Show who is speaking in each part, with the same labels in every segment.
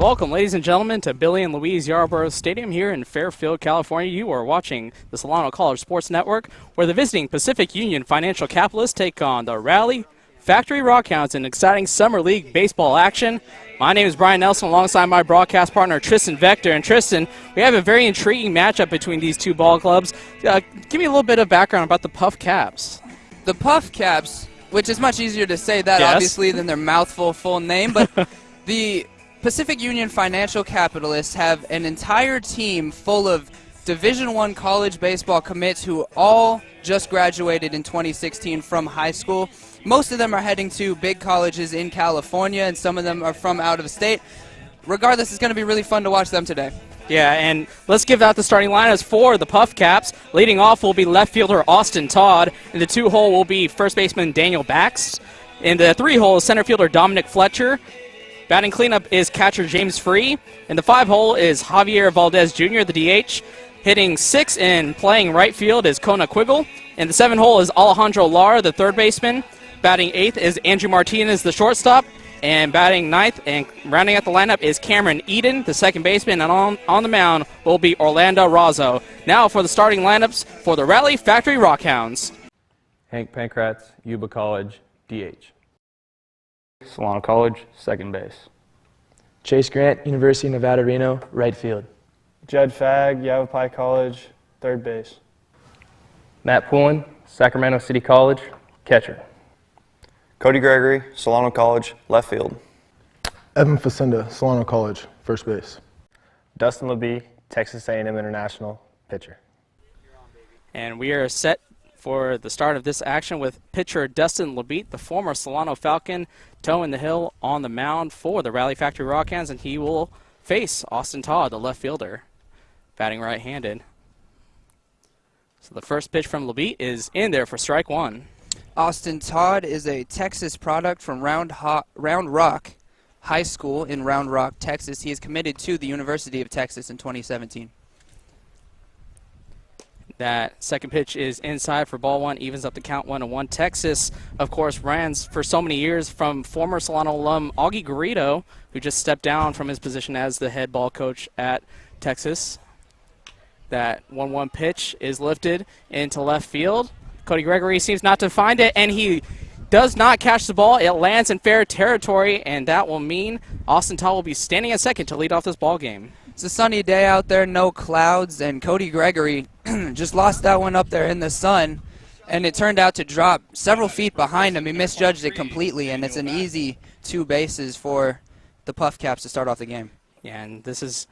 Speaker 1: Welcome, ladies and gentlemen, to Billy and Louise Yarborough Stadium here in Fairfield, California. You are watching the Solano College Sports Network, where the visiting Pacific Union financial capitalists take on the Rally Factory Rock Hounds in exciting Summer League baseball action. My name is Brian Nelson, alongside my broadcast partner, Tristan Vector. And Tristan, we have a very intriguing matchup between these two ball clubs. Give me a little bit of background about the Puff Caps.
Speaker 2: The Puff Caps, which is much easier to say that,
Speaker 1: yes,
Speaker 2: obviously, than their mouthful full name, but the Pacific Union Financial Capitalists have an entire team full of Division I college baseball commits who all just graduated in 2016 from high school. Most of them are heading to big colleges in California, and some of them are from out of state. Regardless, it's going to be really fun to watch them today.
Speaker 1: Yeah, and let's give out the starting lineups for the Puff Caps. Leading off will be left fielder Austin Todd. In the 2-hole will be first baseman Daniel Bax. In the 3-hole is center fielder Dominic Fletcher. Batting cleanup is catcher James Free. In the 5-hole is Javier Valdez Jr., the DH. Hitting 6th and playing right field is Kona Quiggle. In the 7-hole is Alejandro Lara, the third baseman. Batting 8th is Andrew Martinez, the shortstop. And batting 9th and rounding out the lineup is Cameron Eden, the second baseman. And on the mound will be Orlando Razzo. Now for the starting lineups for the Rally Factory Rock Hounds.
Speaker 3: Hank Pankratz, Yuba College, DH. Solano College, second base.
Speaker 4: Chase Grant, University of Nevada, Reno, right field.
Speaker 5: Jed Fagg, Yavapai College, third base.
Speaker 3: Matt Poulin, Sacramento City College, catcher.
Speaker 6: Cody Gregory, Solano College, left field.
Speaker 7: Evan Facenda, Solano College, first base.
Speaker 5: Dustin LeBee, Texas A&M International, pitcher.
Speaker 1: And we are set for the start of this action with pitcher Dustin LeBeat, the former Solano Falcon, toeing the hill on the mound for the Rally Factory Rock Hounds, and he will face Austin Todd, the left fielder, batting right-handed. So the first pitch from LeBeat is in there for strike one.
Speaker 2: Austin Todd is a Texas product from Round Rock High School in Round Rock, Texas. He is committed to the University of Texas in 2017.
Speaker 1: That second pitch is inside for ball one, evens up the count 1-1. Texas, of course, ran for so many years from former Solano alum Augie Garrido, who just stepped down from his position as the head ball coach at Texas. That 1-1 pitch is lifted into left field. Cody Gregory seems not to find it, and he does not catch the ball. It lands in fair territory, and that will mean Austin Todd will be standing at second to lead off this ball game.
Speaker 2: It's a sunny day out there, no clouds, and Cody Gregory just lost that one up there in the sun, and it turned out to drop several feet behind him. He misjudged it completely, and it's an easy 2 bases for the Puff Caps to start off the game.
Speaker 1: Yeah, and this is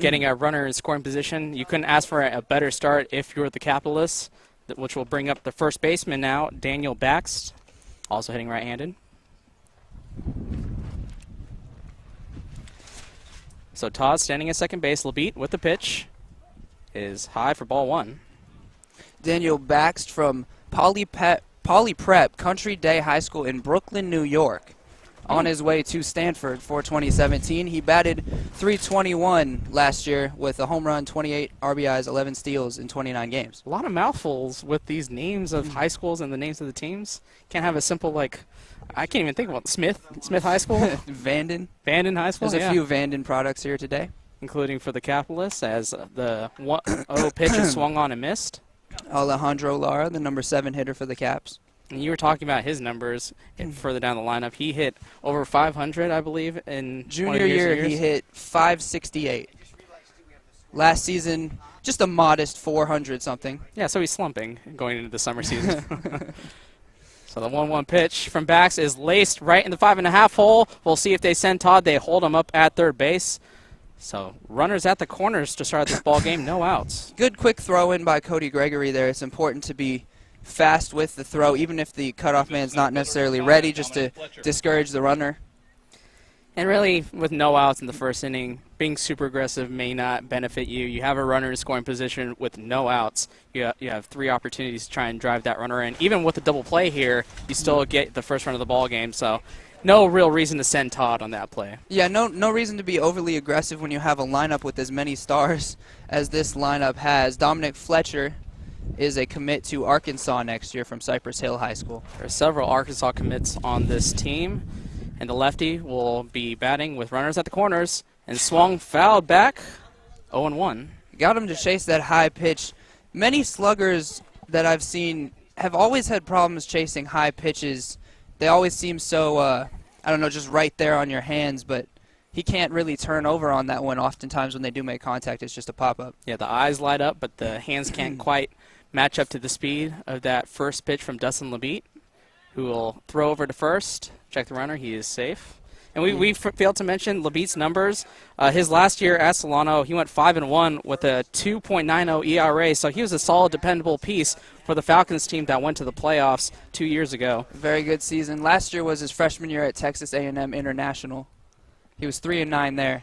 Speaker 1: getting a runner in scoring position. You couldn't ask for a better start if you're the Capitalists, which will bring up the first baseman now, Daniel Bax, also hitting right-handed. So Todd standing at second base. LeBeat with the pitch is high for ball one.
Speaker 2: Daniel Bax from Poly Prep Country Day High School in Brooklyn, New York. On his way to Stanford for 2017. He batted .321 last year with a home run, 28 RBIs, 11 steals in 29 games.
Speaker 1: A lot of mouthfuls with these names of high schools and the names of the teams. Can't have a simple, like, I can't even think about Smith High School.
Speaker 2: Vanden High
Speaker 1: School.
Speaker 2: There's a few Vanden products here today.
Speaker 1: Including for the Capitalists, as the 1-0 pitch is swung on and missed.
Speaker 2: Alejandro Lara, the number 7 hitter for the Caps.
Speaker 1: And you were talking about his numbers further down the lineup. He hit over 500, I believe, in
Speaker 2: junior year. He hit 568. Last season, just a modest 400 something.
Speaker 1: Yeah, so he's slumping going into the summer season. So the 1-1 pitch from Bax is laced right in the 5.5 hole. We'll see if they send Todd. They hold him up at third base. So runners at the corners to start this ball game. No outs.
Speaker 2: Good quick throw in by Cody Gregory there. It's important to be fast with the throw, even if the cutoff man's not necessarily ready, just to discourage the runner.
Speaker 1: And really, with no outs in the first inning, being super aggressive may not benefit you. You have a runner in scoring position with no outs. You have 3 opportunities to try and drive that runner in. Even with the double play here, you still get the first run of the ball game. So no real reason to send Todd on that play.
Speaker 2: Yeah, no reason to be overly aggressive when you have a lineup with as many stars as this lineup has. Dominic Fletcher is a commit to Arkansas next year from Cypress Hill High School.
Speaker 1: There are several Arkansas commits on this team. And the lefty will be batting with runners at the corners. And swung fouled back, 0-1.
Speaker 2: Got him to chase that high pitch. Many sluggers that I've seen have always had problems chasing high pitches. They always seem so, I don't know, just right there on your hands, but he can't really turn over on that one. Oftentimes when they do make contact, it's just a pop-up.
Speaker 1: Yeah, the eyes light up, but the hands can't quite match up to the speed of that first pitch from Dustin Labitte, who will throw over to first, check the runner, he is safe. And we failed to mention Labitte's numbers. His last year at Solano, he went 5-1 with a 2.90 ERA, so he was a solid, dependable piece for the Falcons team that went to the playoffs 2 years ago.
Speaker 2: Very good season. Last year was his freshman year at Texas A&M International. He was 3-9 there.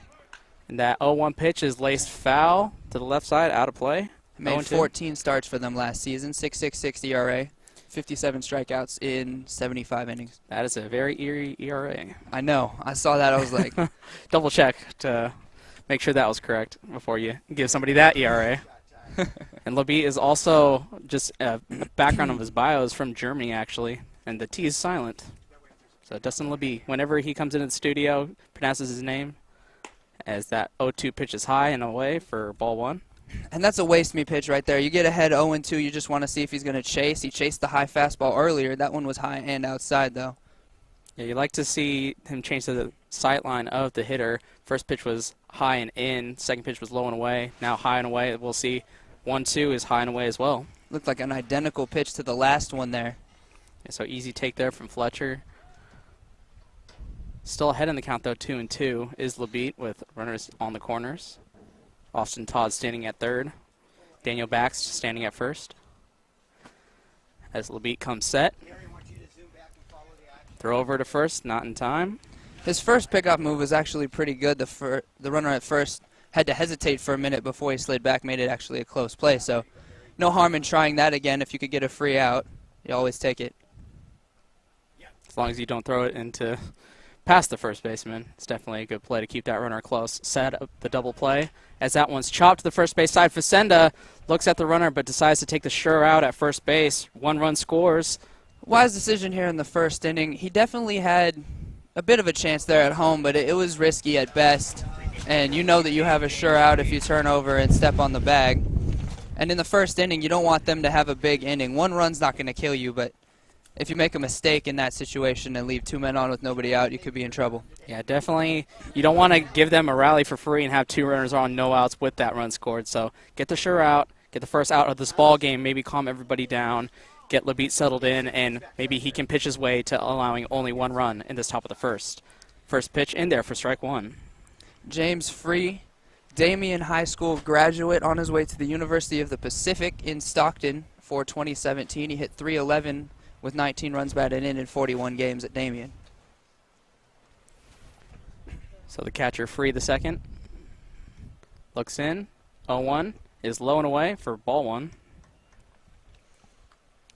Speaker 1: And that 0-1 pitch is laced foul to the left side, out of play.
Speaker 2: Made 14 starts for them last season, 6.66 ERA, 57 strikeouts in 75 innings.
Speaker 1: That is a very eerie ERA.
Speaker 2: I know. I saw that. I was like,
Speaker 1: double check to make sure that was correct before you give somebody that ERA. And Labitte is also, just a background of his bio is from Germany, actually, and the T is silent. So Dustin Labitte, whenever he comes into the studio, pronounces his name as that 0-2 pitch is high and away for ball one.
Speaker 2: and that's a waste me pitch right there. You get ahead 0-2, you just want to see if he's going to chase. He chased the high fastball earlier. That one was high and outside, though.
Speaker 1: Yeah, you like to see him change to the sight line of the hitter. First pitch was high and in. Second pitch was low and away. Now high and away. We'll see 1-2 is high and away as well.
Speaker 2: Looked like an identical pitch to the last one there.
Speaker 1: Yeah, so easy take there from Fletcher. Still ahead in the count, though, 2-2 is Labitte with runners on the corners. Austin Todd standing at third. Daniel Bax standing at first. As Labitte comes set. Throw over to first, not in time.
Speaker 2: His first pickup move was actually pretty good. The runner at first had to hesitate for a minute before he slid back, made it actually a close play. So no harm in trying that again. If you could get a free out, you always take it.
Speaker 1: As long as you don't throw it into past the first baseman, it's definitely a good play to keep that runner close. Set up the double play as that one's chopped to the first base side. Facenda looks at the runner but decides to take the sure out at first base. One run scores.
Speaker 2: Wise decision here in the first inning. He definitely had a bit of a chance there at home, but it was risky at best. And you know that you have a sure out if you turn over and step on the bag. And in the first inning, you don't want them to have a big inning. One run's not going to kill you, but if you make a mistake in that situation and leave two men on with nobody out, you could be in trouble.
Speaker 1: Yeah, definitely. You don't want to give them a rally for free and have two runners on, no outs with that run scored. So get the sure out, get the first out of this ball game, maybe calm everybody down, get Labitte settled in, and maybe he can pitch his way to allowing only one run in this top of the first. First pitch in there for strike one.
Speaker 2: James Free, Damien High School graduate on his way to the University of the Pacific in Stockton for 2017. He hit .311 with 19 runs batted in 41 games at Damien.
Speaker 1: So the catcher Free the second. Looks in. 0-1 is low and away for ball one.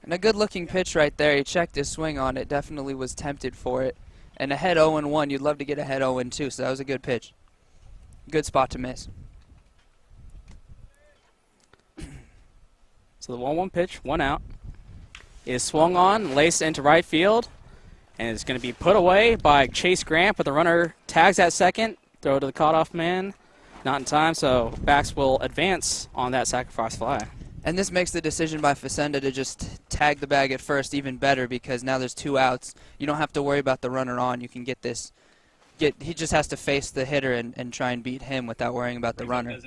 Speaker 2: And a good-looking pitch right there. He checked his swing on it. Definitely was tempted for it. And ahead 0-1, you'd love to get ahead 0-2, so that was a good pitch. Good spot to miss.
Speaker 1: So the 1-1 pitch, one out, is swung on, laced into right field, and it's going to be put away by Chase Grant, but the runner tags at second, throw to the cutoff man, not in time, so Bax will advance on that sacrifice fly.
Speaker 2: And this makes the decision by Facenda to just tag the bag at first even better, because now there's two outs. You don't have to worry about the runner on. You can get this. He just has to face the hitter and try and beat him without worrying about the runner.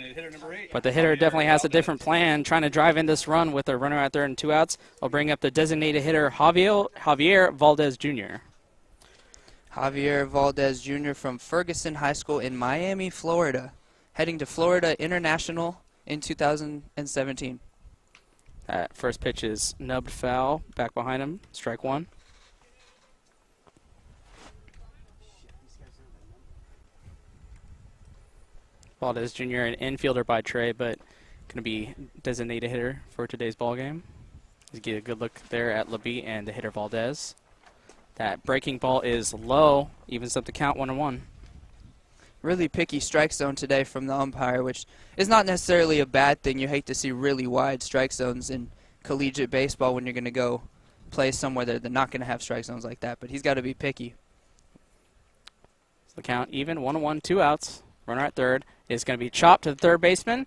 Speaker 1: But the hitter definitely has a different plan, trying to drive in this run with a runner out there and two outs. I'll bring up the designated hitter, Javier Valdez Jr.
Speaker 2: Javier Valdez Jr. from Ferguson High School in Miami, Florida, heading to Florida International in 2017.
Speaker 1: That first pitch is nubbed foul, back behind him, strike one. Valdez Jr., an infielder by trade, but going to be designated hitter for today's ball game. Let's get a good look there at Labitte and the hitter Valdez. That breaking ball is low, evens up the count 1-1.
Speaker 2: Really picky strike zone today from the umpire, which is not necessarily a bad thing. You hate to see really wide strike zones in collegiate baseball when you're going to go play somewhere that they're not going to have strike zones like that, but he's got to be picky.
Speaker 1: So the count even, 1-1, 2 outs. Runner at third is going to be chopped to the third baseman.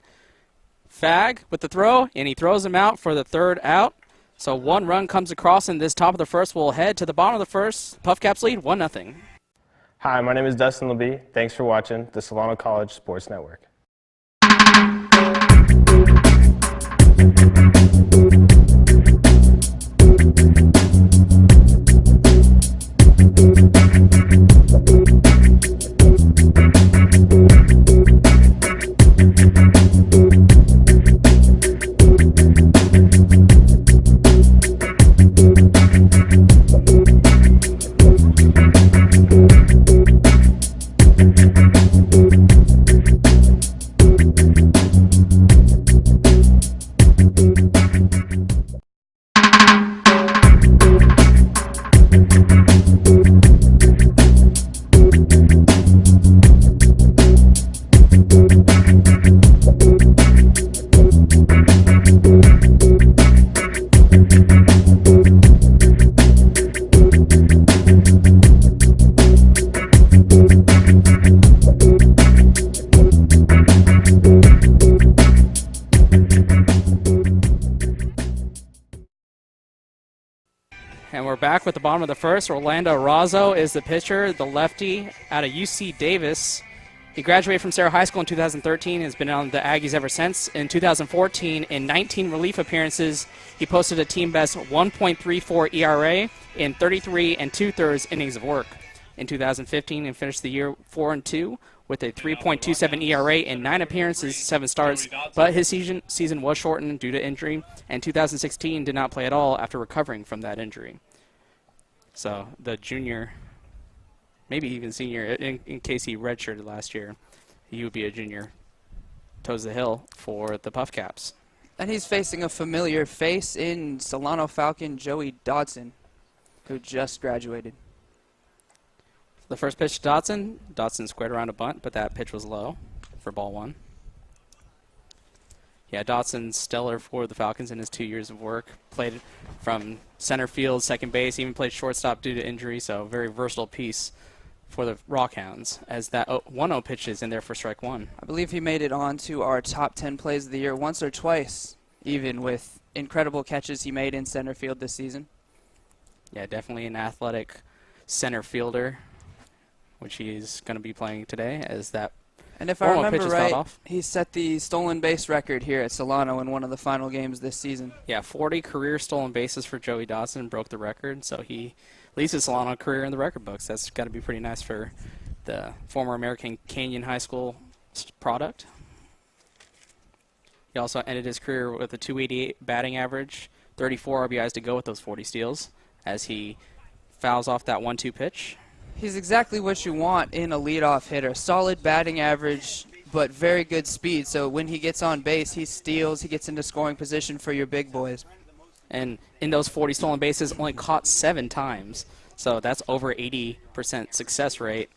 Speaker 1: Fag with the throw, and he throws him out for the third out. So 1 run comes across, and this top of the first will head to the bottom of the first. Puff Caps lead 1-0.
Speaker 5: Hi, my name is Dustin LeBee. Thanks for watching the Solano College Sports Network.
Speaker 1: And we're back with the bottom of the first. Orlando Razzo is the pitcher, the lefty out of UC Davis. He graduated from Sarah High School in 2013 and has been on the Aggies ever since. In 2014, in 19 relief appearances, he posted a team-best 1.34 ERA in 33 2/3 innings of work. In 2015, he finished the year 4-2 with a 3.27 ERA in 9 appearances, 7 starts, but his season was shortened due to injury, and 2016 did not play at all after recovering from that injury. So the junior, maybe even senior, in case he redshirted last year, he would be a junior, toes the hill for the Puff Caps.
Speaker 2: And he's facing a familiar face in Solano Falcon Joey Dodson, who just graduated.
Speaker 1: The first pitch to Dodson. Dodson squared around a bunt, but that pitch was low for ball 1. Yeah, Dodson's stellar for the Falcons in his 2 years of work. Played from center field, second base, even played shortstop due to injury, so very versatile piece for the Rock Hounds, as that 1-0 pitch is in there for strike 1.
Speaker 2: I believe he made it on to our top 10 plays of the year once or twice, even with incredible catches he made in center field this season.
Speaker 1: Yeah, definitely an athletic center fielder, which he's going to be playing today as that.
Speaker 2: And if I remember right, he set the stolen base record here at Solano in one of the final games this season.
Speaker 1: Yeah, 40 career stolen bases for Joey Dodson, broke the record, so he leads his Solano career in the record books. That's got to be pretty nice for the former American Canyon High School product. He also ended his career with a 288 batting average, 34 RBIs to go with those 40 steals, as he fouls off that 1-2 pitch.
Speaker 2: He's exactly what you want in a leadoff hitter. Solid batting average, but very good speed. So when he gets on base, he steals, he gets into scoring position for your big boys.
Speaker 1: And in those 40 stolen bases, only caught 7 times. So that's over 80% success rate.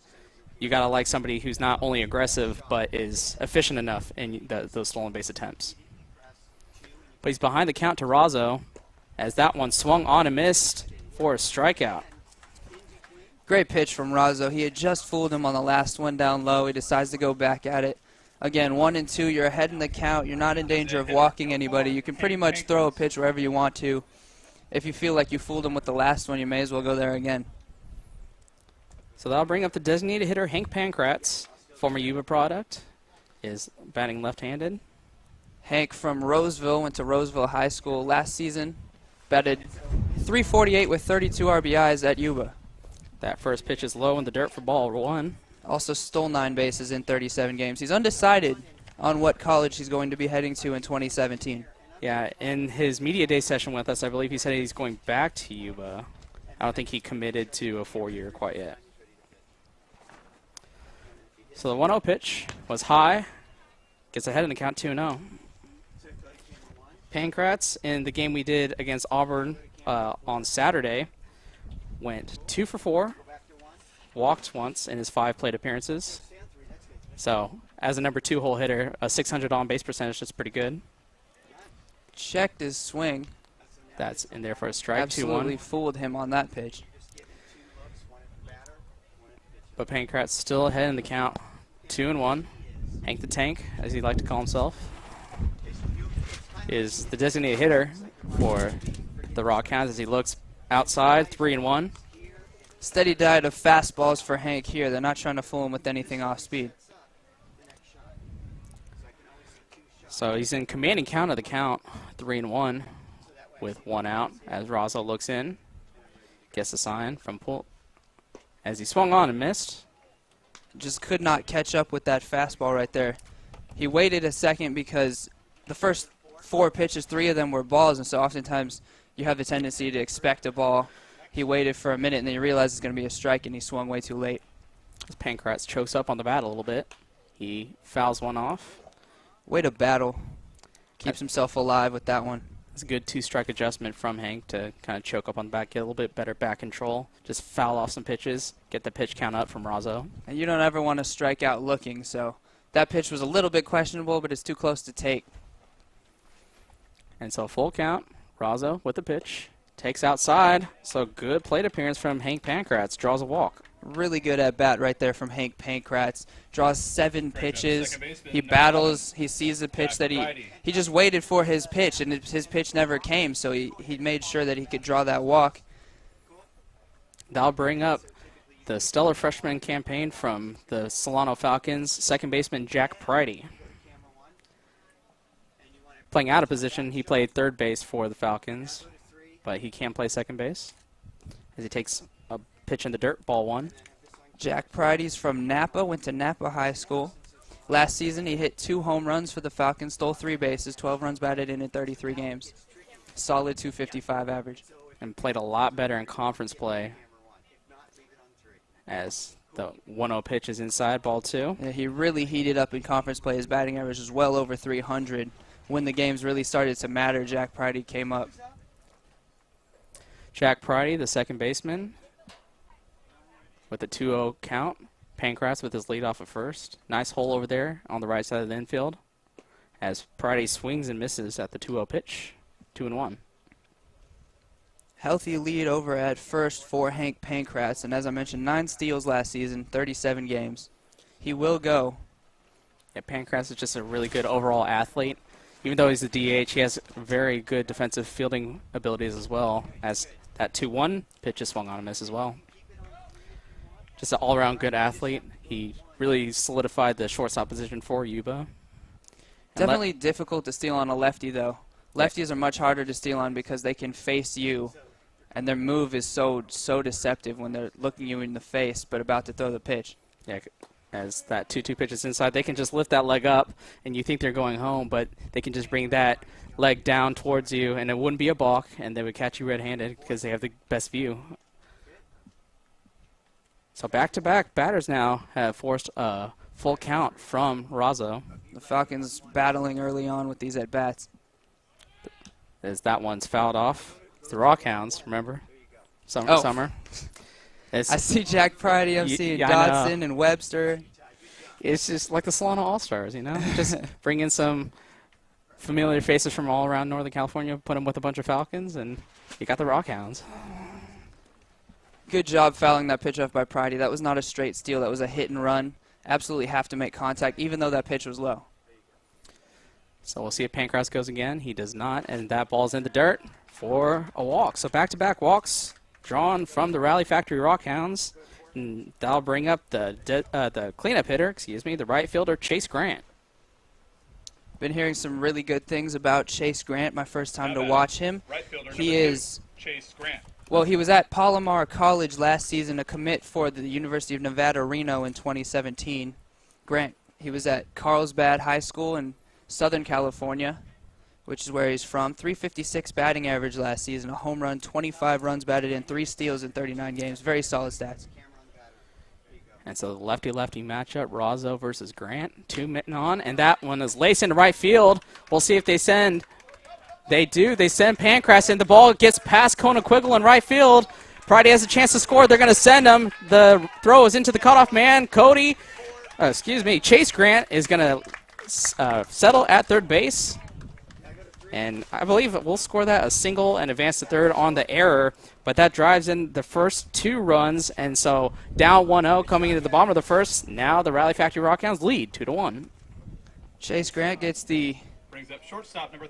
Speaker 1: You got to like somebody who's not only aggressive, but is efficient enough in those stolen base attempts. But he's behind the count to Razzo, as that one swung on and missed for a strikeout.
Speaker 2: Great pitch from Razzo. He had just fooled him on the last one down low. He decides to go back at it. Again, 1-2, you're ahead in the count. You're not in danger of walking anybody. You can pretty much throw a pitch wherever you want to. If you feel like you fooled him with the last one, you may as well go there again.
Speaker 1: So that'll bring up the designated hitter, Hank Pankratz, former Yuba product, is batting left-handed.
Speaker 2: Hank from Roseville, went to Roseville High School last season. Batted .348 with 32 RBIs at Yuba.
Speaker 1: That first pitch is low in the dirt for ball 1.
Speaker 2: Also stole 9 bases in 37 games. He's undecided on what college he's going to be heading to in 2017.
Speaker 1: Yeah, in his media day session with us, I believe he said he's going back to Yuba. I don't think he committed to a 4-year quite yet. So the 1-0 pitch was high. Gets ahead in the count 2-0. Pankratz, in the game we did against Auburn on Saturday, went 2 for 4, walked once in his 5 plate appearances. So, as a number 2 hole hitter, a .600 on base percentage is pretty good.
Speaker 2: Checked his swing.
Speaker 1: That's in there for a strike. 2-1.
Speaker 2: Absolutely fooled him on that pitch.
Speaker 1: But Pankratz still ahead in the count. 2-1. Hank the Tank, as he'd like to call himself, is the designated hitter for the Rock Hounds as he looks outside. 3-1.
Speaker 2: Steady diet of fastballs for Hank here. They're not trying to fool him with anything off speed.
Speaker 1: So he's in commanding count of the count. 3-1 with 1 out as Razo looks in. Gets the sign from pull as he swung on and missed.
Speaker 2: Just could not catch up with that fastball right there. He waited a second because the first 4 pitches, 3 of them were balls, and so oftentimes you have the tendency to expect a ball. He waited for a minute and then he realized it's going to be a strike and he swung way too late.
Speaker 1: As Pankratz chokes up on the bat a little bit. He fouls one off.
Speaker 2: Way to battle. Keeps himself alive with that one.
Speaker 1: It's a good 2-strike adjustment from Hank to kind of choke up on the bat, get a little bit better bat control, just foul off some pitches, get the pitch count up from Razo.
Speaker 2: And you don't ever want to strike out looking, so that pitch was a little bit questionable, but it's too close to take.
Speaker 1: And so full count, Razo with the pitch, takes outside, so good plate appearance from Hank Pankratz, draws a walk.
Speaker 2: Really good at bat right there from Hank Pankratz. Draws 7 pitches. He battles. He sees the pitch that he just waited for his pitch, and his pitch never came, so he made sure that he could draw that walk.
Speaker 1: That'll bring up the stellar freshman campaign from the Solano Falcons, second baseman Jack Pridey. Playing out of position, he played third base for the Falcons, but he can play second base as he takes a pitch in the dirt, ball 1.
Speaker 2: Jack Pridey's from Napa, went to Napa High School. Last season, he hit 2 home runs for the Falcons, stole 3 bases, 12 runs batted in 33 games. Solid .255 average.
Speaker 1: And played a lot better in conference play as the 1-0 pitch is inside, ball 2.
Speaker 2: Yeah, he really heated up in conference play. His batting average was well over 300. When the games really started to matter, Jack Pridey came up.
Speaker 1: Jack Pridey, the second baseman, with a 2-0 count. Pankratz with his lead off at first. Nice hole over there on the right side of the infield as Pridey swings and misses at the 2-0 pitch. 2-1.
Speaker 2: Healthy lead over at first for Hank Pankratz, and as I mentioned, 9 steals last season, 37 games. He will go.
Speaker 1: Yeah, Pankratz is just a really good overall athlete. Even though he's a DH, he has very good defensive fielding abilities as well, as that 2-1 pitch is swung on and miss as well. Just an all-around good athlete. He really solidified the shortstop position for Yuba.
Speaker 2: Definitely difficult to steal on a lefty, though. Lefties are much harder to steal on because they can face you, and their move is so deceptive when they're looking you in the face but about to throw the pitch.
Speaker 1: Yeah, as that 2-2 pitch is inside, they can just lift that leg up, and you think they're going home, but they can just bring that leg down towards you, and it wouldn't be a balk, and they would catch you red-handed because they have the best view. So back-to-back batters now have forced a full count from Razo.
Speaker 2: The Falcons battling early on with these at-bats.
Speaker 1: As that one's fouled off. It's the Rock Hounds, remember? Summer.
Speaker 2: I see Jack Pridey, I'm seeing Dodson and Webster.
Speaker 1: It's just like the Solano All-Stars, you know? Just bring in some familiar faces from all around Northern California, put them with a bunch of Falcons, and you got the Rock Hounds.
Speaker 2: Good job fouling that pitch off by Pridey. That was not a straight steal. That was a hit and run. Absolutely have to make contact, even though that pitch was low.
Speaker 1: So we'll see if Pankratz goes again. He does not, and that ball's in the dirt for a walk. So back-to-back walks drawn from the Rally Factory Rock Hounds. And that'll bring up the cleanup hitter, the right fielder, Chase Grant.
Speaker 2: Been hearing some really good things about Chase Grant. My first time to watch him. He is
Speaker 8: Chase Grant.
Speaker 2: Well, he was at Palomar College last season, a commit for the University of Nevada, Reno in 2017. Grant, he was at Carlsbad High School in Southern California, which is where he's from. .356 batting average last season, a home run, 25 runs batted in, 3 steals in 39 games. Very solid stats.
Speaker 1: And so the lefty-lefty matchup, Razo versus Grant, 2 mitten on, and that one is laced into right field. We'll see if they send. They do. They send Pankratz in. The ball gets past Kona Quiggle in right field. Pridey has a chance to score. They're going to send him. The throw is into the cutoff man. Chase Grant is going to settle at third base. And I believe we'll score that a single and advance to third on the error, but that drives in the first 2 runs, and so down 1-0 coming into the bottom of the first. Now the Rally Factory Rock Hounds lead 2-1.
Speaker 2: Chase Grant gets the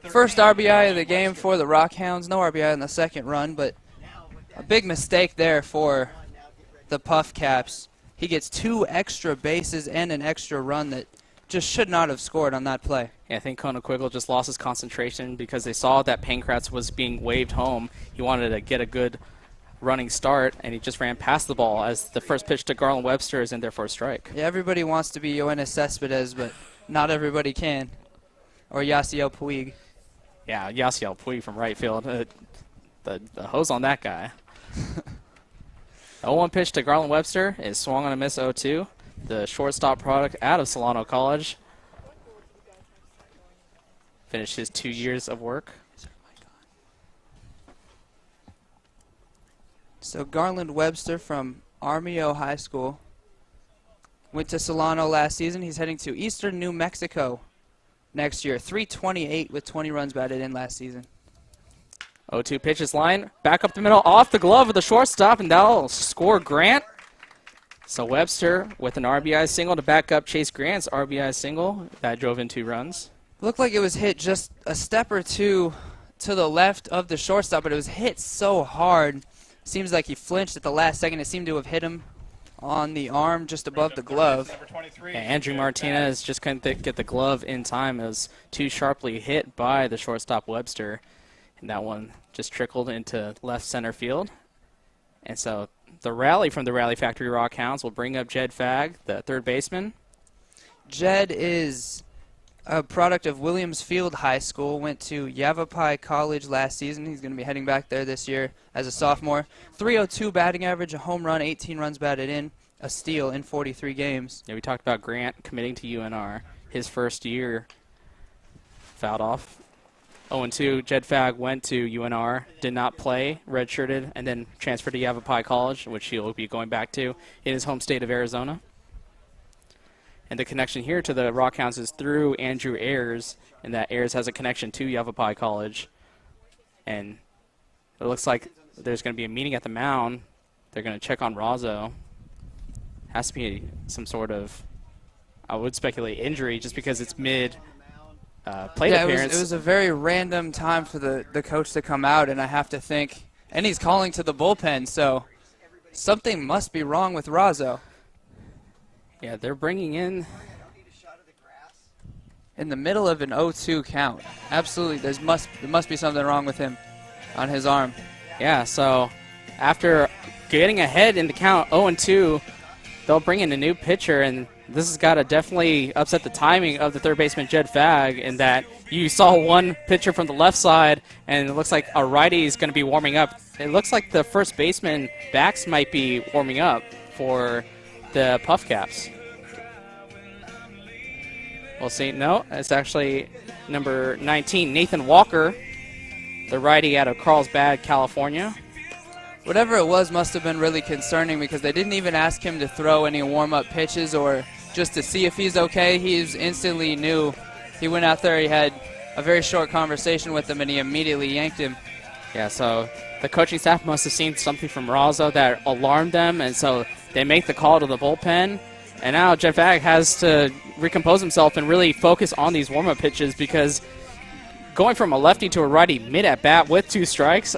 Speaker 2: first RBI of the game for the Rock Hounds. No RBI in the second run, but a big mistake there for the Puff Caps. He gets 2 extra bases and an extra run that just should not have scored on that play.
Speaker 1: Yeah, I think Conequiggle just lost his concentration because they saw that Pankratz was being waved home. He wanted to get a good running start, and he just ran past the ball as the first pitch to Garland Webster is in there for a strike.
Speaker 2: Yeah, everybody wants to be Yoenis Cespedes, but not everybody can. Or Yasiel Puig.
Speaker 1: Yeah, Yasiel Puig from right field. The hose on that guy. 0-1 pitch to Garland Webster is swung on a miss 0-2. The shortstop product out of Solano College. Finished his 2 years of work.
Speaker 2: So Garland Webster from Armijo High School went to Solano last season. He's heading to Eastern New Mexico next year. 328 with 20 runs batted in last season.
Speaker 1: 0-2 pitches line. Back up the middle off the glove of the shortstop, and that'll score Grant. So Webster with an RBI single to back up Chase Grant's RBI single. That drove in 2 runs.
Speaker 2: Looked like it was hit just a step or two to the left of the shortstop, but it was hit so hard. Seems like he flinched at the last second. It seemed to have hit him on the arm just above the glove.
Speaker 1: And Andrew Martinez just couldn't get the glove in time. It was too sharply hit by the shortstop Webster. And that one just trickled into left center field. And so the rally from the Rally Factory Rock Hounds will bring up Jed Fagg, the third baseman.
Speaker 2: Jed is a product of Williams Field High School, went to Yavapai College last season. He's going to be heading back there this year as a sophomore. 302 batting average, a home run, 18 runs batted in, a steal in 43 games.
Speaker 1: Yeah, we talked about Grant committing to UNR. His first year fouled off. 0-2, Jed Fagg went to UNR, did not play, redshirted, and then transferred to Yavapai College, which he'll be going back to in his home state of Arizona. And the connection here to the Rock Hounds is through Andrew Ayers, and that Ayers has a connection to Yavapai College. And it looks like there's going to be a meeting at the mound. They're going to check on Razzo. Has to be some sort of, I would speculate, injury just because it's mid plate appearance.
Speaker 2: It was a very random time for the coach to come out, and I have to think, and he's calling to the bullpen, so something must be wrong with Razzo.
Speaker 1: Yeah, they're bringing in
Speaker 2: the middle of an 0-2 count. Absolutely, there must be something wrong with him on his arm.
Speaker 1: Yeah, so after getting ahead in the count 0-2, they'll bring in a new pitcher, and this has got to definitely upset the timing of the third baseman, Jed Fagg, in that you saw one pitcher from the left side, and it looks like a righty is going to be warming up. It looks like the first baseman, Bax, might be warming up for the Puff Caps. We'll see. No, it's actually number 19, Nathan Walker, the righty out of Carlsbad, California.
Speaker 2: Whatever it was must have been really concerning because they didn't even ask him to throw any warm-up pitches or just to see if he's okay. He instantly knew. He went out there, he had a very short conversation with him, and he immediately yanked him.
Speaker 1: Yeah, so the coaching staff must have seen something from Razzo that alarmed them, and so they make the call to the bullpen. And now Jed Fagg has to recompose himself and really focus on these warm-up pitches because going from a lefty to a righty mid-at-bat with 2 strikes,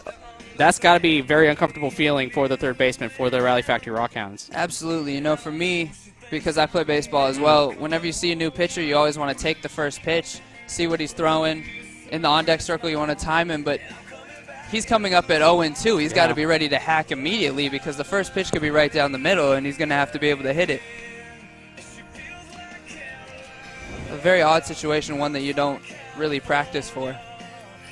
Speaker 1: that's got to be a very uncomfortable feeling for the third baseman for the Rally Factory Rock Hounds.
Speaker 2: Absolutely. You know, for me, because I play baseball as well, whenever you see a new pitcher, you always want to take the first pitch, see what he's throwing. In the on-deck circle, you want to time him, but he's coming up at 0-2. He's got to be ready to hack immediately because the first pitch could be right down the middle, and he's going to have to be able to hit it. A very odd situation, one that you don't really practice for.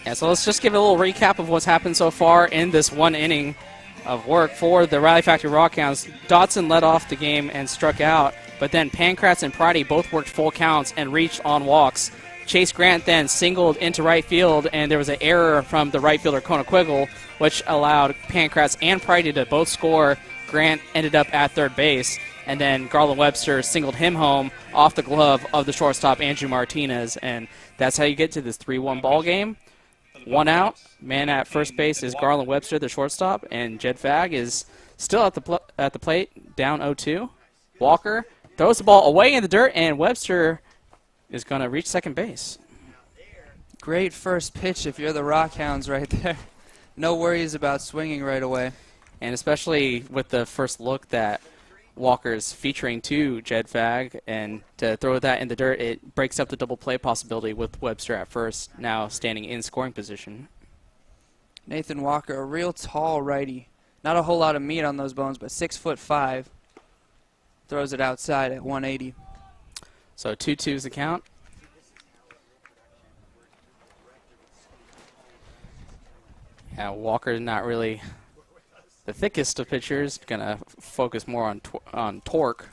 Speaker 1: Yeah, so let's just give a little recap of what's happened so far in this 1 inning of work for the Rally Factory Rock Hounds. Dotson led off the game and struck out, but then Pankratz and Pridey both worked full counts and reached on walks. Chase Grant then singled into right field, and there was an error from the right fielder, Conequiggle, which allowed Pankratz and Pridey to both score. Grant ended up at third base, and then Garland Webster singled him home off the glove of the shortstop, Andrew Martinez, and that's how you get to this 3-1 ball game. 1 out. Man at first base is Garland Webster, the shortstop, and Jed Fagg is still at the plate, down 0-2. Walker throws the ball away in the dirt, and Webster is going to reach second base.
Speaker 2: Great first pitch if you're the Rock Hounds right there. No worries about swinging right away.
Speaker 1: And especially with the first look that Walker's featuring to Jed Fagg, and to throw that in the dirt, it breaks up the double play possibility with Webster at first, now standing in scoring position.
Speaker 2: Nathan Walker, a real tall righty. Not a whole lot of meat on those bones, but 6'5". Throws it outside at 180.
Speaker 1: So 2-2 is the count. Yeah, Walker's not really the thickest of pitchers. Going to focus more on torque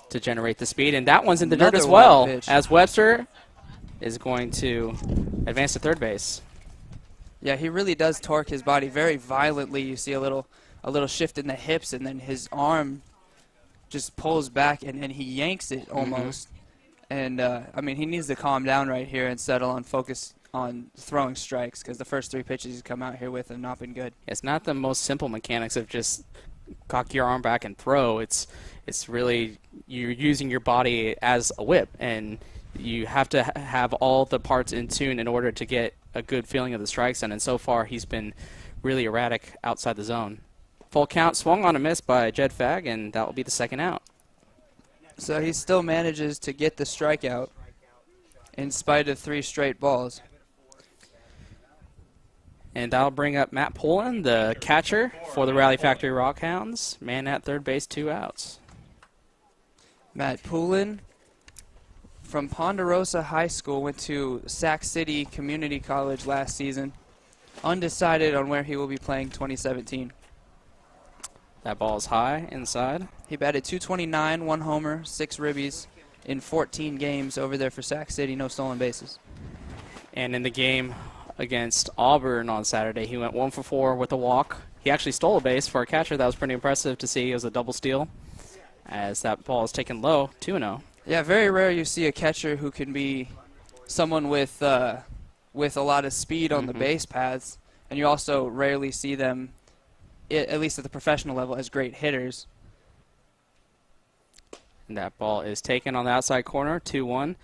Speaker 1: to generate the speed. And that one's in the dirt as well, as Webster is going to advance to third base.
Speaker 2: Yeah, he really does torque his body very violently. You see a little shift in the hips, and then his arm just pulls back, and he yanks it almost. And, I mean, he needs to calm down right here and settle on focus on throwing strikes, because the first 3 pitches he's come out here with have not been good.
Speaker 1: It's not the most simple mechanics of just cock your arm back and throw. It's really you're using your body as a whip, and you have to have all the parts in tune in order to get a good feeling of the strike zone, and so far he's been really erratic outside the zone. Full count, swung on a miss by Jed Fagg, and that will be the second out.
Speaker 2: So he still manages to get the strikeout in spite of 3 straight balls.
Speaker 1: And that'll bring up Matt Pullen, the catcher for the Rally Factory Rock Hounds. Man at third base, 2 outs.
Speaker 2: Matt Pullen from Ponderosa High School, went to Sac City Community College last season. Undecided on where he will be playing 2017.
Speaker 1: That ball is high inside.
Speaker 2: He batted .229, 1 homer, 6 ribbies in 14 games over there for Sac City, no stolen bases.
Speaker 1: And in the game against Auburn on Saturday, he went 1 for 4 with a walk. He actually stole a base for a catcher. That was pretty impressive to see. It was a double steal, as that ball is taken low, 2-0.
Speaker 2: Yeah, very rare you see a catcher who can be someone with a lot of speed on the base paths, and you also rarely see them, at least at the professional level, as great hitters.
Speaker 1: And that ball is taken on the outside corner, 2-1.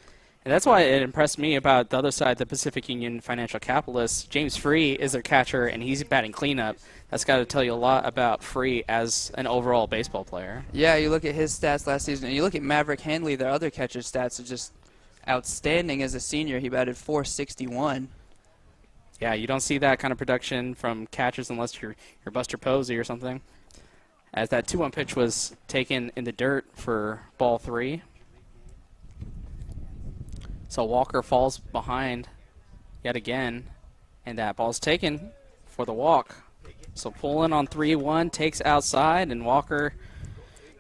Speaker 1: And that's why it impressed me about the other side, the Pacific Union Financial Capitalists. James Free is their catcher, and he's batting cleanup. That's got to tell you a lot about Free as an overall baseball player.
Speaker 2: Yeah, you look at his stats last season, and you look at Maverick Handley, their other catcher's stats are just outstanding as a senior. He batted .461.
Speaker 1: Yeah, you don't see that kind of production from catchers unless you're Buster Posey or something. As that 2-1 pitch was taken in the dirt for ball 3. So Walker falls behind yet again, and that ball's taken for the walk. So Pullen on 3-1 takes outside, and Walker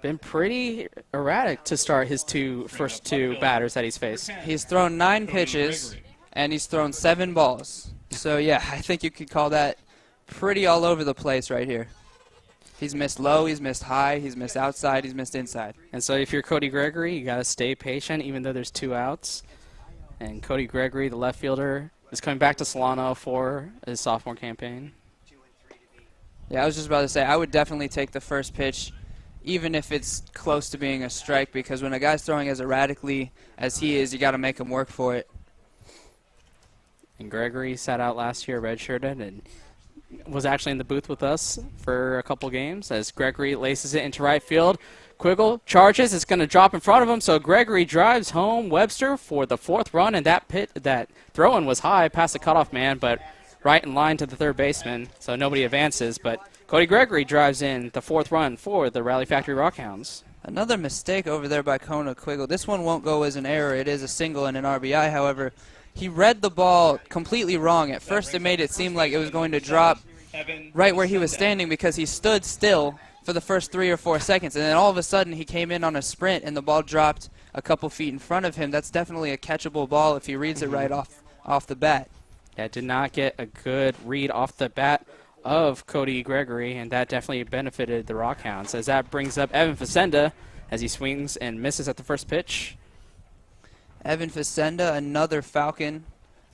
Speaker 1: been pretty erratic to start his first two batters that he's faced.
Speaker 2: He's thrown 9 pitches, and he's thrown 7 balls. So, yeah, I think you could call that pretty all over the place right here. He's missed low, he's missed high, he's missed outside, he's missed inside.
Speaker 1: And so if you're Cody Gregory, you got to stay patient even though there's 2 outs. And Cody Gregory, the left fielder, is coming back to Solano for his sophomore campaign.
Speaker 2: Yeah, I was just about to say, I would definitely take the first pitch, even if it's close to being a strike, because when a guy's throwing as erratically as he is, you got to make him work for it.
Speaker 1: And Gregory sat out last year, redshirted, and was actually in the booth with us for a couple games as Gregory laces it into right field. Quiggle charges. It's going to drop in front of him, so Gregory drives home Webster for the 4th run, and that throw-in was high past the cutoff man, but right in line to the third baseman, so nobody advances. But Cody Gregory drives in the 4th run for the Rally Factory Rock Hounds.
Speaker 2: Another mistake over there by Kona Quiggle. This one won't go as an error. It is a single and an RBI, however. He read the ball completely wrong. At first it made it seem like it was going to drop right where he was standing because he stood still for the first 3 or 4 seconds, and then all of a sudden he came in on a sprint and the ball dropped a couple feet in front of him. That's definitely a catchable ball if he reads it right off the bat.
Speaker 1: Yeah, did not get a good read off the bat of Cody Gregory, and that definitely benefited the Rock Hounds, as that brings up Evan Facenda as he swings and misses at the first pitch.
Speaker 2: Evan Facenda, another Falcon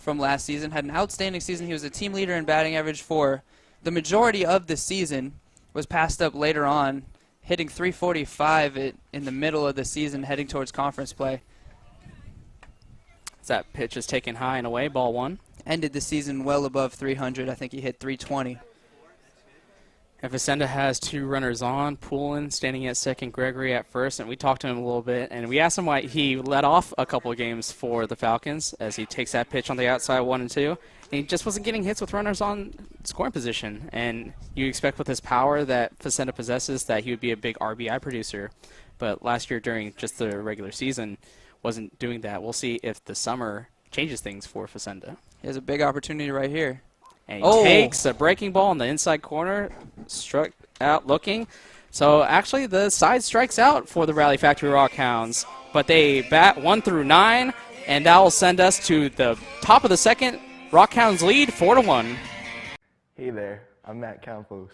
Speaker 2: from last season, had an outstanding season. He was a team leader in batting average for the majority of the season, was passed up later on, hitting 345 in the middle of the season, heading towards conference play.
Speaker 1: As that pitch is taken high and away, ball one.
Speaker 2: Ended the season well above 300. I think he hit 320.
Speaker 1: And Facenda has 2 runners on, Poulin standing at second, Gregory at first, and we talked to him a little bit, and we asked him why he let off a couple of games for the Falcons as he takes that pitch on the outside 1 and 2, and he just wasn't getting hits with runners on scoring position. And you expect with his power that Facenda possesses that he would be a big RBI producer, but last year during just the regular season wasn't doing that. We'll see if the summer changes things for Facenda.
Speaker 2: He has a big opportunity right here.
Speaker 1: And he takes a breaking ball in the inside corner, struck out looking. So actually the side strikes out for the Rally Factory Rock Hounds, but they bat 1 through 9, and that will send us to the top of the second. Rock Hounds lead 4-1.
Speaker 8: Hey there, I'm Matt Campos.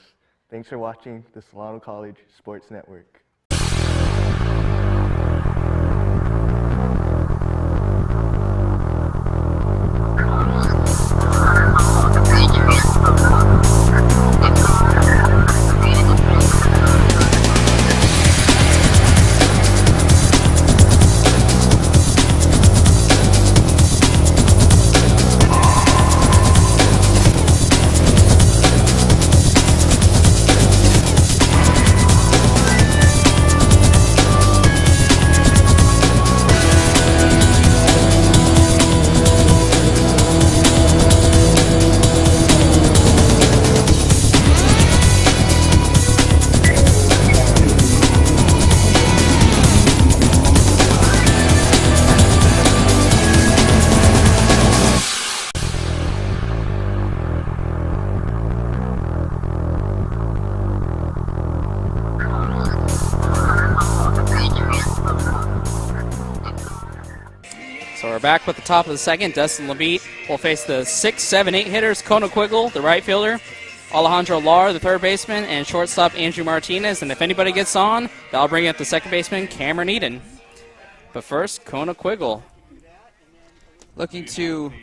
Speaker 8: Thanks for watching the Solano College Sports Network.
Speaker 1: So we're back with the top of the second. Dustin Labeat will face the 6, 7, 8 hitters. Kona Quiggle, the right fielder. Alejandro Lar, the third baseman. And shortstop Andrew Martinez. And if anybody gets on, that'll bring up the second baseman, Cameron Eden. But first, Kona Quiggle.
Speaker 2: Looking to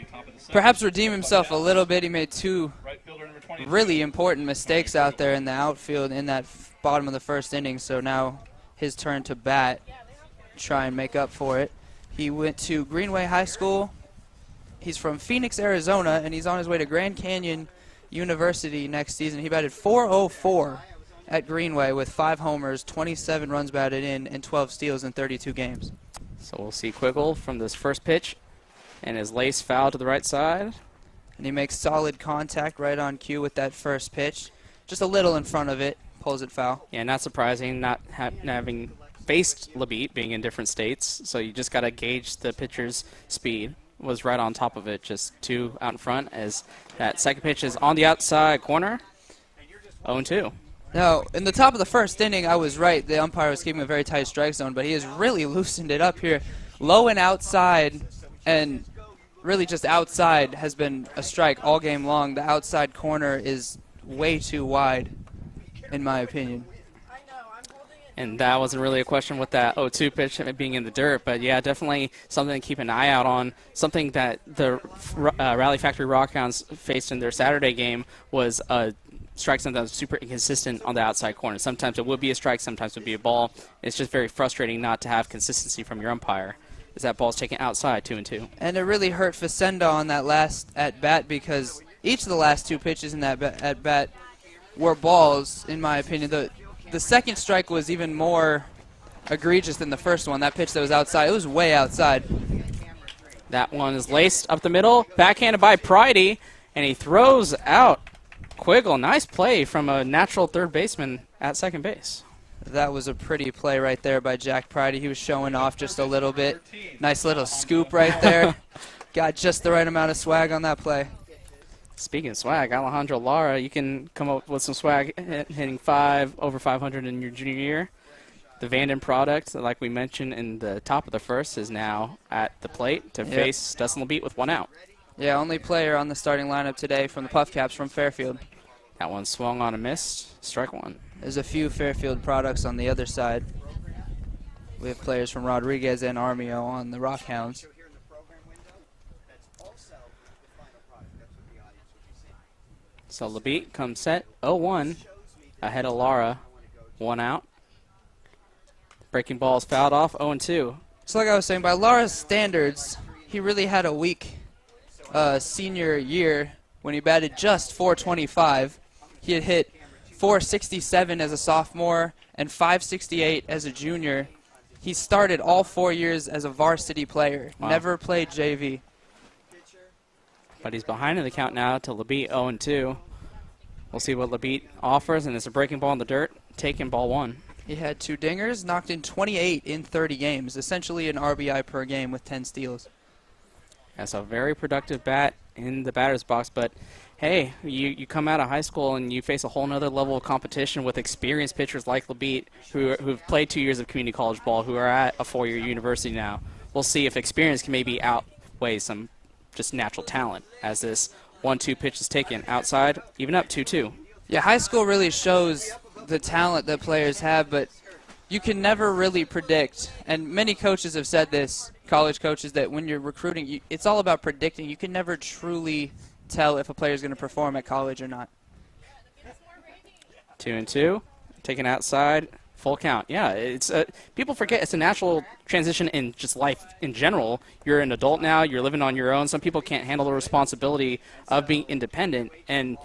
Speaker 2: perhaps redeem himself a little bit. He made 2 really important mistakes out there in the outfield in that bottom of the first inning. So now his turn to bat, try and make up for it. He went to Greenway High School. He's from Phoenix, Arizona, and he's on his way to Grand Canyon University next season. He batted .404 at Greenway with 5 homers, 27 runs batted in, and 12 steals in 32 games.
Speaker 1: So we'll see Quiggle from this first pitch, and his lace foul to the right side.
Speaker 2: And he makes solid contact right on cue with that first pitch. Just a little in front of it, pulls it foul.
Speaker 1: Yeah, not surprising, not having faced Labeat, being in different states, so you just got to gauge the pitcher's speed. Was right on top of it, just 2 out in front, as that second pitch is on the outside corner. 0-2.
Speaker 2: Now, in the top of the first inning, I was right. The umpire was keeping a very tight strike zone, but he has really loosened it up here. Low and outside, and really just outside has been a strike all game long. The outside corner is way too wide, in my opinion.
Speaker 1: And that wasn't really a question with that 0-2 pitch being in the dirt, but yeah, definitely something to keep an eye out on. Something that the Rally Factory Rock Hounds faced in their Saturday game was a strike zone that was super inconsistent on the outside corner. Sometimes it would be a strike, sometimes it would be a ball. It's just very frustrating not to have consistency from your umpire, as that ball's taken outside 2-2.
Speaker 2: And it really hurt Facenda on that last at-bat because each of the last 2 pitches in that at-bat were balls, in my opinion. The second strike was even more egregious than the first one. That pitch that was outside, it was way outside.
Speaker 1: That one is laced up the middle, backhanded by Pridey, and he throws out Quiggle. Nice play from a natural third baseman at second base.
Speaker 2: That was a pretty play right there by Jack Pridey. He was showing off just a little bit. Nice little scoop right there. Got just the right amount of swag on that play.
Speaker 1: Speaking of swag, Alejandro Lara, you can come up with some swag hitting over 500 in your junior year. The Vanden product, like we mentioned in the top of the first, is now at the plate to face Dustin Labeat with 1 out.
Speaker 2: Yeah, only player on the starting lineup today from the Puff Caps from Fairfield.
Speaker 1: That one swung on a miss, strike 1.
Speaker 2: There's a few Fairfield products on the other side. We have players from Rodriguez and Armio on the Rock Hounds.
Speaker 1: So LeBeat comes set 0-1 ahead of Lara. 1 out. Breaking ball is fouled off 0-2.
Speaker 2: So like I was saying, by Lara's standards, he really had a weak senior year when he batted just .425. He had hit .467 as a sophomore and .568 as a junior. He started all 4 years as a varsity player, never played JV.
Speaker 1: But he's behind in the count now to LeBeat 0-2. We'll see what LeBeat offers, and it's a breaking ball in the dirt, taking ball 1.
Speaker 2: He had 2 dingers, knocked in 28 in 30 games, essentially an RBI per game with 10 steals.
Speaker 1: That's a very productive bat in the batter's box, but hey, you come out of high school and you face a whole nother level of competition with experienced pitchers like LeBeat who've played 2 years of community college ball, who are at a 4-year university now. We'll see if experience can maybe outweigh some just natural talent as this 1-2 pitch is taken outside, even up 2-2.
Speaker 2: Yeah, high school really shows the talent that players have, but you can never really predict, and many coaches have said this, college coaches, that when you're recruiting, it's all about predicting. You can never truly tell if a player is going to perform at college or not.
Speaker 1: 2-2, taken outside, full count. Yeah, it's people forget it's a natural transition in just life in general. You're an adult now, you're living on your own. Some people can't handle the responsibility of being independent, and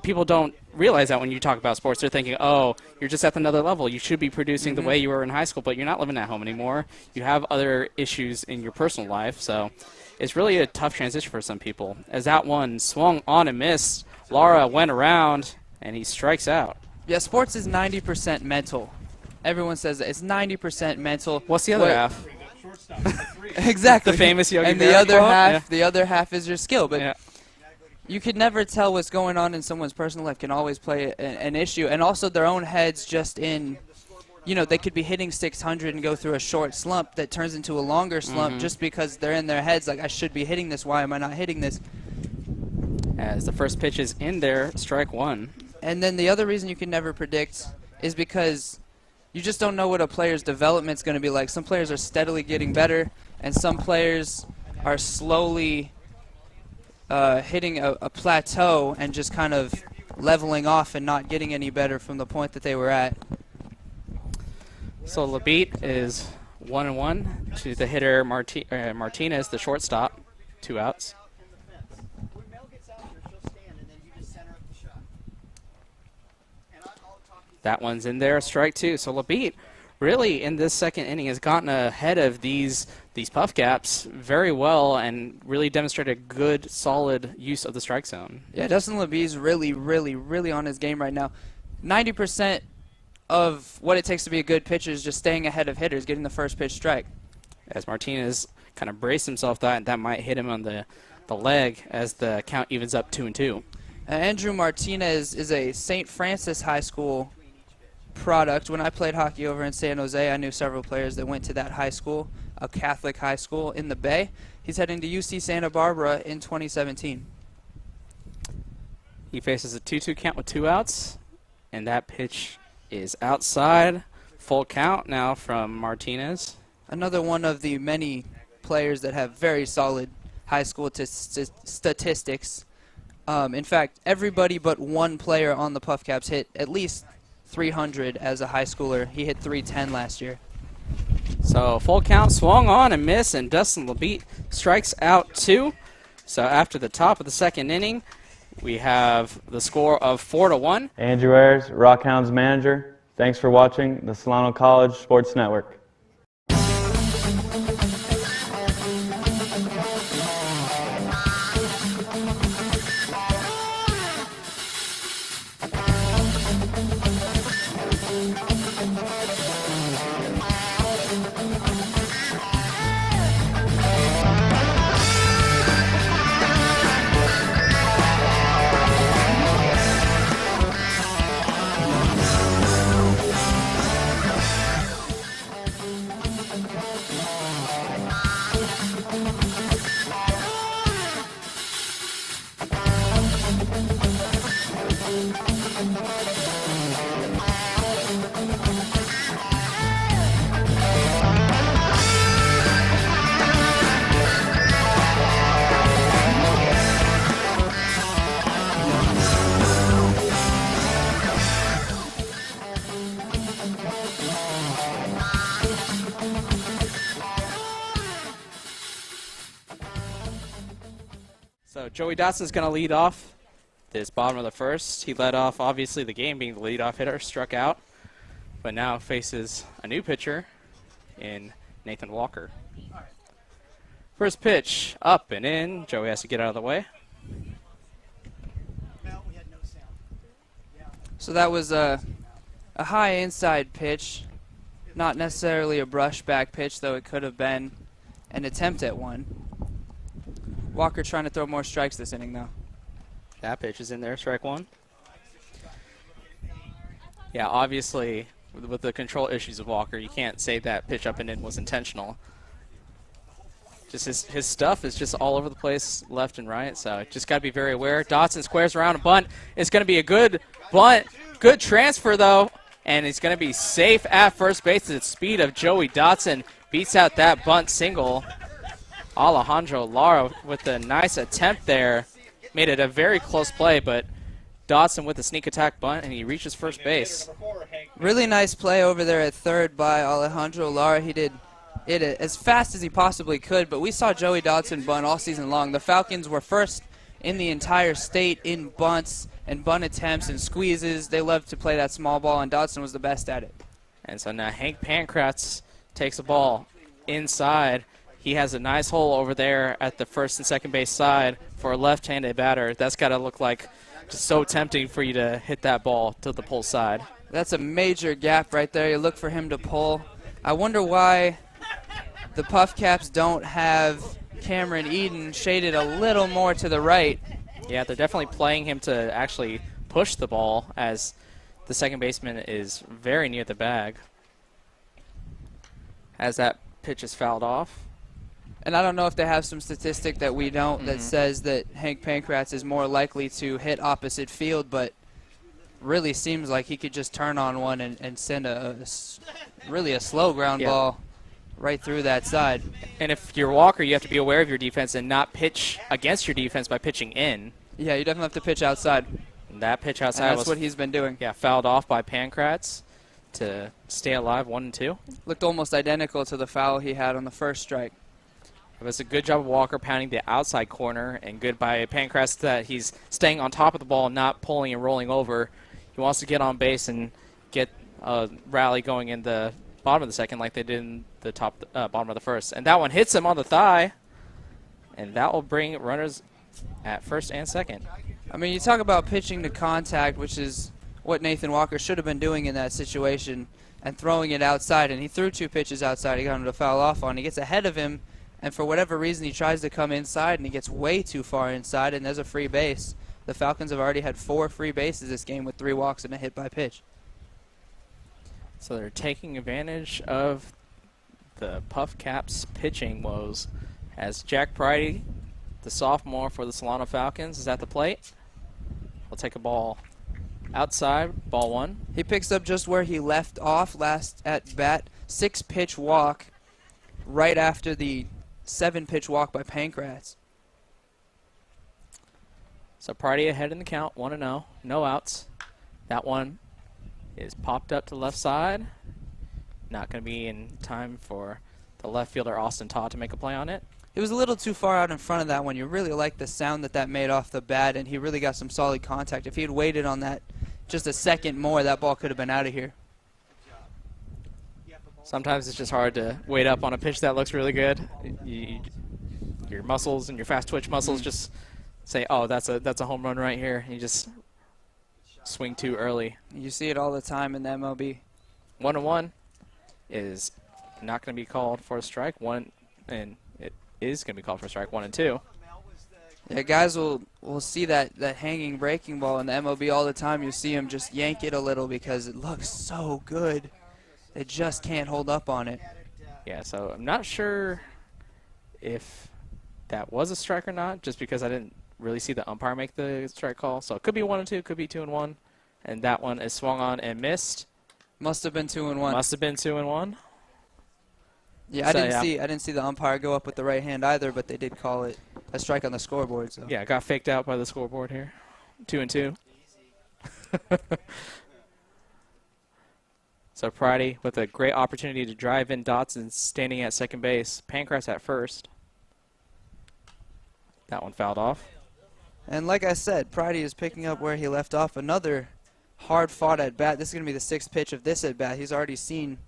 Speaker 1: people don't realize that when you talk about sports. They're thinking, oh, you're just at another level. You should be producing the way you were in high school, but you're not living at home anymore. You have other issues in your personal life, so it's really a tough transition for some people. As that one swung on and missed, Lara went around, and he strikes out.
Speaker 2: Yeah, sports is 90% mental. Everyone says that. It's 90% mental.
Speaker 1: What's the other half?
Speaker 2: Exactly.
Speaker 1: The famous Yogi
Speaker 2: and
Speaker 1: Berra quote?
Speaker 2: the other half is your skill. But
Speaker 1: Yeah.
Speaker 2: you could never tell what's going on in someone's personal life can always play an issue. And also their own heads just in, they could be hitting 600 and go through a short slump that turns into a longer slump just because they're in their heads like, I should be hitting this. Why am I not hitting this?
Speaker 1: As the first pitch is in there, strike 1.
Speaker 2: And then the other reason you can never predict is because you just don't know what a player's development's going to be like. Some players are steadily getting better, and some players are slowly hitting a plateau and just kind of leveling off and not getting any better from the point that they were at.
Speaker 1: So LeBeat is 1-1 to the hitter Martinez, the shortstop, 2 outs. That one's in there, strike 2. So LeBeat really in this second inning has gotten ahead of these puff caps very well and really demonstrated good, solid use of the strike zone.
Speaker 2: Yeah, Dustin LeBee's really, really, really on his game right now. 90% of what it takes to be a good pitcher is just staying ahead of hitters, getting the first pitch strike.
Speaker 1: As Martinez kind of braced himself that might hit him on the leg as the count evens up 2-2.
Speaker 2: Andrew Martinez is a St. Francis High School product. When I played hockey over in San Jose, I knew several players that went to that high school, a Catholic high school in the Bay. He's heading to UC Santa Barbara in 2017.
Speaker 1: He faces a 2-2 count with 2 outs, and that pitch is outside. Full count now from Martinez.
Speaker 2: Another one of the many players that have very solid high school statistics. In fact, everybody but one player on the Puff Caps hit at least 300 as a high schooler. He hit 310 last year.
Speaker 1: So full count, swung on and missed, and Dustin LeBeat strikes out 2. So after the top of the second inning, we have the score of 4-1.
Speaker 9: Andrew Ayers, Rock Hounds manager. Thanks for watching the Solano College Sports Network.
Speaker 1: So Joey Dotson's going to lead off this bottom of the first. He led off, obviously, the game being the leadoff hitter, struck out, but now faces a new pitcher in Nathan Walker. First pitch, up and in. Joey has to get out of the way.
Speaker 2: So that was a high inside pitch, not necessarily a brush back pitch, though it could have been an attempt at one. Walker trying to throw more strikes this inning, though.
Speaker 1: That pitch is in there, strike one. Yeah, obviously, with the control issues of Walker, you can't say that pitch up and in was intentional. Just his stuff is just all over the place, left and right, so just got to be very aware. Dotson squares around a bunt. It's going to be a good bunt. Good transfer, though, and he's going to be safe at first base. The speed of Joey Dotson beats out that bunt single. Alejandro Lara with a nice attempt there. Made it a very close play, but Dotson with a sneak attack bunt, and he reaches first base.
Speaker 2: Really nice play over there at third by Alejandro Lara. He did it as fast as he possibly could, but we saw Joey Dotson bunt all season long. The Falcons were first in the entire state in bunts and bunt attempts and squeezes. They love to play that small ball, and Dotson was the best at it.
Speaker 1: And so now Hank Pankratz takes the ball inside. He has a nice hole over there at the first and second base side for a left-handed batter. That's got to look like just so tempting for you to hit that ball to the pull side.
Speaker 2: That's a major gap right there. You look for him to pull. I wonder why the Puff Caps don't have Cameron Eden shaded a little more to the right.
Speaker 1: Yeah, they're definitely playing him to actually push the ball as the second baseman is very near the bag. As that pitch is fouled off.
Speaker 2: And I don't know if they have some statistic that we don't that says that Hank Pankratz is more likely to hit opposite field, but really seems like he could just turn on one and send really a slow ground ball right through that side.
Speaker 1: And if you're Walker, you have to be aware of your defense and not pitch against your defense by pitching in.
Speaker 2: Yeah, you definitely have to pitch outside.
Speaker 1: And that pitch outside
Speaker 2: and that's what he's been doing.
Speaker 1: Yeah, fouled off by Pankratz to stay alive, 1-2.
Speaker 2: Looked almost identical to the foul he had on the first strike.
Speaker 1: It was a good job of Walker pounding the outside corner, and good by Pankratz that he's staying on top of the ball and not pulling and rolling over. He wants to get on base and get a rally going in the bottom of the second like they did in the bottom of the first. And that one hits him on the thigh, and that will bring runners at first and second.
Speaker 2: I mean, you talk about pitching to contact, which is what Nathan Walker should have been doing in that situation, and throwing it outside. And he threw two pitches outside. He got him to foul off on. He gets ahead of him, and for whatever reason, he tries to come inside, and he gets way too far inside, and there's a free base. The Falcons have already had 4 free bases this game with 3 walks and a hit by pitch.
Speaker 1: So they're taking advantage of the Puff Caps pitching woes as Jack Pridey, the sophomore for the Solano Falcons, is at the plate. We'll take a ball outside, ball 1.
Speaker 2: He picks up just where he left off last at bat, 6-pitch walk right after the 7-pitch walk by Pankratz.
Speaker 1: So Pridey ahead in the count, 1-0, no outs. That one is popped up to the left side. Not going to be in time for the left fielder Austin Todd to make a play on it.
Speaker 2: He was a little too far out in front of that one. You really like the sound that made off the bat, and he really got some solid contact. If he had waited on that just a second more, that ball could have been out of here.
Speaker 1: Sometimes it's just hard to wait up on a pitch that looks really good. Your muscles and your fast twitch muscles just say, oh, that's a home run right here. And you just swing too early.
Speaker 2: You see it all the time in the MLB.
Speaker 1: 1-1 is not going to be called for a strike. And it is going to be called for a strike. 1-2.
Speaker 2: Yeah, guys will see that hanging breaking ball in the MLB all the time. You see him just yank it a little because it looks so good. They just can't hold up on it.
Speaker 1: Yeah, so I'm not sure if that was a strike or not, just because I didn't really see the umpire make the strike call. So it could be 1-2, could be 2-1, and that one is swung on and missed.
Speaker 2: Must have been 2-1.
Speaker 1: Must have been 2-1.
Speaker 2: Yeah, I didn't see the umpire go up with the right hand either, but they did call it a strike on the scoreboard. So
Speaker 1: yeah, got faked out by the scoreboard here. 2-2. So Pridey with a great opportunity to drive in Dotson standing at second base. Pankratz at first. That one fouled off.
Speaker 2: And like I said, Pridey is picking up where he left off. Another hard-fought at-bat. This is going to be the 6th pitch of this at-bat. He's already seen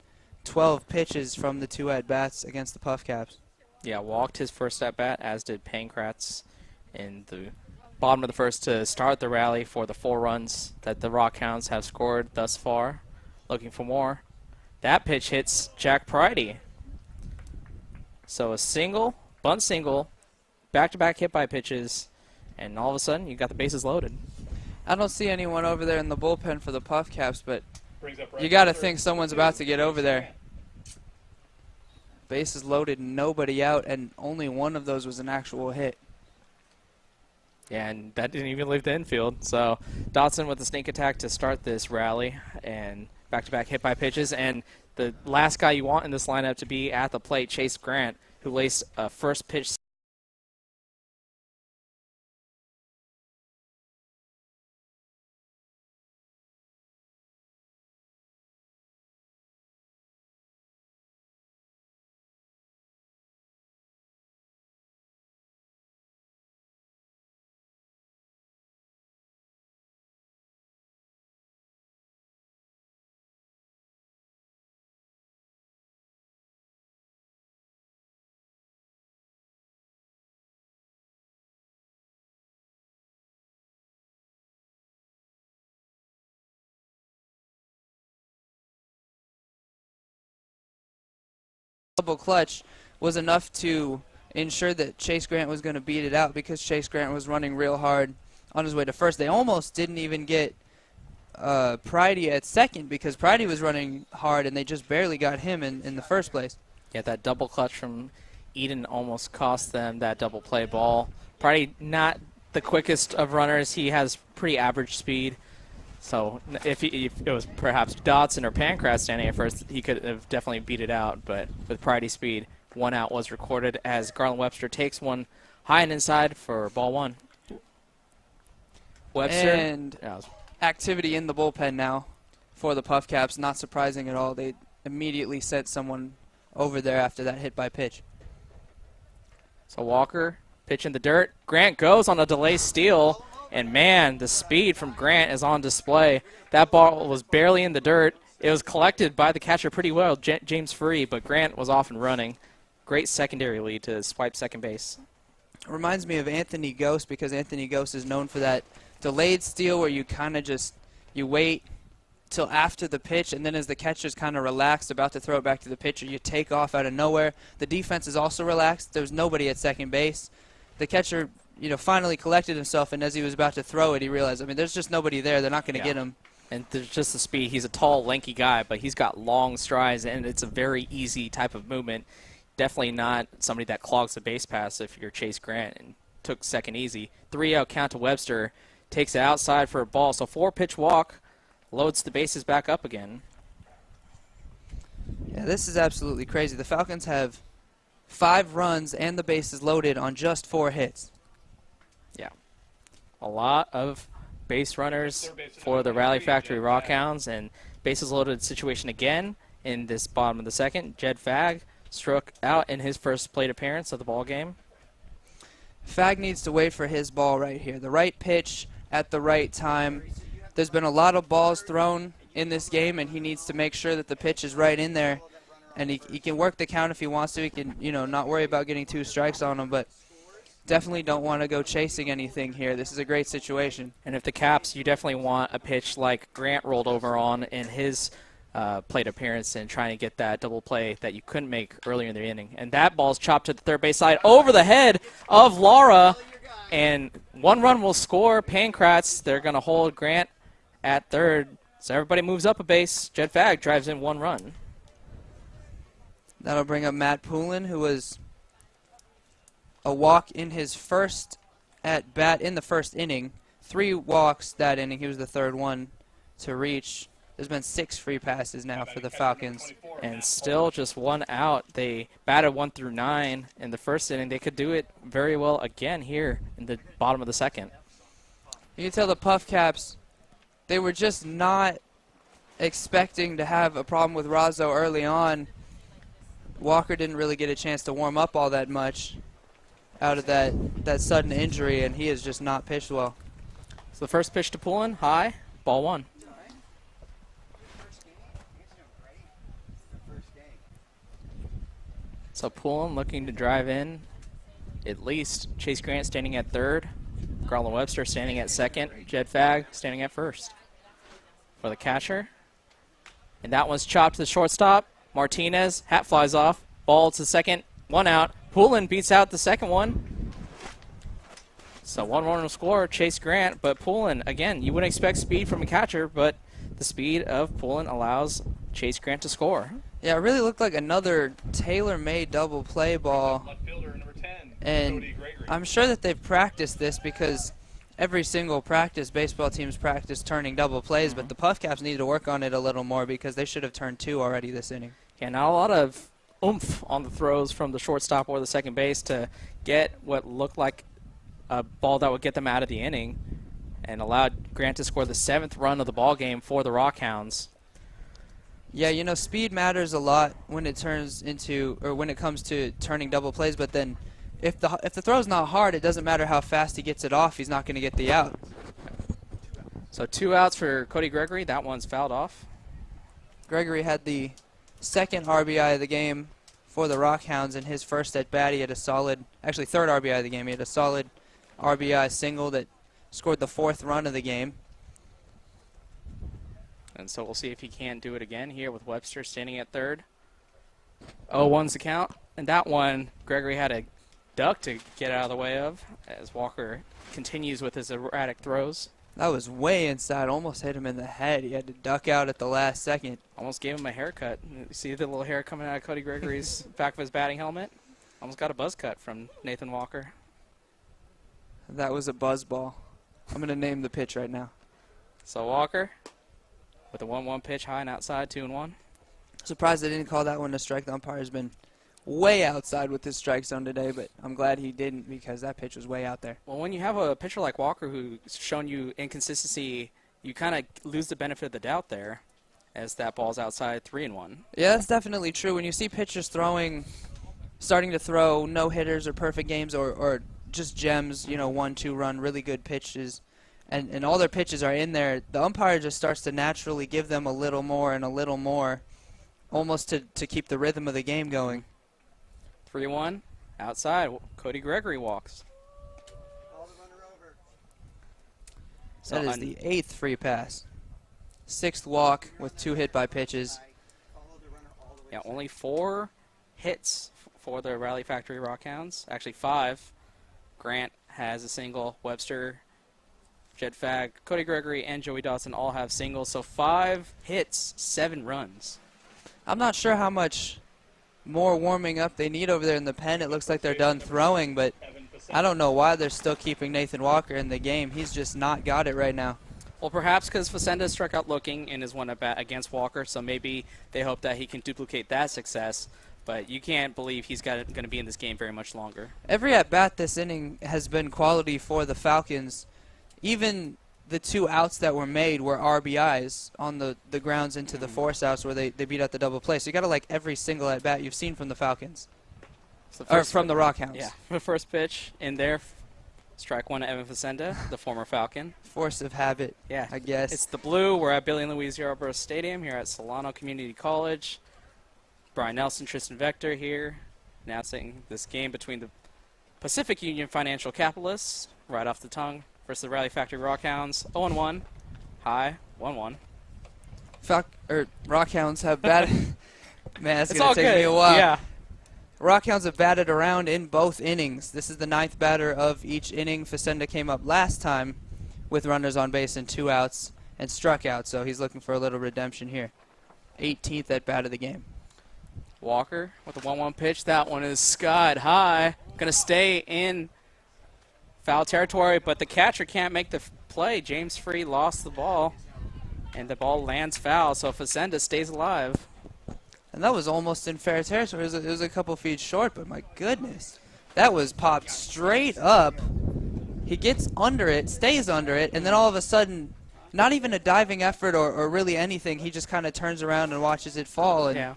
Speaker 2: 12 pitches from the 2 at-bats against the Puff Caps.
Speaker 1: Yeah, walked his first at-bat, as did Pankratz in the bottom of the first to start the rally for the 4 runs that the Rock Hounds have scored thus far. Looking for more. That pitch hits Jack Pridey. So a single, bunt single, back-to-back hit by pitches, and all of a sudden you got the bases loaded.
Speaker 2: I don't see anyone over there in the bullpen for the Puff Caps, but you got to think someone's about to get over there. Bases loaded, nobody out, and only one of those was an actual hit.
Speaker 1: Yeah, and that didn't even leave the infield. So Dotson with a sneak attack to start this rally, and back-to-back hit by pitches. And the last guy you want in this lineup to be at the plate, Chase Grant, who laced a first pitch.
Speaker 2: Double clutch was enough to ensure that Chase Grant was going to beat it out because Chase Grant was running real hard on his way to first. They almost didn't even get Pridey at second because Pridey was running hard and they just barely got him in the first place.
Speaker 1: Yeah, that double clutch from Eden almost cost them that double play ball. Pridey not the quickest of runners. He has pretty average speed. So if it was perhaps Dotson or Pankratz standing at first, he could have definitely beat it out. But with Pridey's speed, 1 out was recorded as Garland Webster takes one high and inside for ball 1. Webster.
Speaker 2: And activity in the bullpen now for the Puff Caps. Not surprising at all. They immediately sent someone over there after that hit by pitch.
Speaker 1: So Walker, pitch in the dirt. Grant goes on a delay steal. And, man, the speed from Grant is on display. That ball was barely in the dirt. It was collected by the catcher pretty well, James Free, but Grant was off and running. Great secondary lead to swipe second base.
Speaker 2: Reminds me of Anthony Ghost because Anthony Ghost is known for that delayed steal where you kind of just you wait till after the pitch, and then as the catcher's kind of relaxed, about to throw it back to the pitcher, you take off out of nowhere. The defense is also relaxed. There's nobody at second base. The catcher finally collected himself, and as he was about to throw it, he realized, there's just nobody there. They're not going to get him.
Speaker 1: And there's just the speed. He's a tall, lanky guy, but he's got long strides, and it's a very easy type of movement. Definitely not somebody that clogs the base pass if you're Chase Grant, and took second easy. 3-out count to Webster. Takes it outside for a ball. So 4-pitch walk. Loads the bases back up again.
Speaker 2: Yeah, this is absolutely crazy. The Falcons have 5 runs and the bases loaded on just 4 hits.
Speaker 1: Yeah. A lot of base runners for the Rally Factory Rock Hounds, and bases loaded situation again in this bottom of the second. Jed Fagg struck out in his first plate appearance of the ball game.
Speaker 2: Fagg needs to wait for his ball right here. The right pitch at the right time. There's been a lot of balls thrown in this game, and he needs to make sure that the pitch is right in there. And he can work the count if he wants to. He can, not worry about getting 2 strikes on him, but definitely don't want to go chasing anything here. This is a great situation.
Speaker 1: And if the Caps, you definitely want a pitch like Grant rolled over on in his plate appearance and trying to get that double play that you couldn't make earlier in the inning. And that ball's chopped to the third base side over the head of Lara. And 1 run will score. Pankratz, they're going to hold Grant at third. So everybody moves up a base. Jed Fagg drives in 1 run.
Speaker 2: That'll bring up Matt Poulin, who was a walk in his first at bat in the first inning. 3 walks that inning. He was the 3rd one to reach. There's been 6 free passes now for the Falcons.
Speaker 1: And still just 1 out. They batted 1 through 9 in the first inning. They could do it very well again here in the bottom of the second.
Speaker 2: You can tell the Puff Caps, they were just not expecting to have a problem with Razzo early on. Walker didn't really get a chance to warm up all that much. out of that sudden injury, and he has just not pitched well.
Speaker 1: So the first pitch to Poulin, high, ball 1. So Poulin looking to drive in. At least Chase Grant standing at third. Garland Webster standing at second. Jed Fagg standing at first. For the catcher. And that one's chopped to the shortstop. Martinez, hat flies off. Ball to second, 1 out. Poulin beats out the second one. So 1 run will score, Chase Grant. But Poulin, again, you wouldn't expect speed from a catcher, but the speed of Poulin allows Chase Grant to score.
Speaker 2: Yeah, it really looked like another tailor-made double play ball. And I'm sure that they've practiced this because every single practice, baseball teams practice turning double plays, but the Puff Caps need to work on it a little more because they should have turned 2 already this inning.
Speaker 1: Yeah, not a lot of oomph on the throws from the shortstop or the second base to get what looked like a ball that would get them out of the inning and allowed Grant to score the 7th run of the ball game for the Rock Hounds.
Speaker 2: Yeah, you know, speed matters a lot when it turns into, or when it comes to turning double plays, but then if the throw's not hard, it doesn't matter how fast he gets it off, he's not going to get the out.
Speaker 1: So 2 outs for Cody Gregory. That one's fouled off.
Speaker 2: Gregory had the 2nd RBI of the game for the Rock Hounds in his first at bat. He had a solid, actually 3rd RBI of the game. He had a solid RBI single that scored the 4th run of the game.
Speaker 1: And so we'll see if he can't do it again here with Webster standing at third. 0-1's the count. And that one, Gregory had a duck to get out of the way of as Walker continues with his erratic throws.
Speaker 2: That was way inside, almost hit him in the head. He had to duck out at the last second.
Speaker 1: Almost gave him a haircut. You see the little hair coming out of Cody Gregory's back of his batting helmet? Almost got a buzz cut from Nathan Walker.
Speaker 2: That was a buzz ball. I'm going to name the pitch right now.
Speaker 1: So Walker with a 1-1 pitch, high and outside, 2-1.
Speaker 2: Surprised they didn't call that one a strike. The umpire's been way outside with his strike zone today, but I'm glad he didn't because that pitch was way out there.
Speaker 1: Well, when you have a pitcher like Walker who's shown you inconsistency, you kind of lose the benefit of the doubt there as that ball's outside, 3-1.
Speaker 2: Yeah, that's definitely true. When you see pitchers starting to throw no-hitters or perfect games or just gems, you know, 1-2 run, really good pitches, and all their pitches are in there, the umpire just starts to naturally give them a little more and a little more, almost to keep the rhythm of the game going.
Speaker 1: 3-1, outside, Cody Gregory walks. So
Speaker 2: that is the 8th free pass. 6th walk with 2 hit-by pitches.
Speaker 1: Yeah, only 4 hits for the Rally Factory Rock Hounds. Actually 5. Grant has a single. Webster, Jed Fagg, Cody Gregory, and Joey Dawson all have singles. So 5 hits, 7 runs.
Speaker 2: I'm not sure how much more warming up they need over there in the pen. It looks like they're done throwing, but I don't know why they're still keeping Nathan Walker in the game. He's just not got it right now.
Speaker 1: Well, perhaps because Facenda struck out looking in his one at bat against Walker, so maybe they hope that he can duplicate that success. But you can't believe he's going to be in this game very much longer.
Speaker 2: Every at-bat this inning has been quality for the Falcons. Even the 2 outs that were made were RBIs on the grounds into the force outs where they beat out the double play. So you got to like every single at-bat you've seen from the Falcons. Or from the Rock Hounds.
Speaker 1: Yeah, the first pitch in there, strike 1 to Evan Facenda, the former Falcon.
Speaker 2: Force of habit,
Speaker 1: yeah,
Speaker 2: I guess.
Speaker 1: It's the blue. We're at Billy and Louise Yarborough Stadium here at Solano Community College. Brian Nelson, Tristan Vector here, announcing this game between the Pacific Union Financial Capitalists, right off the tongue, versus the Rally Factory Rock Hounds. 0-1, high, 1-1.
Speaker 2: Rock Hounds have batted. Man, that's going to take
Speaker 1: good.
Speaker 2: me a while.
Speaker 1: Yeah.
Speaker 2: Rock Hounds have batted around in both innings. This is the 9th batter of each inning. Facenda came up last time with runners on base and 2 outs and struck out, so he's looking for a little redemption here. 18th at bat of the game.
Speaker 1: Walker with a 1-1 pitch. That one is skied high. Going to stay in foul territory, but the catcher can't make the play. James Free lost the ball, and the ball lands foul, so Facenda stays alive.
Speaker 2: And that was almost in fair territory. It was a couple feet short, but my goodness. That was popped straight up. He gets under it, stays under it, and then all of a sudden, not even a diving effort or really anything, he just kind of turns around and watches it fall. And
Speaker 1: yeah.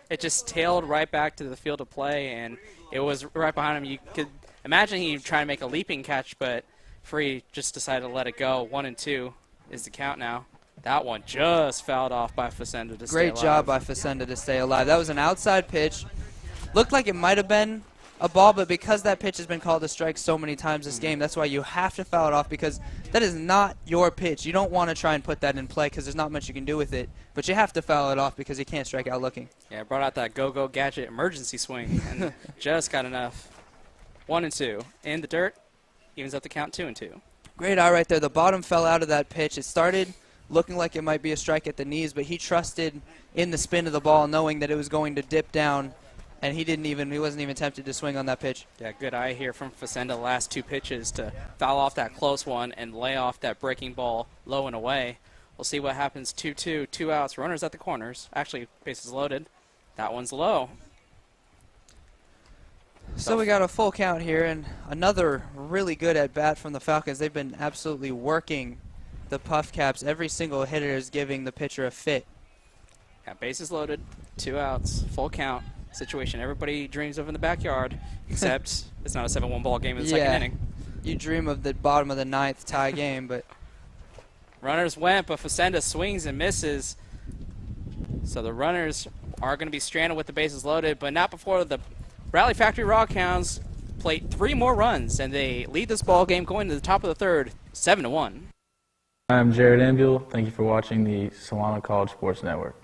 Speaker 1: It just tailed right back to the field of play, and it was right behind him. You could imagine he trying to make a leaping catch, but Free just decided to let it go. 1-2 is the count now. That one just fouled off by Facenda to stay alive.
Speaker 2: Great job by Facenda to stay alive. That was an outside pitch. Looked like it might have been a ball, but because that pitch has been called a strike so many times this game, that's why you have to foul it off, because that is not your pitch. You don't want to try and put that in play because there's not much you can do with it, but you have to foul it off because you can't strike out looking.
Speaker 1: Yeah, brought out that go-go gadget emergency swing and just got enough. 1-2 in the dirt, evens up the count. 2-2.
Speaker 2: Great eye right there. The bottom fell out of that pitch. It started looking like it might be a strike at the knees, but he trusted in the spin of the ball, knowing that it was going to dip down, and he wasn't even tempted to swing on that pitch.
Speaker 1: Yeah, good eye here from Facenda. The last two pitches to foul off that close one and lay off that breaking ball low and away. We'll see what happens. 2-2, 2 outs, runners at the corners. Actually, bases loaded. That one's low.
Speaker 2: So we got a full count here, and another really good at bat from the Falcons. They've been absolutely working the Puff Caps. Every single hitter is giving the pitcher a fit.
Speaker 1: Yeah, bases loaded, 2 outs, full count situation everybody dreams of in the backyard, except it's not a 7-1 ball game in the second inning.
Speaker 2: You dream of the bottom of the ninth tie game, but
Speaker 1: runners went, but Facenda swings and misses. So the runners are going to be stranded with the bases loaded, but not before the Rally Factory Rock Hounds plate 3 more runs, and they lead this ball game going to the top of the third, 7-1.
Speaker 3: I'm Jared Ambule. Thank you for watching the Solano College Sports Network.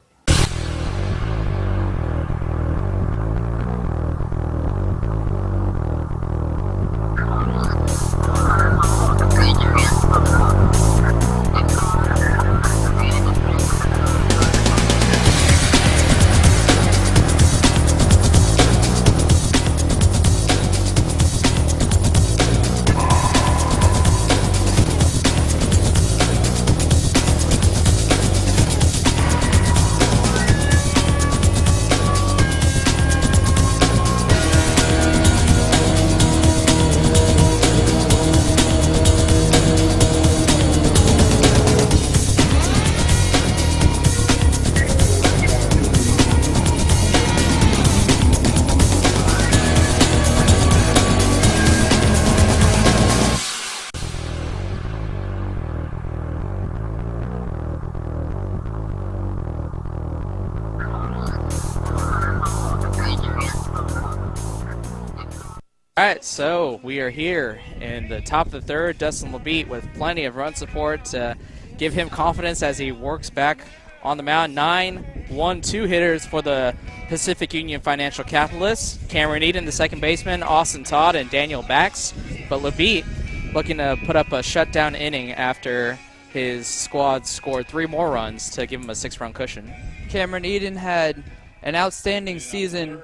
Speaker 1: All right, so we are here in the top of the third. Dustin LeBeat with plenty of run support to give him confidence as he works back on the mound. 9-1-2 hitters for the Pacific Union Financial Capitalists. Cameron Eden, the second baseman, Austin Todd, and Daniel Bax. But LeBeat looking to put up a shutdown inning after his squad scored 3 more runs to give him a 6-run cushion.
Speaker 2: Cameron Eden had an outstanding season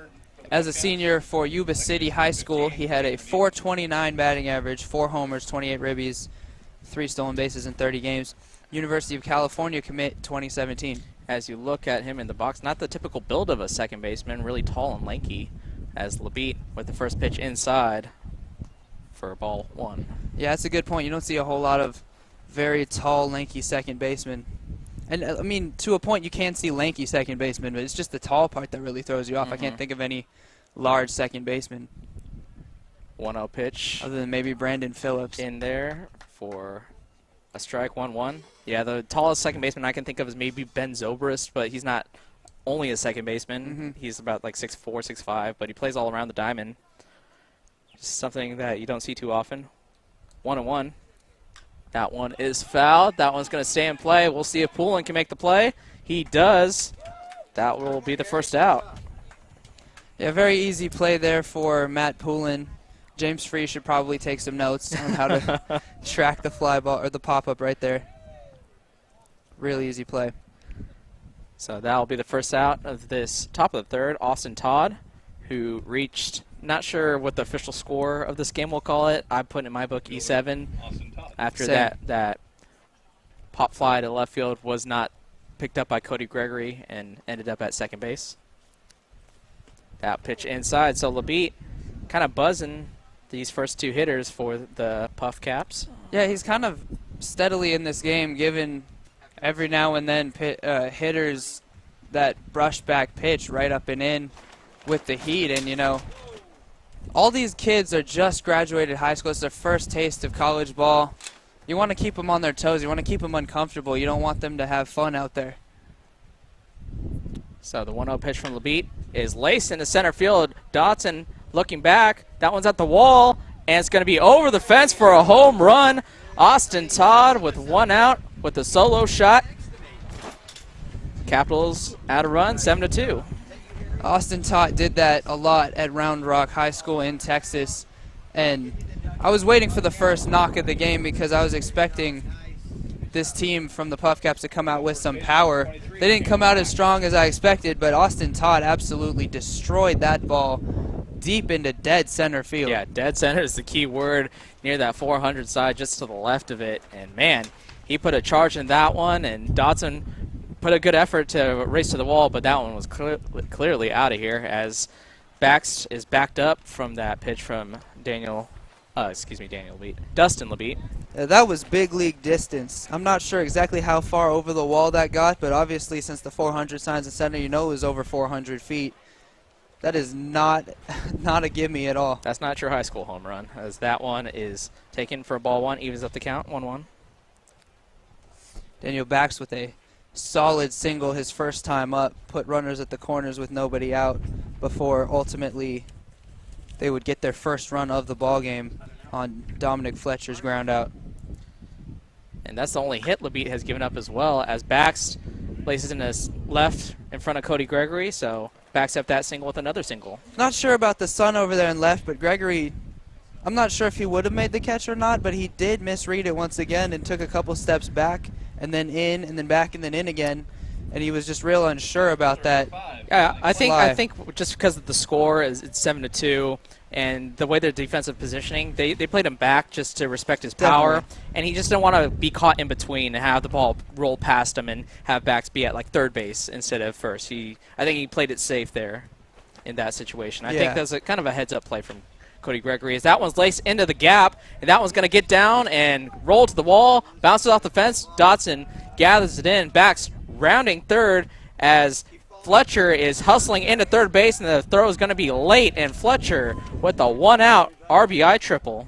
Speaker 2: as a senior for Yuba City High School. He had a .429 batting average, 4 homers, 28 ribbies, 3 stolen bases in 30 games. University of California commit 2017.
Speaker 1: As you look at him in the box, not the typical build of a second baseman, really tall and lanky, as LeBeat with the first pitch inside for ball 1.
Speaker 2: Yeah, that's a good point. You don't see a whole lot of very tall, lanky second basemen. And, I mean, to a point you can see lanky second basemen, but it's just the tall part that really throws you off. I can't think of any large second baseman.
Speaker 1: 1-0 pitch.
Speaker 2: Other than maybe Brandon Phillips.
Speaker 1: In there for a strike, 1-1. Yeah, the tallest second baseman I can think of is maybe Ben Zobrist, but he's not only a second baseman. He's about like 6'4", 6'5", but he plays all around the diamond. Just something that you don't see too often. 1-1. That one is fouled. That one's going to stay in play. We'll see if Poulin can make the play. He does. That will be the first out.
Speaker 2: Yeah, very easy play there for Matt Poulin. James Free should probably take some notes on how to track the fly ball or the pop-up right there. Really easy play.
Speaker 1: So that will be the first out of this top of the third. Austin Todd, who reached, not sure what the official score of this game we'll call it. I put in my book E7. After that pop fly to left field was not picked up by Cody Gregory and ended up at second base. That pitch inside. So LeBeat kind of buzzing these first 2 hitters for the Puff Caps.
Speaker 2: Yeah, he's kind of steadily in this game, given every now and then hitters that brush back pitch right up and in with the heat. And, you know, all these kids are just graduated high school. It's their first taste of college ball. You want to keep them on their toes. You want to keep them uncomfortable. You don't want them to have fun out there.
Speaker 1: So the 1-0 pitch from LeBeat is laced into center field. Dotson looking back. That one's at the wall, and it's going to be over the fence for a home run. Austin Todd with 1 out with a solo shot. Capitals out a run, 7-2.
Speaker 2: Austin Todd did that a lot at Round Rock High School in Texas, and I was waiting for the first knock of the game because I was expecting this team from the Puff Caps to come out with some power. They didn't come out as strong as I expected, but Austin Todd absolutely destroyed that ball deep into dead center field.
Speaker 1: Yeah, dead center is the key word, near that 400 side, just to the left of it. And, man, he put a charge in that one, and Dotson put a good effort to race to the wall, but that one was clearly out of here as Bax is backed up from that pitch from Dustin LeBeat.
Speaker 2: That was big league distance. I'm not sure exactly how far over the wall that got, but obviously since the 400 signs in center, you know it was over 400 feet. That is not a gimme at all.
Speaker 1: That's not your high school home run, as that one is taken for ball one, evens up the count, 1-1.
Speaker 2: Daniel Bax with a solid single his first time up, put runners at the corners with nobody out before ultimately they would get their first run of the ball game on Dominic Fletcher's ground out.
Speaker 1: And that's the only hit LeBeat has given up as well, as Bax places in his left in front of Cody Gregory, so backs up that single with another single.
Speaker 2: Not sure about the sun over there in left, but Gregory, I'm not sure if he would have made the catch or not, but he did misread it once again and took a couple steps back and then in and then back and then in again, and he was just real unsure about that.
Speaker 1: Yeah, I think just because of the score is it's 7-2 and the way their defensive positioning, they played him back just to respect his power,
Speaker 2: Definitely.
Speaker 1: and he just didn't want to be caught in between and have the ball roll past him and have Bax be at like third base instead of first. I think he played it safe there in that situation. I think that's kind of a heads-up play from Cody Gregory, as that one's laced into the gap, and that one's going to get down and roll to the wall, bounces off the fence. Dotson gathers it in. Bax rounding third as Fletcher is hustling into third base, and the throw is going to be late, and Fletcher with a 1 out RBI triple.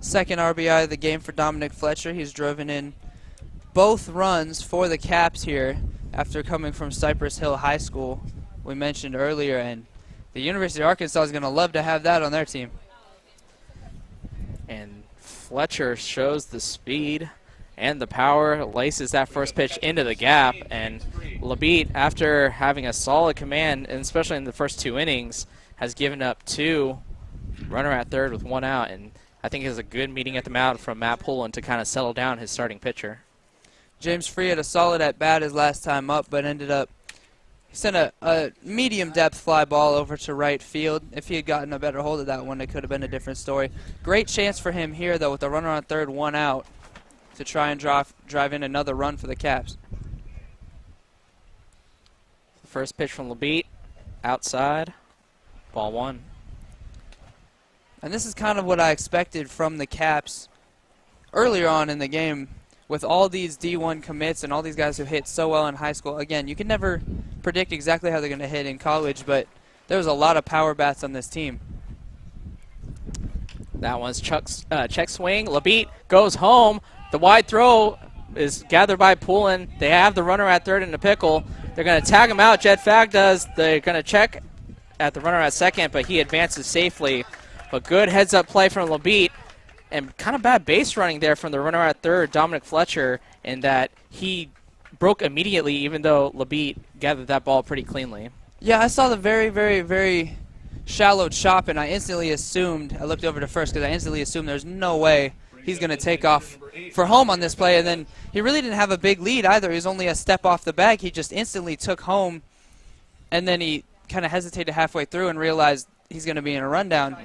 Speaker 2: Second RBI of the game for Dominic Fletcher. He's driven in both runs for the Caps here after coming from Cypress Hill High School, we mentioned earlier, and the University of Arkansas is going to love to have that on their team.
Speaker 1: And Fletcher shows the speed and the power, laces that first pitch into the gap, and LeBeat, after having a solid command, and especially in the first 2 innings, has given up 2, runner at third with 1 out, and I think it was a good meeting at the mound from Matt Pullen to kind of settle down his starting pitcher.
Speaker 2: James Free had a solid at-bat his last time up, but ended up sent a medium-depth fly ball over to right field. If he had gotten a better hold of that one, it could have been a different story. Great chance for him here, though, with the runner on third, 1 out, to try and drive in another run for the Caps.
Speaker 1: First pitch from LeBeat, outside, ball 1.
Speaker 2: And this is kind of what I expected from the Caps earlier on in the game. With all these D1 commits and all these guys who hit so well in high school, again, you can never predict exactly how they're going to hit in college, but there was a lot of power bats on this team.
Speaker 1: That one's check swing. LeBeat goes home. The wide throw is gathered by Poulin. They have the runner at third in the pickle. They're going to tag him out. Jed Fag does. They're going to check at the runner at second, but he advances safely. But good heads-up play from LeBeat. And kind of bad base running there from the runner at third, Dominic Fletcher, in that he broke immediately, even though LeBeat gathered that ball pretty cleanly.
Speaker 2: Yeah, I saw the very, very, very shallow chop, and I instantly assumed, I looked over to first because I instantly assumed there's no way he's going to take off for home on this play. And then he really didn't have a big lead either. He was only a step off the bag. He just instantly took home, and then he kind of hesitated halfway through and realized he's going to be in a rundown.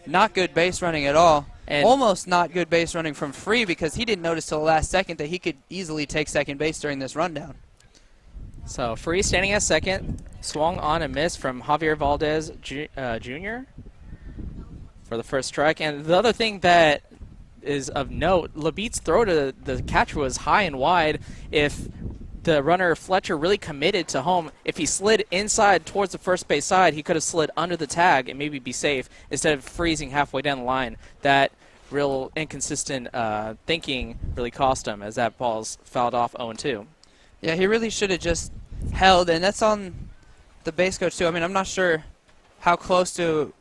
Speaker 2: Not good base running at all. And almost not good base running from Free, because he didn't notice till the last second that he could easily take second base during this rundown.
Speaker 1: So Free standing at second, swung on and missed from Javier Valdez Jr. for the first strike. And the other thing that is of note, LeBeat's throw to the catcher was high and wide. If the runner Fletcher really committed to home. If he slid inside towards the first base side, he could have slid under the tag and maybe be safe instead of freezing halfway down the line. That real inconsistent thinking really cost him as that ball's fouled off 0-2.
Speaker 2: Yeah, he really should have just held, and that's on the base coach too. I mean, I'm not sure how close to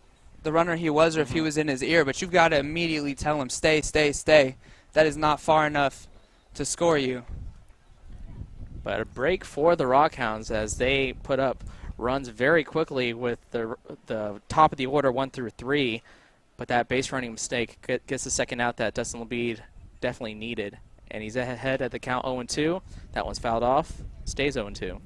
Speaker 2: the runner he was or if he was in his ear, but you've got to immediately tell him, stay, stay, stay. That is not far enough to score you.
Speaker 1: But a break for the Rock Hounds as they put up runs very quickly with the top of the order 1 through 3. But that base running mistake gets the second out that Dustin Labide definitely needed. And he's ahead at the count 0-2. That one's fouled off. Stays 0-2.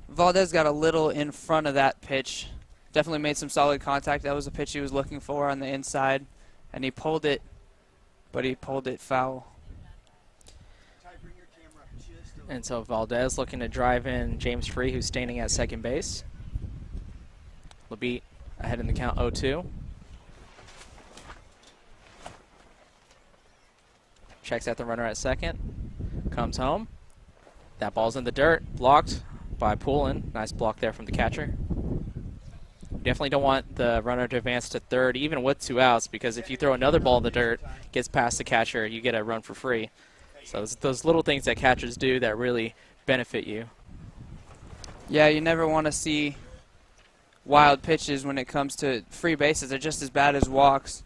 Speaker 2: Valdez got a little in front of that pitch. Definitely made some solid contact. That was the pitch he was looking for on the inside. And he pulled it, but he pulled it foul. And so
Speaker 1: Valdez looking to drive in James Free, who's standing at second base. Labite ahead in the count 0-2. Checks out the runner at second. Comes home. That ball's in the dirt. Blocked by Poulin. Nice block there from the catcher. Definitely don't want the runner to advance to third, even with 2 outs, because if you throw another ball in the dirt, gets past the catcher, you get a run for free. So it's those little things that catchers do that really benefit you.
Speaker 2: Yeah, you never want to see wild pitches when it comes to free bases. They're just as bad as walks.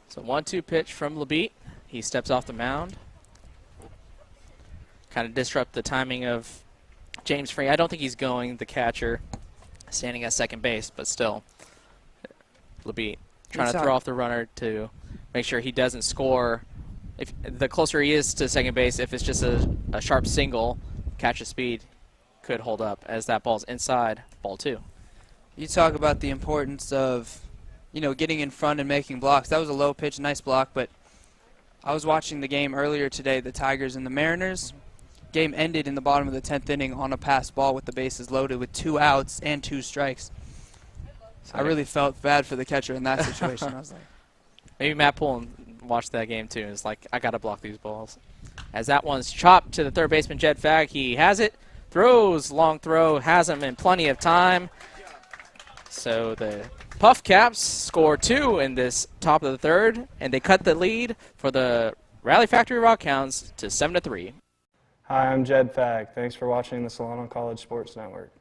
Speaker 1: So 1-2 pitch from Labite. He steps off the mound. Kind of disrupt the timing of James Free. I don't think he's going, the catcher, standing at second base, but still. Labite trying to throw off the runner to make sure he doesn't score. If the closer he is to second base, if it's just a sharp single, catcher's speed could hold up as that ball's inside, ball 2.
Speaker 2: You talk about the importance of, you know, getting in front and making blocks. That was a low pitch, nice block, but I was watching the game earlier today, the Tigers and the Mariners. Game ended in the bottom of the 10th inning on a pass ball with the bases loaded with 2 outs and 2 strikes. I really felt bad for the catcher in that situation. I was like,
Speaker 1: maybe Matt Poulin watched that game too and is like, I got to block these balls. As that one's chopped to the third baseman, Jed Fagg. He has it, throws, long throw, has him in plenty of time. So the Puff Caps score 2 in this top of the third, and they cut the lead for the Rally Factory Rock Hounds to 7-3.
Speaker 10: Hi, I'm Jed Fagg. Thanks for watching the Solano College Sports Network.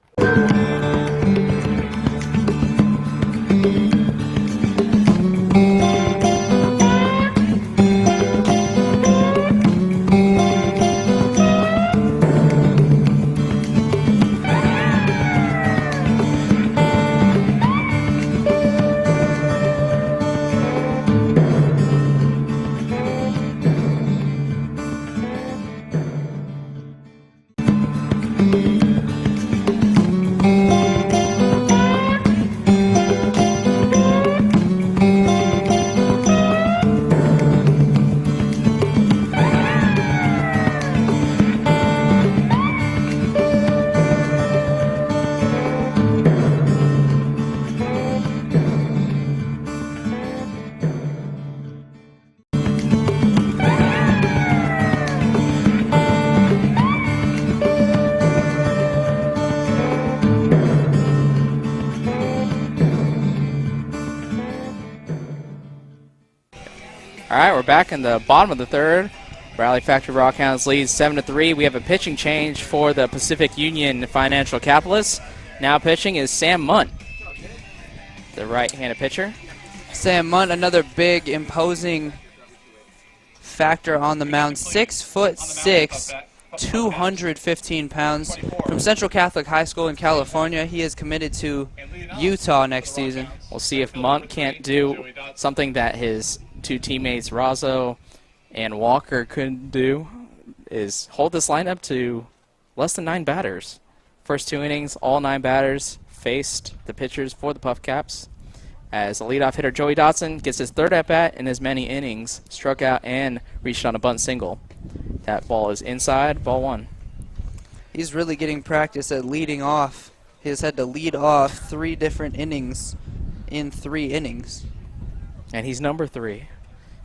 Speaker 1: All right, we're back in the bottom of the third. Rally Factory Rock Hounds leads 7-3. We have a pitching change for the Pacific Union Financial Capitalists. Now pitching is Sam Munt, the right-handed pitcher.
Speaker 2: Sam Munt, another big, imposing factor on the mound. 6'6", 215 pounds. From Central Catholic High School in California, he is committed to Utah next season.
Speaker 1: We'll see if Munt can't do something that his 2 teammates, Razzo and Walker, couldn't do, is hold this lineup to less than 9 batters. First 2 innings, all 9 batters faced the pitchers for the Puff Caps. As the leadoff hitter Joey Dotson gets his 3rd at-bat in as many innings, struck out and reached on a bunt single. That ball is inside, ball 1.
Speaker 2: He's really getting practice at leading off. He has had to lead off 3 different innings in 3 innings.
Speaker 1: And he's number 3.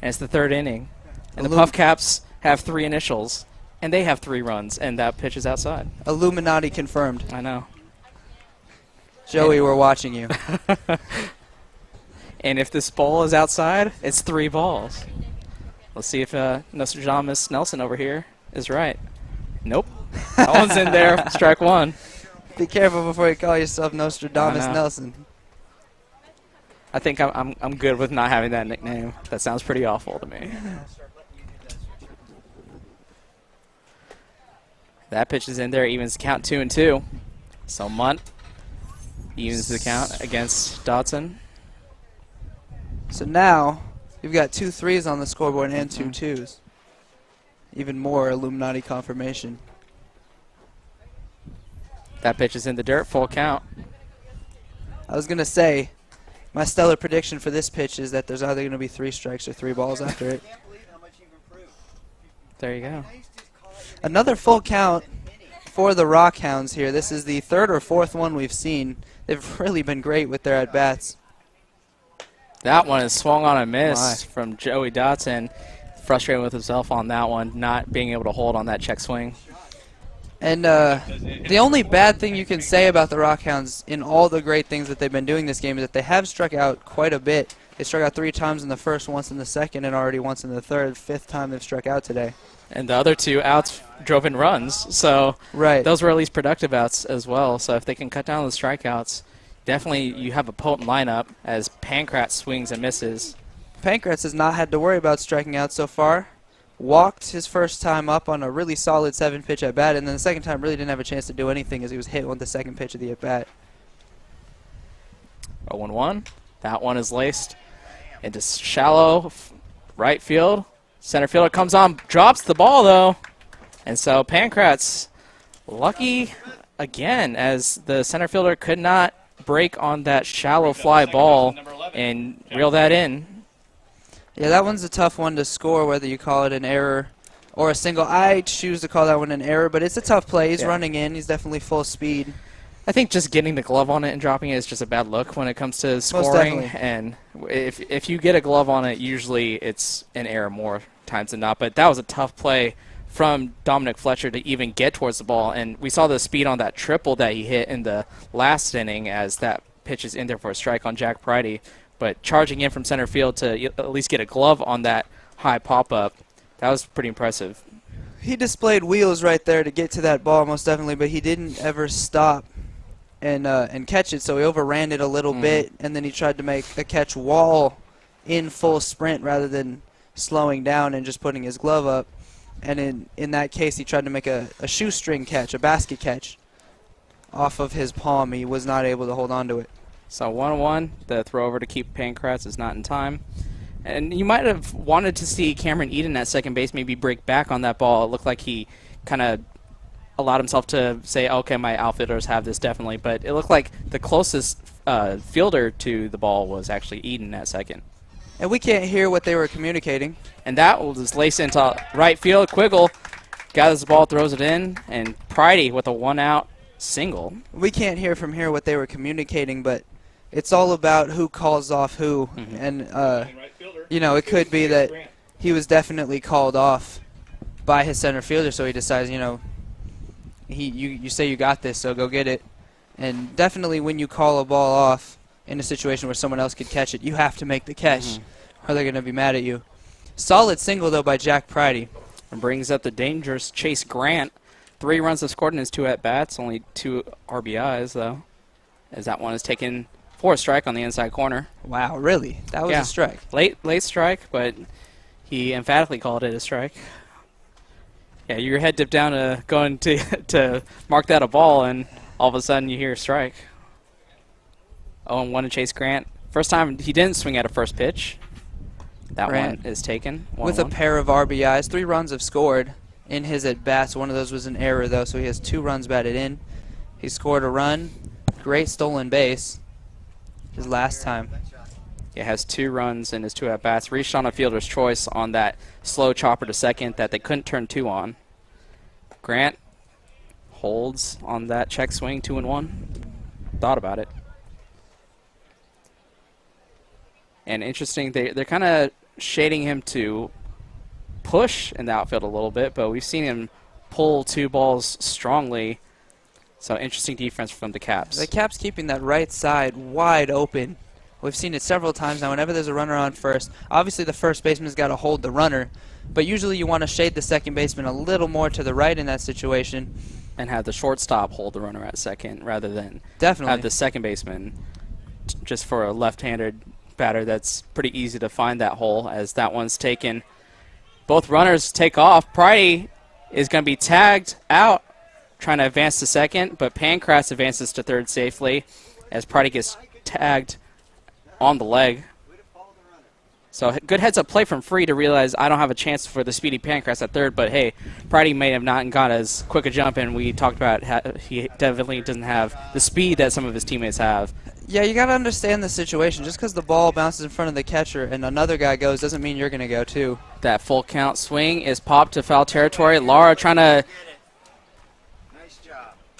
Speaker 1: And it's the 3rd inning. And the Puff Caps have 3 initials, and they have 3 runs, and that pitch is outside.
Speaker 2: Illuminati confirmed.
Speaker 1: I know.
Speaker 2: Joey, we're watching you.
Speaker 1: And if this ball is outside, it's 3 balls. Let's see if Nostradamus Nelson over here is right. Nope. That one's in there. Strike 1.
Speaker 2: Be careful before you call yourself Nostradamus Nelson.
Speaker 1: I think I'm good with not having that nickname. That sounds pretty awful to me. That pitch is in there, evens the count 2-2. So Munt evens the count against Dodson.
Speaker 2: So now you've got 2 threes on the scoreboard and 2 twos. Even more Illuminati confirmation.
Speaker 1: That pitch is in the dirt, full count.
Speaker 2: I was going to say, my stellar prediction for this pitch is that there's either going to be 3 strikes or 3 balls after it.
Speaker 1: There you go.
Speaker 2: Another full count for the Rock Hounds here. This is the 3rd or 4th one we've seen. They've really been great with their at-bats.
Speaker 1: That one is swung on a miss from Joey Dotson. Frustrated with himself on that one, not being able to hold on that check swing.
Speaker 2: And the only bad thing you can say about the Rock Hounds in all the great things that they've been doing this game is that they have struck out quite a bit. They struck out 3 times in the first, once in the second, and already once in the third. 5th time they've struck out today.
Speaker 1: And the other 2 outs drove in runs, so those were at least productive outs as well. So if they can cut down the strikeouts, definitely you have a potent lineup as Pankratz swings and misses.
Speaker 2: Pankratz has not had to worry about striking out so far. Walked his first time up on a really solid 7-pitch at-bat, and then the second time really didn't have a chance to do anything as he was hit with the second pitch of the at-bat.
Speaker 1: 0-1. That one is laced into shallow right field. Center fielder comes on, drops the ball, though. And so Pankratz lucky again as the center fielder could not break on that shallow fly ball and reel that in.
Speaker 2: Yeah, that one's a tough one to score, whether you call it an error or a single. I choose to call that one an error, but it's a tough play. He's running in. He's definitely full speed.
Speaker 1: I think just getting the glove on it and dropping it is just a bad look when it comes to scoring. And if you get a glove on it, usually it's an error more times than not. But that was a tough play from Dominic Fletcher to even get towards the ball. And we saw the speed on that triple that he hit in the last inning as that pitch is in there for a strike on Jack Pridey. But charging in from center field to at least get a glove on that high pop-up, that was pretty impressive.
Speaker 2: He displayed wheels right there to get to that ball, most definitely, but he didn't ever stop and catch it, so he overran it a little bit, and then he tried to make a catch wall in full sprint rather than slowing down and just putting his glove up. And in that case, he tried to make a shoestring catch, a basket catch, off of his palm. He was not able to hold on to it.
Speaker 1: So 1-1, the throw over to keep Pankratz is not in time. And you might have wanted to see Cameron Eden at second base maybe break back on that ball. It looked like he kind of allowed himself to say, okay, my outfielders have this definitely. But it looked like the closest fielder to the ball was actually Eden at second.
Speaker 2: And we can't hear what they were communicating.
Speaker 1: And that was laced into right field. Quiggle gathers the ball, throws it in, and Pridey with a 1-out single.
Speaker 2: We can't hear from here what they were communicating, but it's all about who calls off who. And, you know, it could be that he was definitely called off by his center fielder, so he decides, you know, you say you got this, so go get it. And definitely when you call a ball off in a situation where someone else could catch it, you have to make the catch, or they're going to be mad at you. Solid single, though, by Jack Pridey.
Speaker 1: And brings up the dangerous Chase Grant. 3 runs have scored in his 2 at-bats, only 2 RBIs, though, as that one is taken for a strike on the inside corner.
Speaker 2: Wow, really? That was a strike.
Speaker 1: Late strike, but he emphatically called it a strike. Yeah, your head dipped down to going to mark that a ball, and all of a sudden you hear a strike. 0-1 to Chase Grant. First time he didn't swing at a first pitch. That one is taken.
Speaker 2: With a pair of RBIs. 3 runs have scored in his at-bats. One of those was an error, though, so he has 2 runs batted in. He scored a run. Great stolen base his last time.
Speaker 1: He has 2 runs in his 2 at-bats. Reached on a fielder's choice on that slow chopper to second that they couldn't turn 2 on. Grant holds on that check swing, 2-1. Thought about it. And interesting, they're kind of shading him to push in the outfield a little bit, but we've seen him pull 2 balls strongly. So interesting defense from the Caps.
Speaker 2: The Caps keeping that right side wide open. We've seen it several times now. Whenever there's a runner on first, obviously the first baseman's got to hold the runner, but usually you want to shade the second baseman a little more to the right in that situation.
Speaker 1: And have the shortstop hold the runner at second rather than
Speaker 2: Definitely
Speaker 1: have the second baseman, just for a left-handed batter. That's pretty easy to find that hole, as that one's taken. Both runners take off. Pridey is going to be tagged out trying to advance to second, but Pancratz advances to third safely as Pridey gets tagged on the leg. So good heads-up play from Free to realize I don't have a chance for the speedy Pancratz at third, but hey, Pridey may have not got as quick a jump, and we talked about he definitely doesn't have the speed that some of his teammates have.
Speaker 2: Yeah, you got to understand the situation. Just because the ball bounces in front of the catcher and another guy goes doesn't mean you're going to go too.
Speaker 1: That full count swing is popped to foul territory. Lara trying to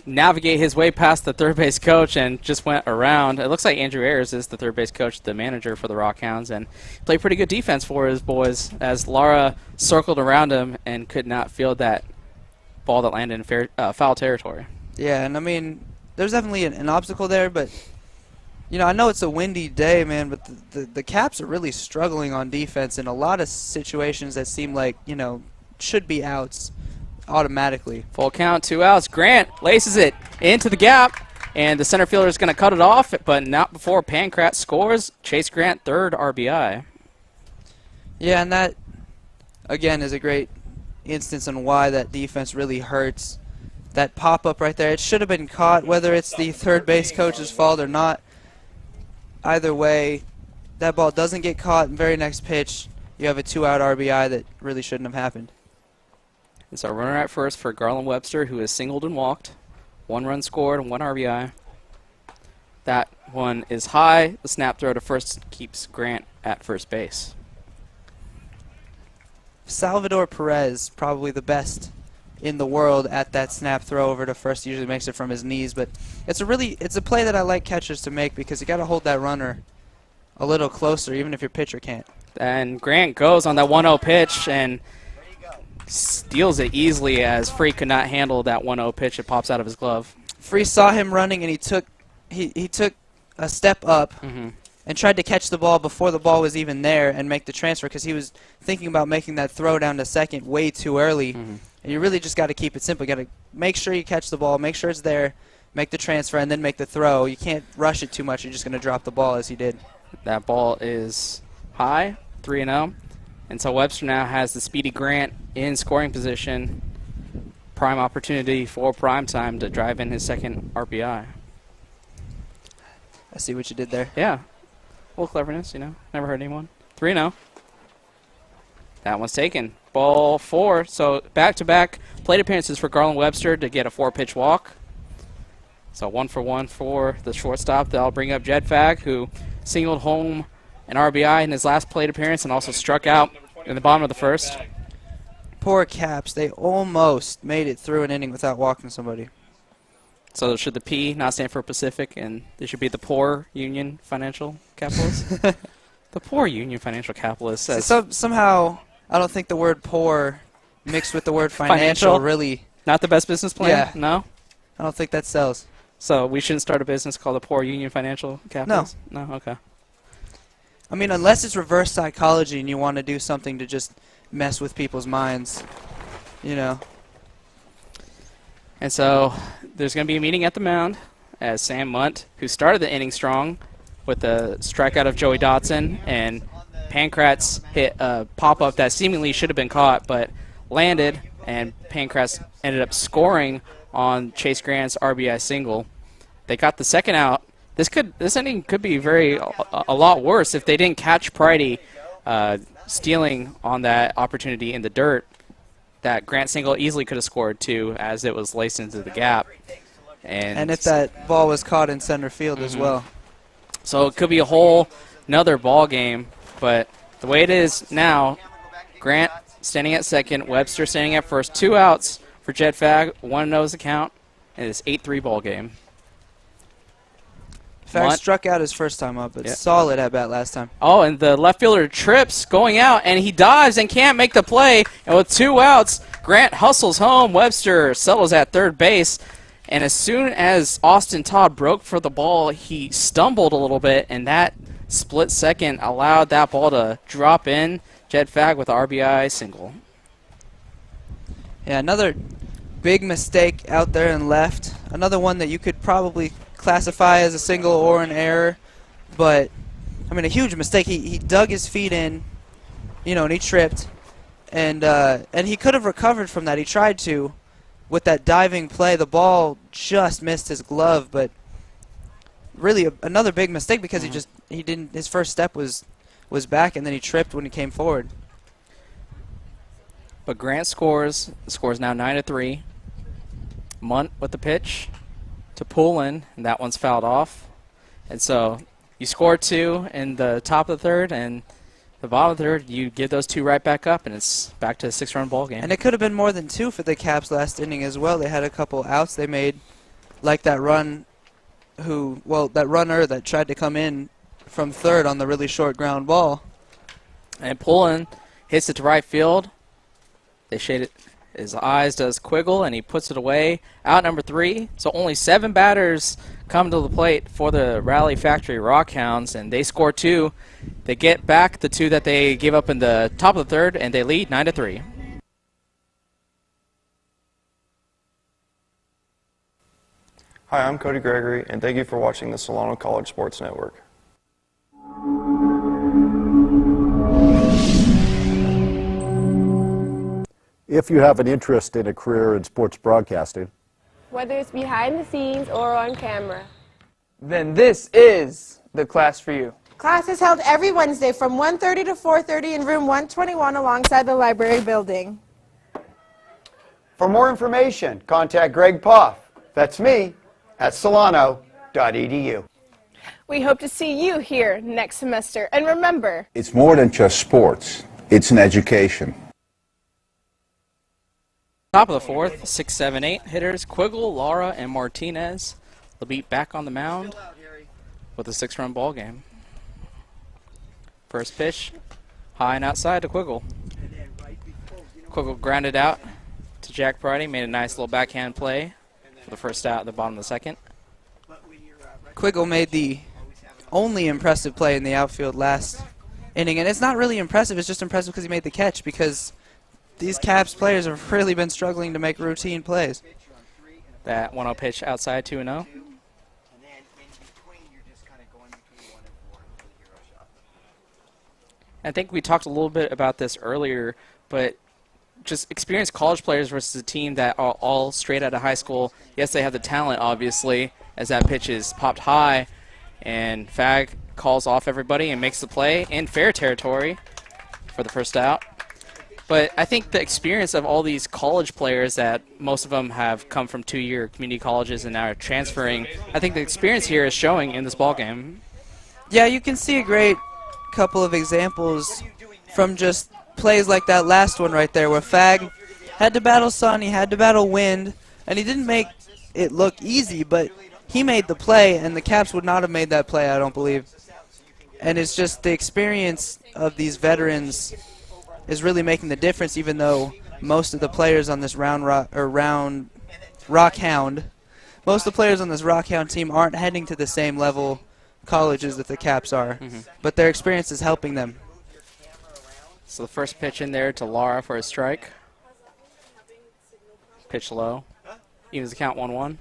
Speaker 1: navigate his way past the third base coach and just went around. It looks like Andrew Ayers is the third base coach, the manager for the Rock Hounds, and played pretty good defense for his boys as Lara circled around him and could not field that ball that landed in foul territory.
Speaker 2: Yeah, and I mean, there's definitely an obstacle there, but you know, I know it's a windy day, man, but the Caps are really struggling on defense in a lot of situations that seem like, you know, should be outs automatically.
Speaker 1: Full count, 2 outs. Grant laces it into the gap, and the center fielder is going to cut it off, but not before Pancratz scores. Chase Grant, third RBI.
Speaker 2: Yeah, and that, again, is a great instance on why that defense really hurts. That pop-up right there, it should have been caught, whether it's the third base coach's fault or not. Either way, that ball doesn't get caught, and very next pitch, you have a 2-out RBI that really shouldn't have happened.
Speaker 1: It's our runner at first for Garland Webster, who has singled and walked. 1 run scored and 1 RBI. That one is high. The snap throw to first keeps Grant at first base.
Speaker 2: Salvador Perez, probably the best in the world at that snap throw over to first. Usually makes it from his knees, but it's a play that I like catchers to make because you got to hold that runner a little closer, even if your pitcher can't.
Speaker 1: And Grant goes on that 1-0 pitch and steals it easily as Free could not handle that 1-0 pitch. It pops out of his glove.
Speaker 2: Free saw him running, and he took a step up and tried to catch the ball before the ball was even there and make the transfer because he was thinking about making that throw down to second way too early. And you really just got to keep it simple. You got to make sure you catch the ball, make sure it's there, make the transfer, and then make the throw. You can't rush it too much. You're just going to drop the ball as he did.
Speaker 1: That ball is high, 3-0. And so Webster now has the speedy Grant in scoring position. Prime opportunity for prime time to drive in his second RBI.
Speaker 2: I see what you did there.
Speaker 1: Yeah. A little cleverness, you know. Never hurt anyone. 3-0. That one's taken. Ball 4. So back-to-back plate appearances for Garland Webster to get a 4-pitch walk. So 1 for 1 for the shortstop. That'll bring up Jed Fag, who singled home an RBI in his last plate appearance and also struck out in the bottom of the first.
Speaker 2: Poor Caps. They almost made it through an inning without walking somebody.
Speaker 1: So should the P not stand for Pacific, and they should be the Poor Union Financial Capitalists? The Poor Union Financial Capitalists.
Speaker 2: So somehow, I don't think the word poor mixed with the word financial really...
Speaker 1: Not the best business plan?
Speaker 2: Yeah.
Speaker 1: No?
Speaker 2: I don't think that sells.
Speaker 1: So we shouldn't start a business called the Poor Union Financial Capitalists? No. No? Okay.
Speaker 2: I mean, unless it's reverse psychology and you want to do something to just mess with people's minds, you know.
Speaker 1: And so there's going to be a meeting at the mound as Sam Munt, who started the inning strong with the strikeout of Joey Dotson, and Pancratz hit a pop-up that seemingly should have been caught but landed, and Pancratz ended up scoring on Chase Grant's RBI single. They got the second out. This inning could be a lot worse if they didn't catch Pridey stealing on that opportunity in the dirt. That Grant single easily could have scored too, as it was laced into the gap.
Speaker 2: And if that ball was caught in center field as well.
Speaker 1: So it could be a whole another ball game. But the way it is now, Grant standing at second, Webster standing at first, 2 outs for Jed Fag, 1-0 is the count, and it's 8-3 ball game.
Speaker 2: Fact struck out his first time up, but solid at bat last time.
Speaker 1: Oh, and the left fielder trips going out, and he dives and can't make the play. And with 2 outs, Grant hustles home. Webster settles at third base. And as soon as Austin Todd broke for the ball, he stumbled a little bit, and that split second allowed that ball to drop in. Jed Fag with the RBI single.
Speaker 2: Yeah, another big mistake out there in left. Another one that you could probably classify as a single or an error, but I mean a huge mistake. He dug his feet in, you know, and he tripped, and he could have recovered from that. He tried to with that diving play. The ball just missed his glove, but really another big mistake because he didn't. His first step was back, and then he tripped when he came forward.
Speaker 1: But Grant scores. The score is now 9-3. Munt with the pitch to Poulin, and that one's fouled off. And so you score 2 in the top of the third, and the bottom of the third, you give those 2 right back up, and it's back to a 6-run ball game.
Speaker 2: And it could have been more than 2 for the Caps last inning as well. They had a couple outs they made, like that runner that tried to come in from third on the really short ground ball.
Speaker 1: And Poulin hits it to right field. They shade it. His eyes does Quiggle, and he puts it away. Out number 3. So only 7 batters come to the plate for the Rally Factory Rock Hounds, and they score 2. They get back the 2 that they gave up in the top of the third, and they lead 9-3.
Speaker 6: Hi, I'm Cody Gregory, and thank you for watching the Solano College Sports Network.
Speaker 11: If you have an interest in a career in sports broadcasting,
Speaker 12: whether it's behind the scenes or on camera,
Speaker 13: then this is the class for you.
Speaker 12: Class is held every Wednesday from 1:30 to 4:30 in room 121 alongside the library building.
Speaker 14: For more information, contact Greg Poff, that's me, at solano.edu.
Speaker 12: We hope to see you here next semester. And remember,
Speaker 15: it's more than just sports, it's an education.
Speaker 1: Top of the fourth, 6, 7, 8 hitters, Quiggle, Lara, and Martinez. They'll be back on the mound with a 6-run ball game. First pitch, high and outside to Quiggle. Quiggle grounded out to Jack Brady, made a nice little backhand play for the first out at the bottom of the second.
Speaker 2: Quiggle made the only impressive play in the outfield last inning, and it's not really impressive, it's just impressive because he made the catch, because these Caps players have really been struggling to make routine plays.
Speaker 1: That 1-0 pitch outside 2-0. I think we talked a little bit about this earlier, but just experienced college players versus a team that are all straight out of high school. Yes, they have the talent, obviously, as that pitch is popped high, and Fag calls off everybody and makes the play in fair territory for the first out. But I think the experience of all these college players that most of them have come from 2-year community colleges and now are transferring, I think the experience here is showing in this ballgame.
Speaker 2: Yeah, you can see a great couple of examples from just plays like that last one right there where Fag had to battle sun, he had to battle wind, and he didn't make it look easy, but he made the play, and the Caps would not have made that play, I don't believe. And it's just the experience of these veterans is really making the difference, even though most of the players on this Rock Hound, most of the players on this Rock Hound team aren't heading to the same level colleges that the Caps are, but their experience is helping them.
Speaker 1: So the first pitch in there to Lara for a strike. Pitch low. Evens the count 1-1.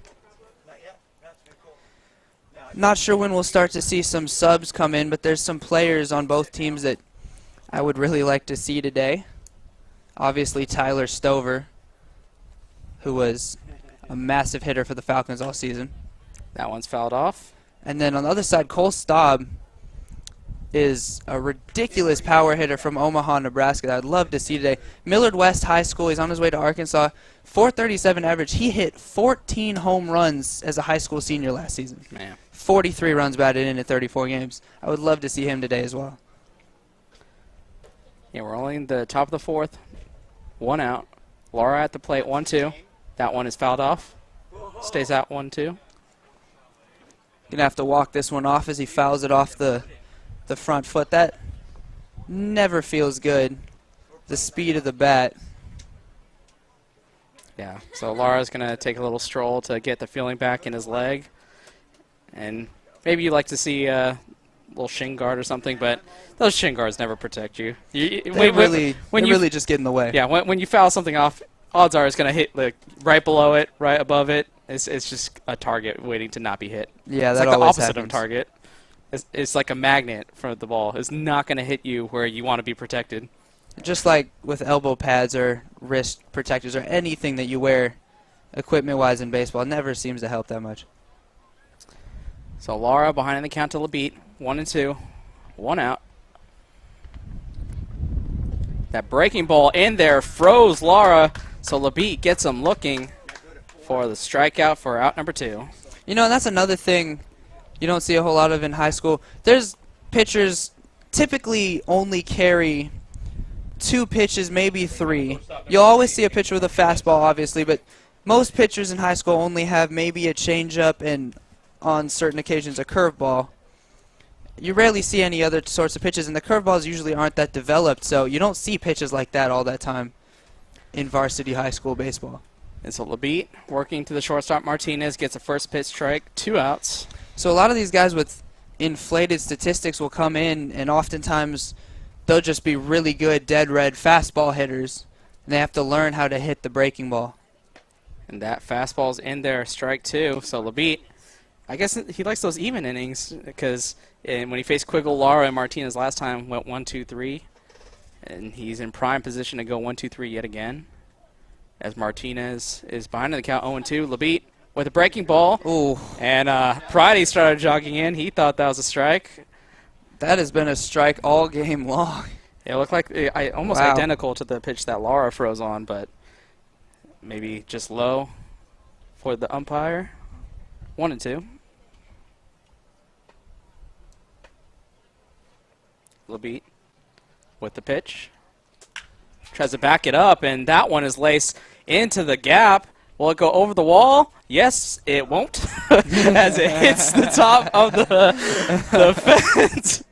Speaker 2: Not sure when we'll start to see some subs come in, but there's some players on both teams that I would really like to see today. Obviously Tyler Stover, who was a massive hitter for the Falcons all season.
Speaker 1: That one's fouled off.
Speaker 2: And then on the other side, Cole Staub is a ridiculous power hitter from Omaha, Nebraska that I'd love to see today. Millard West High School, he's on his way to Arkansas. 437 average. He hit 14 home runs as a high school senior last season.
Speaker 1: Man.
Speaker 2: 43 runs batted in 34 games. I would love to see him today as well.
Speaker 1: Yeah, we're only in the top of the fourth. 1 out. Lara at the plate, 1-2. That one is fouled off. Stays out 1-2.
Speaker 2: Gonna have to walk this one off as he fouls it off the front foot. That never feels good. The speed of the bat.
Speaker 1: Yeah, so Lara's going to take a little stroll to get the feeling back in his leg. And maybe you like to see a little shin guard or something, but those shin guards never protect you.
Speaker 2: They really just get in the way.
Speaker 1: Yeah, when you foul something off, odds are it's going to hit like right below it, right above it. It's just a target waiting to not be hit.
Speaker 2: Yeah,
Speaker 1: it's
Speaker 2: that
Speaker 1: like the
Speaker 2: always
Speaker 1: opposite
Speaker 2: happens.
Speaker 1: of a target. It's like a magnet for the ball. It's not going to hit you where you want to be protected.
Speaker 2: Just like with elbow pads or wrist protectors or anything that you wear equipment-wise in baseball, it never seems to help that much.
Speaker 1: So Lara behind in the count to Labeat. 1-2. 1 out. That breaking ball in there froze Lara, so Labeat gets him looking for the strikeout for out number 2.
Speaker 2: You know, and that's another thing you don't see a whole lot of in high school. There's pitchers typically only carry 2 pitches, maybe 3. You'll always see a pitcher with a fastball, obviously, but most pitchers in high school only have maybe a changeup and, on certain occasions, a curveball. You rarely see any other sorts of pitches, and the curveballs usually aren't that developed, so you don't see pitches like that all that time in varsity high school baseball.
Speaker 1: And so Labeat working to the shortstop. Martinez gets a first pitch strike, 2 outs.
Speaker 2: So a lot of these guys with inflated statistics will come in, and oftentimes they'll just be really good dead red fastball hitters, and they have to learn how to hit the breaking ball.
Speaker 1: And that fastball's in there, strike 2. So Labeat, I guess he likes those even innings because when he faced Quiggle, Lara, and Martinez last time, went 1-2-3. And he's in prime position to go 1-2-3 yet again. As Martinez is behind in the count 0-2. Labeat with a breaking ball.
Speaker 2: Ooh.
Speaker 1: And Pridey started jogging in. He thought that was a strike.
Speaker 2: That has been a strike all game long.
Speaker 1: It looked like almost identical to the pitch that Lara froze on, but maybe just low for the umpire. 1-2. Labeat with the pitch. Tries to back it up, and that one is laced into the gap. Will it go over the wall? Yes, it won't, as it hits the top of the fence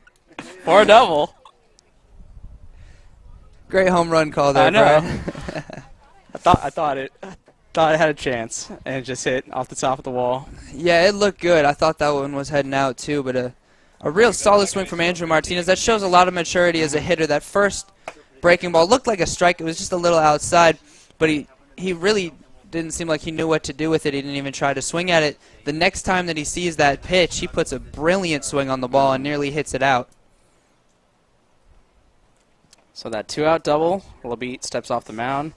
Speaker 1: for a double.
Speaker 2: Great home run call there,
Speaker 1: I know.
Speaker 2: Brad.
Speaker 1: I thought it had a chance, and it just hit off the top of the wall.
Speaker 2: Yeah, it looked good. I thought that one was heading out too, but a real solid swing from Andrew Martinez. That shows a lot of maturity as a hitter. That first breaking ball looked like a strike. It was just a little outside, but he really didn't seem like he knew what to do with it. He didn't even try to swing at it. The next time that he sees that pitch, he puts a brilliant swing on the ball and nearly hits it out.
Speaker 1: So that 2-out double, Labeat steps off the mound,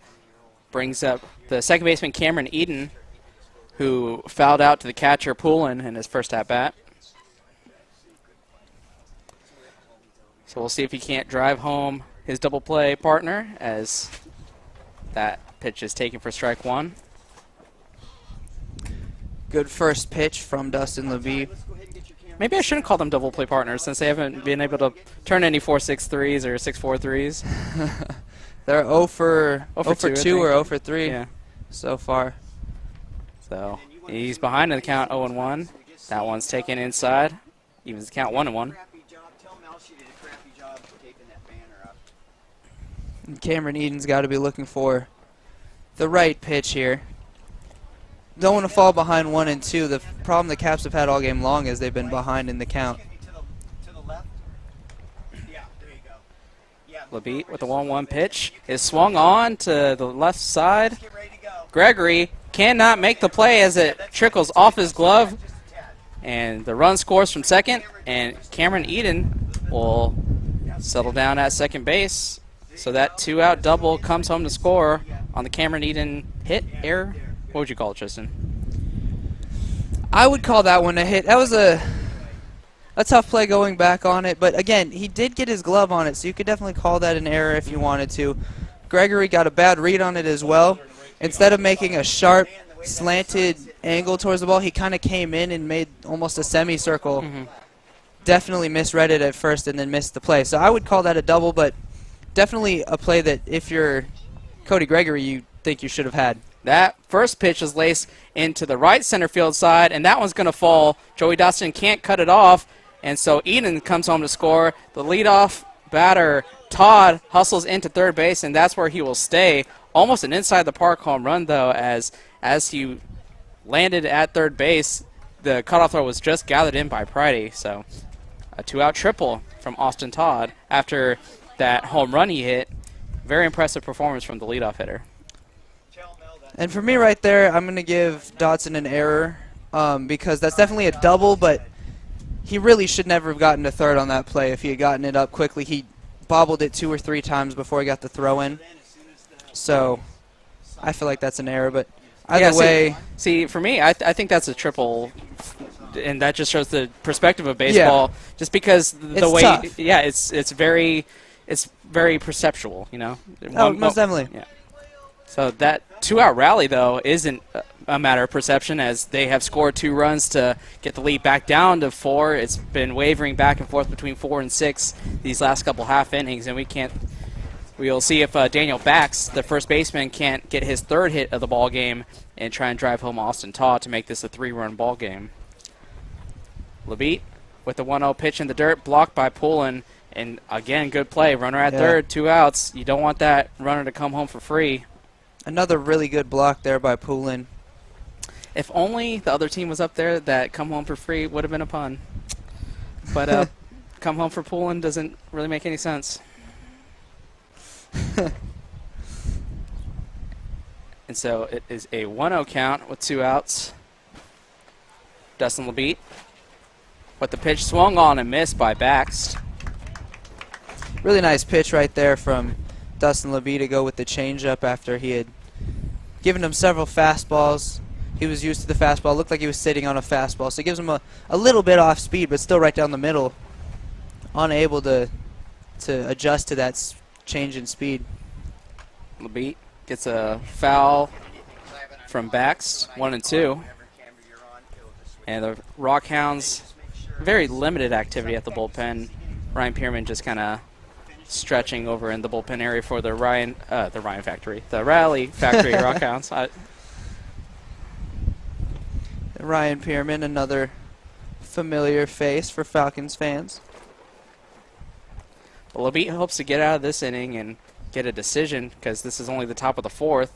Speaker 1: brings up the second baseman Cameron Eden, who fouled out to the catcher Poulin in his first at-bat. So we'll see if he can't drive home his double play partner as that pitch is taken for strike 1.
Speaker 2: Good first pitch from Dustin Labeat.
Speaker 1: Maybe I shouldn't call them double play partners since they haven't been able to turn any 4.63s or 6.43s.
Speaker 2: They're 0 for 2 or 0 for 3
Speaker 1: yeah.
Speaker 2: so far.
Speaker 1: So he's behind in the count 0-1. That one's taken inside. Evens the count 1-1.
Speaker 2: Cameron Eden's got to be looking for the right pitch here. Don't want to fall behind 1-2. The problem the Caps have had all game long is they've been behind in the count.
Speaker 1: Labeat with the 1-1 pitch is swung on to the left side. Gregory cannot make the play as it trickles off his glove. And the run scores from second, and Cameron Eden will settle down at second base. So that 2-out double comes home to score on the Cameron Eden hit, error. What would you call it, Tristan?
Speaker 2: I would call that one a hit. That was a tough play going back on it. But, again, he did get his glove on it, so you could definitely call that an error if you wanted to. Gregory got a bad read on it as well. Instead of making a sharp, slanted angle towards the ball, he kind of came in and made almost a semicircle. Definitely misread it at first and then missed the play. So I would call that a double, but definitely a play that if you're Cody Gregory, you think you should have had.
Speaker 1: That first pitch is laced into the right center field side, and that one's going to fall. Joey Dustin can't cut it off, and so Eden comes home to score. The leadoff batter, Todd, hustles into third base, and that's where he will stay. Almost an inside-the-park home run, though, as he landed at third base. The cutoff throw was just gathered in by Pridey, so a two-out triple from Austin Todd after that home run he hit. Very impressive performance from the leadoff hitter.
Speaker 2: And for me right there, I'm going to give Dotson an error because that's definitely a double, but he really should never have gotten to third on that play. If he had gotten it up quickly, he bobbled it 2 or 3 times before he got the throw in. So I feel like that's an error, but either way.
Speaker 1: See, for me, I think that's a triple, and that just shows the perspective of baseball.
Speaker 2: Yeah.
Speaker 1: Just because the
Speaker 2: It's
Speaker 1: way,
Speaker 2: tough.
Speaker 1: yeah, it's very perceptual, you know.
Speaker 2: Oh, most definitely.
Speaker 1: Yeah. So that two-out rally, though, isn't a matter of perception, as they have scored 2 runs to get the lead back down to 4. It's been wavering back and forth between 4 and 6 these last couple half innings, and we'll see if Daniel Bax, the first baseman, can't get his 3rd hit of the ball game and try and drive home Austin Todd to make this a 3-run ball game. Levitt with the 1-0 pitch in the dirt, blocked by Poulin, and again, good play. Runner at third, 2 outs. You don't want that runner to come home for free.
Speaker 2: Another really good block there by Poulin.
Speaker 1: If only the other team was up there, that come home for free would have been a pun. But come home for Poulin doesn't really make any sense. And so it is a 1-0 count with 2 outs. Dustin Levitt. But the pitch swung on and missed by Bax.
Speaker 2: Really nice pitch right there from Dustin Levitt to go with the changeup after he had given him several fastballs. He was used to the fastball. Looked like he was sitting on a fastball. So it gives him a little bit off speed, but still right down the middle. Unable to adjust to that change in speed.
Speaker 1: Levitt gets a foul from Bax, 1-2. And the Rock Hounds, very limited activity at the bullpen. Ryan Pierman just kind of stretching over in the bullpen area for the Rally Factory Rock Hounds.
Speaker 2: Ryan Pierman, another familiar face for Falcons fans.
Speaker 1: Well, Levitt hopes to get out of this inning and get a decision, because this is only the top of the 4th.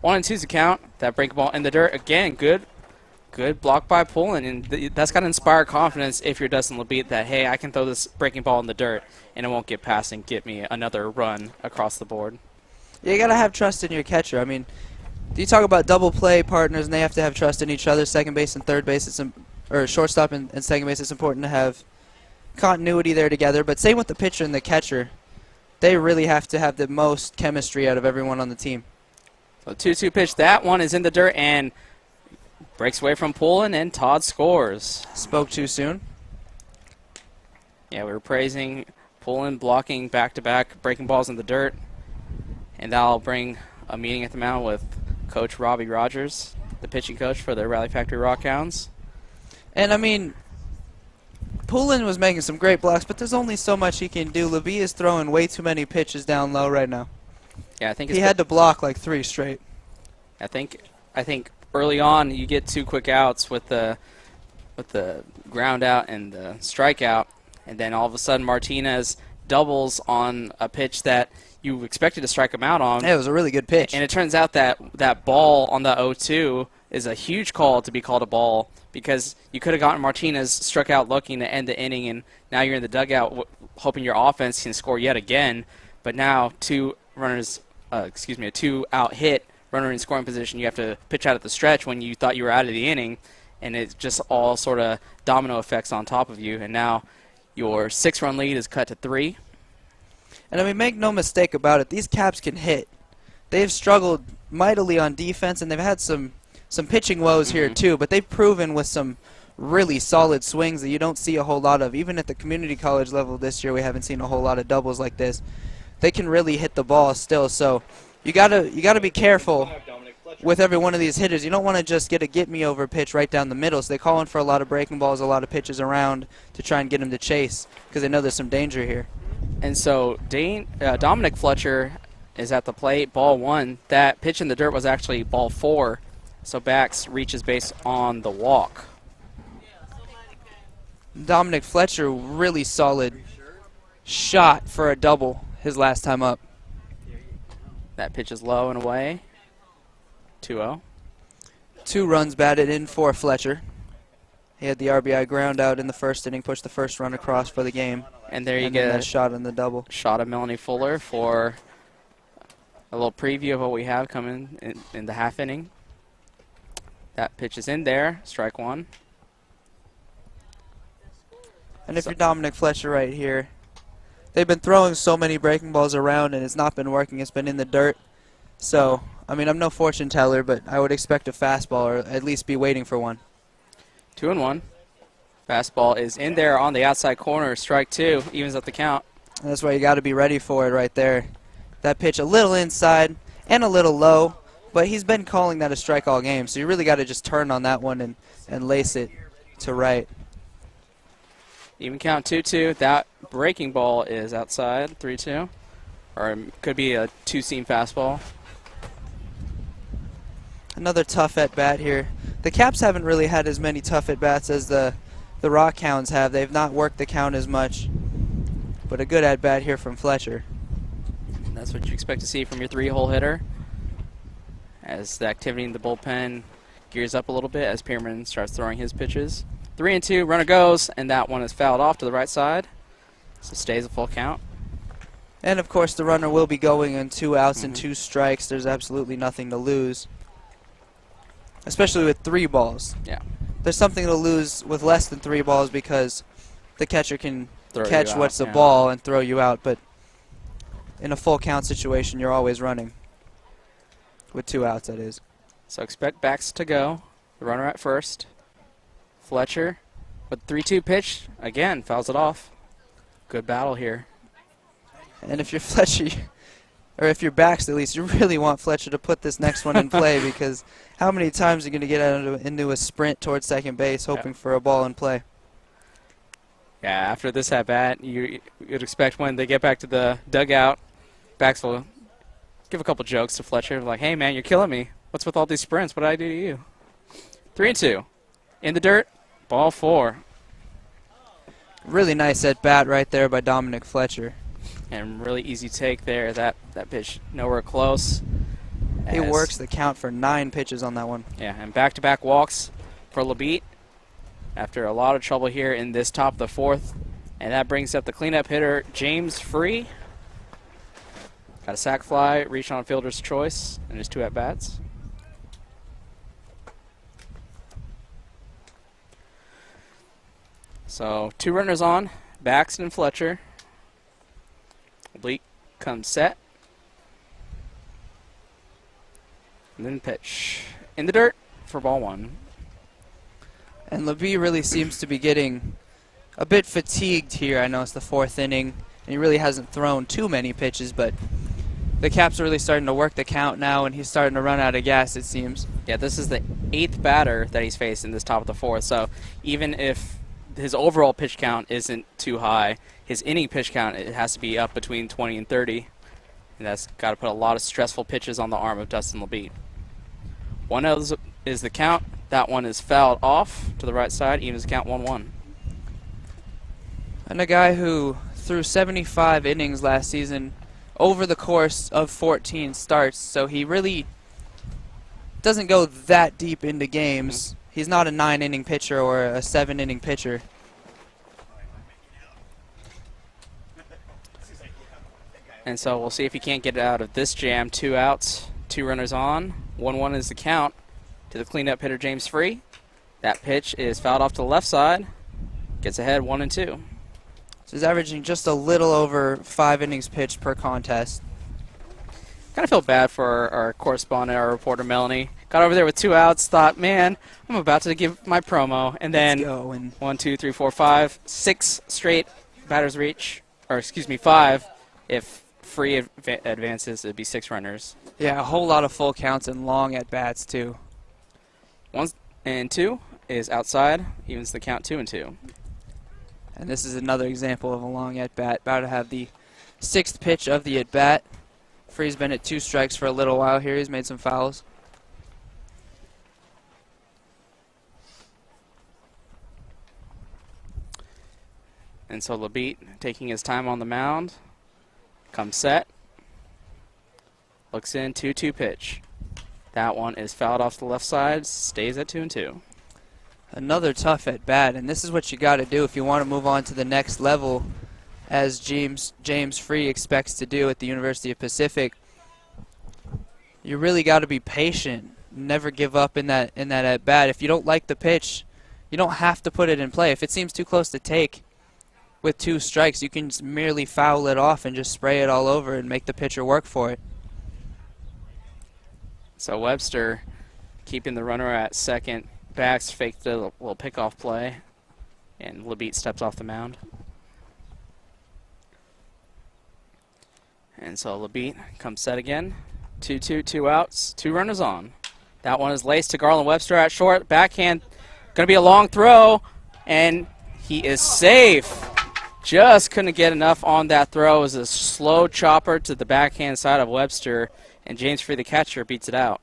Speaker 1: 1-2's the count. That breaking ball in the dirt again. Good block by Poulin, and that's got to inspire confidence if you're Dustin Levitt that, hey, I can throw this breaking ball in the dirt and it won't get past and get me another run across the board.
Speaker 2: Yeah, you got to have trust in your catcher. I mean, you talk about double play partners, and they have to have trust in each other. Second base and third base, or shortstop and second base, it's important to have continuity there together. But same with the pitcher and the catcher. They really have to have the most chemistry out of everyone on the team.
Speaker 1: So 2-2 pitch. That one is in the dirt and breaks away from Poulin, and Todd scores.
Speaker 2: Spoke too soon.
Speaker 1: Yeah, we were praising Poulin blocking back-to-back breaking balls in the dirt. And that'll bring a meeting at the mound with Coach Robbie Rogers, the pitching coach for the Rally Factory Rock Hounds.
Speaker 2: And, I mean, Poulin was making some great blocks, but there's only so much he can do. Levitt is throwing way too many pitches down low right now.
Speaker 1: Yeah, I think
Speaker 2: he had to block like 3 straight.
Speaker 1: I think early on you get 2 quick outs with the ground out and the strikeout, and then all of a sudden Martinez doubles on a pitch that you expected to strike him out on.
Speaker 2: Yeah, it was a really good pitch.
Speaker 1: And it turns out that ball on the 0-2 is a huge call to be called a ball, because you could have gotten Martinez struck out looking to end the inning, and now you're in the dugout hoping your offense can score yet again. But now a 2-out hit, runner in scoring position, you have to pitch out at the stretch when you thought you were out of the inning, and it's just all sort of domino effects on top of you. And now your 6-run lead is cut to 3.
Speaker 2: And I mean, make no mistake about it, these Caps can hit. They've struggled mightily on defense, and they've had some pitching woes here too, but they've proven with some really solid swings that you don't see a whole lot of. Even at the community college level this year, we haven't seen a whole lot of doubles like this. They can really hit the ball still, so you gotta be careful with every one of these hitters. You don't want to just get a get-me-over pitch right down the middle, so they call in for a lot of breaking balls, a lot of pitches around to try and get him to chase, because they know there's some danger here.
Speaker 1: And so Dominic Fletcher is at the plate. Ball 1. That pitch in the dirt was actually ball 4. So Bax reaches base on the walk.
Speaker 2: Dominic Fletcher, really solid shot for a double his last time up.
Speaker 1: That pitch is low and away. 2-0.
Speaker 2: 2 runs batted in for Fletcher. He had the RBI ground out in the first inning, pushed the first run across for the game.
Speaker 1: And there you get
Speaker 2: a shot on the double.
Speaker 1: Shot of Melanie Fuller for a little preview of what we have coming in the half inning. That pitch is in there, strike 1.
Speaker 2: And if you're Dominic Fletcher right here, they've been throwing so many breaking balls around and it's not been working. It's been in the dirt. So, I mean, I'm no fortune teller, but I would expect a fastball or at least be waiting for one.
Speaker 1: 2-1. Fastball is in there on the outside corner. Strike 2, evens up the count.
Speaker 2: And that's why you got to be ready for it right there. That pitch a little inside and a little low, but he's been calling that a strike all game. So you really got to just turn on that one and lace it to right.
Speaker 1: Even count 2-2. That breaking ball is outside, 3-2. Or it could be a 2-seam fastball.
Speaker 2: Another tough at-bat here. The Caps haven't really had as many tough at-bats as the Rock Hounds have. They've not worked the count as much. But a good at-bat here from Fletcher.
Speaker 1: And that's what you expect to see from your 3-hole hitter. As the activity in the bullpen gears up a little bit as Pearman starts throwing his pitches. 3-2, runner goes, and that one is fouled off to the right side. So stays a full count.
Speaker 2: And of course the runner will be going in 2 outs and 2 strikes. There's absolutely nothing to lose. Especially with 3 balls.
Speaker 1: Yeah.
Speaker 2: There's something to lose with less than 3 balls because the catcher can catch what's the
Speaker 1: yeah.
Speaker 2: ball and throw you out. But in a full count situation, you're always running. With 2 outs, that is.
Speaker 1: So expect Bax to go. The runner at first. Fletcher with 3-2 pitch. Again, fouls it off. Good battle here.
Speaker 2: And if you're Fletcher, or if you're Bax at least, you really want Fletcher to put this next one in play because how many times are you going to get into a sprint towards second base hoping for a ball in play?
Speaker 1: Yeah, after this at-bat, you'd expect when they get back to the dugout, Bax will give a couple jokes to Fletcher, like, hey, man, you're killing me. What's with all these sprints? What did I do to you? 3-2. In the dirt, ball 4.
Speaker 2: Really nice at-bat right there by Dominic Fletcher.
Speaker 1: And really easy take there. That pitch nowhere close.
Speaker 2: He works the count for 9 pitches on that one.
Speaker 1: Yeah, and back-to-back walks for Labitte after a lot of trouble here in this top of the 4th. And that brings up the cleanup hitter, James Free. Got a sac fly, reach on fielder's choice, and his 2 at-bats. So 2 runners on, Baxton and Fletcher. Oblique comes set. And then pitch. In the dirt for ball 1.
Speaker 2: And Labitte really seems to be getting a bit fatigued here. I know it's the 4th inning, and he really hasn't thrown too many pitches, but the Caps are really starting to work the count now, and he's starting to run out of gas, it seems.
Speaker 1: Yeah, this is the 8th batter that he's faced in this top of the 4th, so even if his overall pitch count isn't too high, his inning pitch count, it has to be up between 20 and 30, and that's got to put a lot of stressful pitches on the arm of Dustin Labitte. 1-0 is the count. That one is fouled off to the right side, evens count 1-1.
Speaker 2: And a guy who threw 75 innings last season over the course of 14 starts, so he really doesn't go that deep into games. He's not a 9-inning pitcher or a 7-inning pitcher.
Speaker 1: And so we'll see if he can't get it out of this jam. 2 outs, 2 runners on. 1-1 is the count to the cleanup hitter, James Free. That pitch is fouled off to the left side. Gets ahead 1-2.
Speaker 2: So he's averaging just a little over 5 innings pitched per contest.
Speaker 1: Kind of feel bad for our correspondent, our reporter, Melanie. Got over there with 2 outs, thought, man, I'm about to give my promo. And then 1, 2, 3, 4, 5, 6 straight batters reach. Or, excuse me, 5. If Free advances, it'd be 6 runners.
Speaker 2: Yeah, a whole lot of full counts and long at-bats, too.
Speaker 1: 1 and 2 is outside, evens the count 2-2.
Speaker 2: And this is another example of a long at-bat. About to have the 6th pitch of the at-bat. Free's been at 2 strikes for a little while here. He's made some fouls.
Speaker 1: And so Labeat taking his time on the mound. Comes set. Looks in, 2-2 pitch. That one is fouled off the left side, stays at 2-2.
Speaker 2: Another tough at bat, and this is what you got to do if you want to move on to the next level, as James Free expects to do at the University of Pacific. You really got to be patient. Never give up in that at bat. If you don't like the pitch, you don't have to put it in play. If it seems too close to take with 2 strikes, you can just merely foul it off and just spray it all over and make the pitcher work for it.
Speaker 1: So Webster keeping the runner at second. Bax faked a little pickoff play, and Labeat steps off the mound. And so Labeat comes set again. 2-2, 2 outs, 2 runners on. That one is laced to Garland Webster at short. Backhand, going to be a long throw, and he is safe. Just couldn't get enough on that throw. It was a slow chopper to the backhand side of Webster, and James Free, the catcher, beats it out.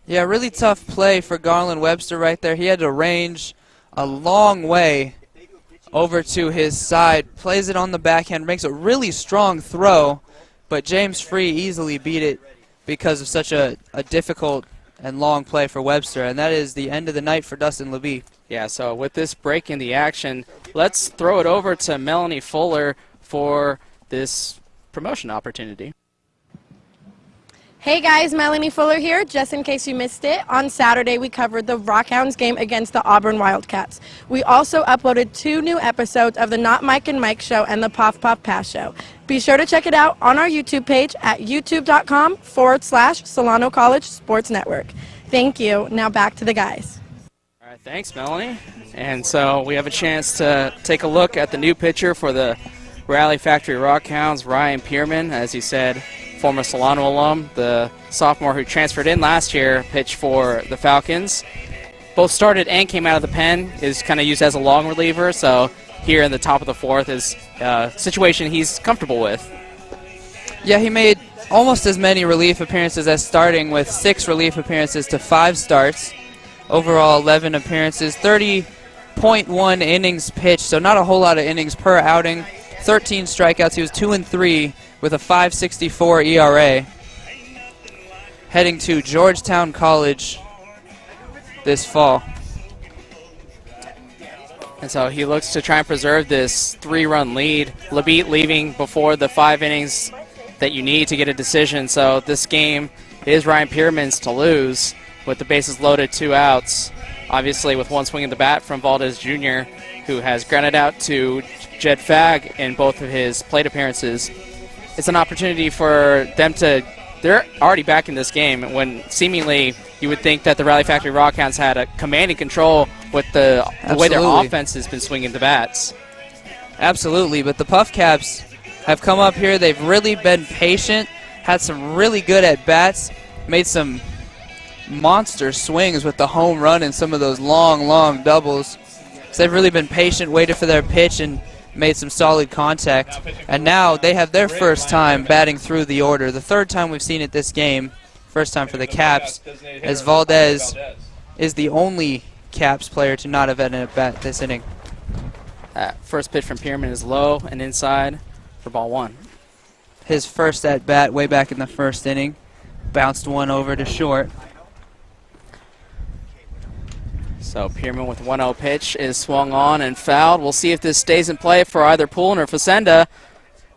Speaker 2: Yeah, really tough play for Garland Webster right there. He had to range a long way over to his side, plays it on the backhand, makes a really strong throw, but James Free easily beat it because of such a difficult and long play for Webster, and that is the end of the night for Dustin Labie.
Speaker 1: Yeah, so with this break in the action, let's throw it over to Melanie Fuller for this promotion opportunity.
Speaker 12: Hey guys, Melanie Fuller here. Just in case you missed it, on Saturday we covered the Rock Hounds game against the Auburn Wildcats. We also uploaded 2 new episodes of the Not Mike and Mike Show and the Puff Puff Pass Show. Be sure to check it out on our YouTube page at youtube.com/Solano College Sports Network. Thank you. Now back to the guys.
Speaker 1: All right, thanks, Melanie. And so we have a chance to take a look at the new pitcher for the Rally Factory Rock Hounds, Ryan Pierman, as he said, former Solano alum, the sophomore who transferred in last year, pitched for the Falcons. Both started and came out of the pen, is kind of used as a long reliever, so here in the top of the 4th is a situation he's comfortable with.
Speaker 2: Yeah, he made almost as many relief appearances as starting, with 6 relief appearances to 5 starts. Overall 11 appearances, 30.1 innings pitched, so not a whole lot of innings per outing. 13 strikeouts. He was 2-3 with a 5.64 ERA. Heading to Georgetown College this fall.
Speaker 1: And so he looks to try and preserve this 3-run lead. Labeat leaving before the 5 innings that you need to get a decision. So this game is Ryan Pierman's to lose with the bases loaded, 2 outs. Obviously with 1 swing of the bat from Valdez Jr., who has grounded out to Jed Fagg in both of his plate appearances. It's an opportunity for them to, they're already back in this game when seemingly you would think that the Rally Factory Rock Hounds had a commanding control with the way their offense has been swinging the bats.
Speaker 2: Absolutely, but the Puff Caps have come up here. They've really been patient, had some really good at-bats, made some monster swings with the home run and some of those long doubles. So they've really been patient, waited for their pitch, and made some solid contact. And now they have their first time batting through the order. The 3rd time we've seen it this game, first time for the Caps, as Valdez is the only Caps player to not have had an at-bat this inning.
Speaker 1: First pitch from Pierman is low and inside for ball 1.
Speaker 2: His first at-bat way back in the 1st inning. Bounced one over to short.
Speaker 1: So Pierman with 1-0 pitch is swung on and fouled. We'll see if this stays in play for either Poulin or Facenda.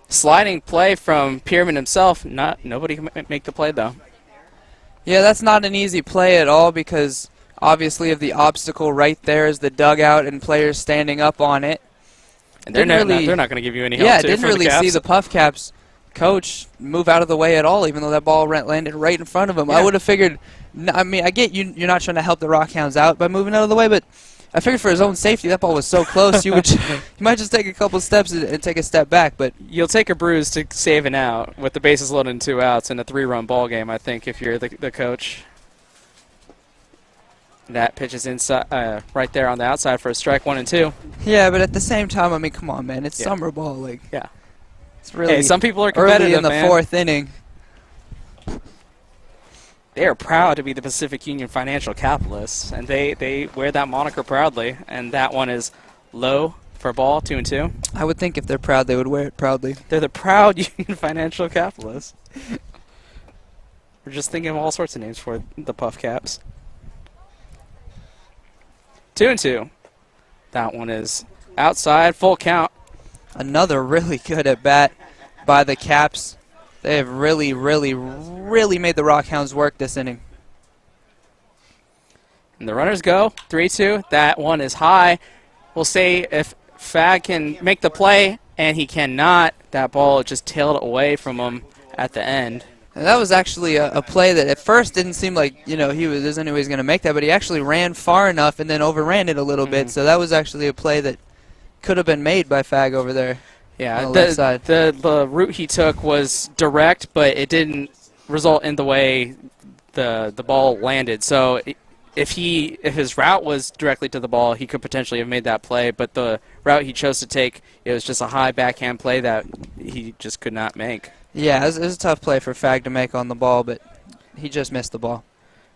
Speaker 1: Sliding play from Pierman himself. Nobody can make the play, though.
Speaker 2: Yeah, that's not an easy play at all because obviously of the obstacle right there is the dugout and players standing up on it.
Speaker 1: And they're not going to give you any help.
Speaker 2: Yeah, didn't really see the Puff Caps coach move out of the way at all, even though that ball landed right in front of him. Yeah. I would have figured, I mean, I get you're not trying to help the Rock Hounds out by moving out of the way, but I figured for his own safety, that ball was so close, you might just take a couple steps and take a step back. But
Speaker 1: you'll take a bruise to save an out with the bases loaded and 2 outs in a 3-run ball game, I think, if you're the coach. That pitch is inside, right there on the outside for a strike, 1 and 2.
Speaker 2: Yeah, but at the same time, I mean, come on, man, it's summer ball, like.
Speaker 1: Yeah.
Speaker 2: It's really
Speaker 1: some people are competitive,
Speaker 2: early in the 4th inning.
Speaker 1: they are proud to be the Pacific Union Financial Capitalists, and they wear that moniker proudly. And that one is low for ball, 2-2.
Speaker 2: I would think if they're proud, they would wear it proudly.
Speaker 1: They're the proud Union Financial Capitalists. We're just thinking of all sorts of names for the Puff Caps. 2-2. That one is outside, full count.
Speaker 2: Another really good at bat by the Caps. They have really, really, really made the Rock Hounds work this inning.
Speaker 1: And the runners go, 3-2. That one is high. We'll say if Fag can make the play, and he cannot, that ball just tailed away from him at the end.
Speaker 2: And that was actually a play that at first didn't seem like, there's any way he's going to make that, but he actually ran far enough and then overran it a little bit. So that was actually a play that could have been made by Fag over there.
Speaker 1: Yeah,
Speaker 2: on the left side.
Speaker 1: The route he took was direct, but it didn't result in the way the ball landed. So if his route was directly to the ball, he could potentially have made that play. But the route he chose to take, it was just a high backhand play that he just could not make.
Speaker 2: Yeah, it was a tough play for Fag to make on the ball, but he just missed the ball.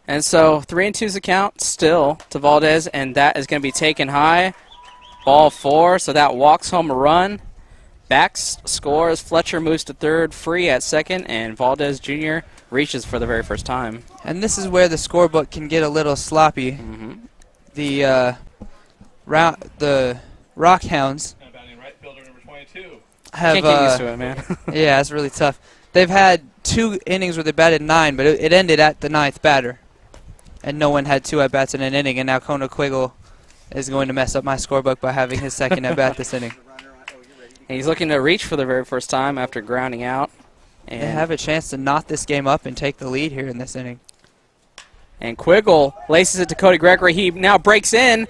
Speaker 1: And so 3-2's a count still to Valdez, and that is going to be taken high. Ball 4, so that walks home a run. Backs scores. Fletcher moves to third, Free at second, and Valdez Jr. reaches for the very first time.
Speaker 2: And this is where the scorebook can get a little sloppy. The Rock Hounds have,
Speaker 1: can't get used to it, man.
Speaker 2: Yeah, it's really tough. They've had 2 innings where they batted 9, but it ended at the 9th batter. And no one had 2 at-bats in an inning, and now Kona Quiggle is going to mess up my scorebook by having his second at-bat this inning.
Speaker 1: And he's looking to reach for the very first time after grounding out. And
Speaker 2: they have a chance to knot this game up and take the lead here in this inning.
Speaker 1: And Quiggle laces it to Cody Gregory. He now breaks in,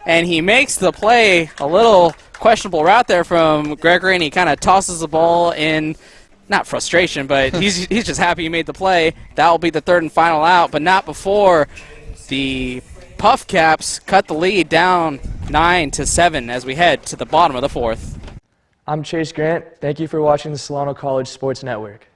Speaker 1: and he makes the play. A little questionable route there from Gregory, and he kind of tosses the ball in, not frustration, but he's just happy he made the play. That will be the third and final out, but not before the Puff Caps cut the lead down 9-7 as we head to the bottom of the 4th.
Speaker 4: I'm Chase Grant. Thank you for watching the Solano College Sports Network.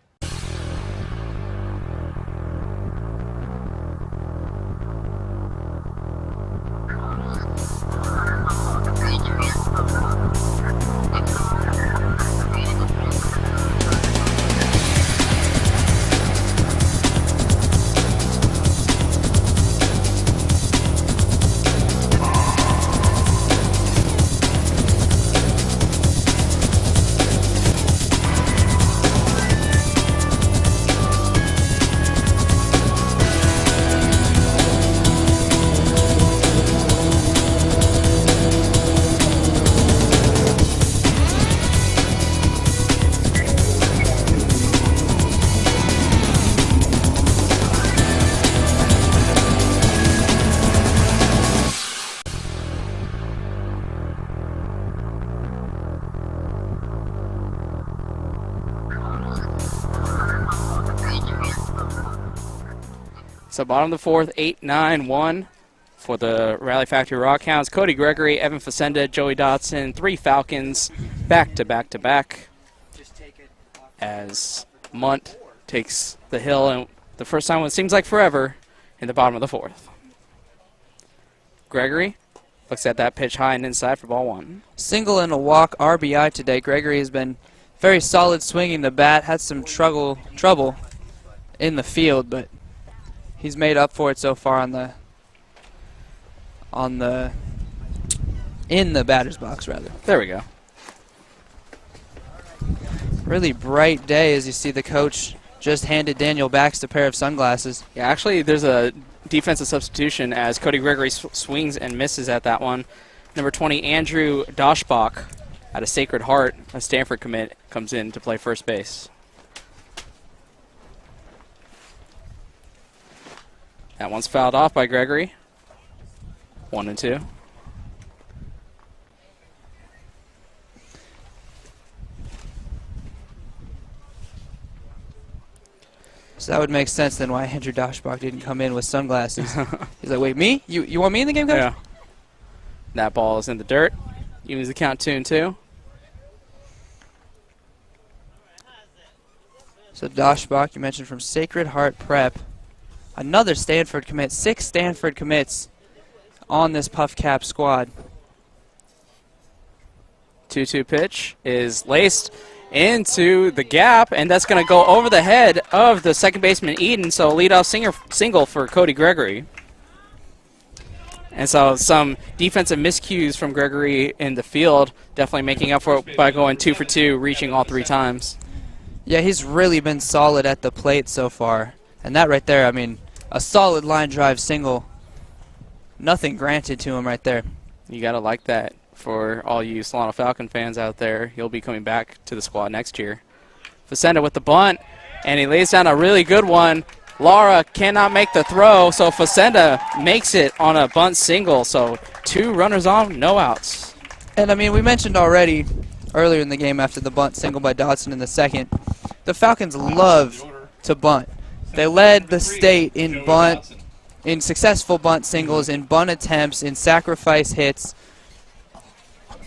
Speaker 1: So bottom of the 4th, 8-9-1 for the Rally Factory Rock Hounds. Cody Gregory, Evan Facenda, Joey Dotson, 3 Falcons, back to back to back. As Munt takes the hill, and the first time it seems like forever, in the bottom of the 4th. Gregory looks at that pitch high and inside for ball 1.
Speaker 2: Single and a walk, RBI today. Gregory has been very solid swinging the bat. Had some trouble in the field, but he's made up for it so far in the batter's box, rather.
Speaker 1: There we go.
Speaker 2: Really bright day as you see the coach just handed Daniel Bax a pair of sunglasses.
Speaker 1: Yeah, actually there's a defensive substitution as Cody Gregory swings and misses at that one. Number 20, Andrew Doshbach out of Sacred Heart, a Stanford commit, comes in to play first base. That one's fouled off by Gregory. 1-2.
Speaker 2: So that would make sense then why Andrew Doshbach didn't come in with sunglasses. He's like, wait, me? You want me in the game, coach?
Speaker 1: Yeah. That ball is in the dirt. Evens the count 2-2.
Speaker 2: So Doshbach, you mentioned from Sacred Heart Prep another Stanford commit. 6 Stanford commits on this Puff Cap squad.
Speaker 1: 2-2 pitch is laced into the gap, and that's going to go over the head of the second baseman Eden, so leadoff single for Cody Gregory. And so some defensive miscues from Gregory in the field, definitely making up for it by going 2 for 2, reaching all 3 times.
Speaker 2: Yeah, he's really been solid at the plate so far. And that right there, I mean, a solid line drive single. Nothing granted to him right there.
Speaker 1: You got to like that for all you Solano Falcon fans out there. He'll be coming back to the squad next year. Facenda with the bunt, and he lays down a really good one. Lara cannot make the throw, so Facenda makes it on a bunt single. So 2 runners on, no outs.
Speaker 2: And I mean, we mentioned already earlier in the game after the bunt single by Dodson in the second, the Falcons love to bunt. They led the state in bunt, in successful bunt singles, in bunt attempts, in sacrifice hits.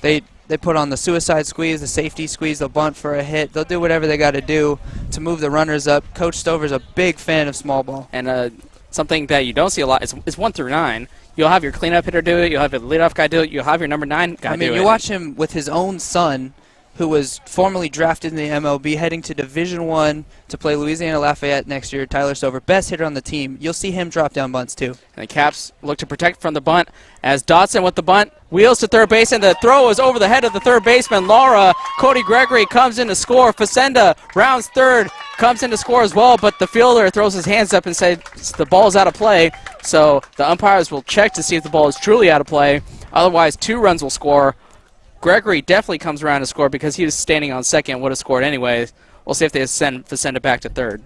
Speaker 2: They put on the suicide squeeze, the safety squeeze, they'll bunt for a hit. They'll do whatever they got to do to move the runners up. Coach Stover's a big fan of small ball.
Speaker 1: And something that you don't see a lot is 1 through 9. You'll have your cleanup hitter do it. You'll have your leadoff guy do it. You'll have your number 9 guy do it.
Speaker 2: I mean, you watch him with his own son, who was formerly drafted in the MLB, heading to Division I to play Louisiana Lafayette next year. Tyler Stover, best hitter on the team. You'll see him drop down bunts too.
Speaker 1: And the Caps look to protect from the bunt as Dodson with the bunt wheels to third base, and the throw is over the head of the third baseman, Lara. Cody Gregory comes in to score. Facenda rounds third, comes in to score as well, but the fielder throws his hands up and says the ball's out of play. So the umpires will check to see if the ball is truly out of play. Otherwise, 2 runs will score. Gregory definitely comes around to score because he was standing on second, would have scored anyways. We'll see if they send it back to third.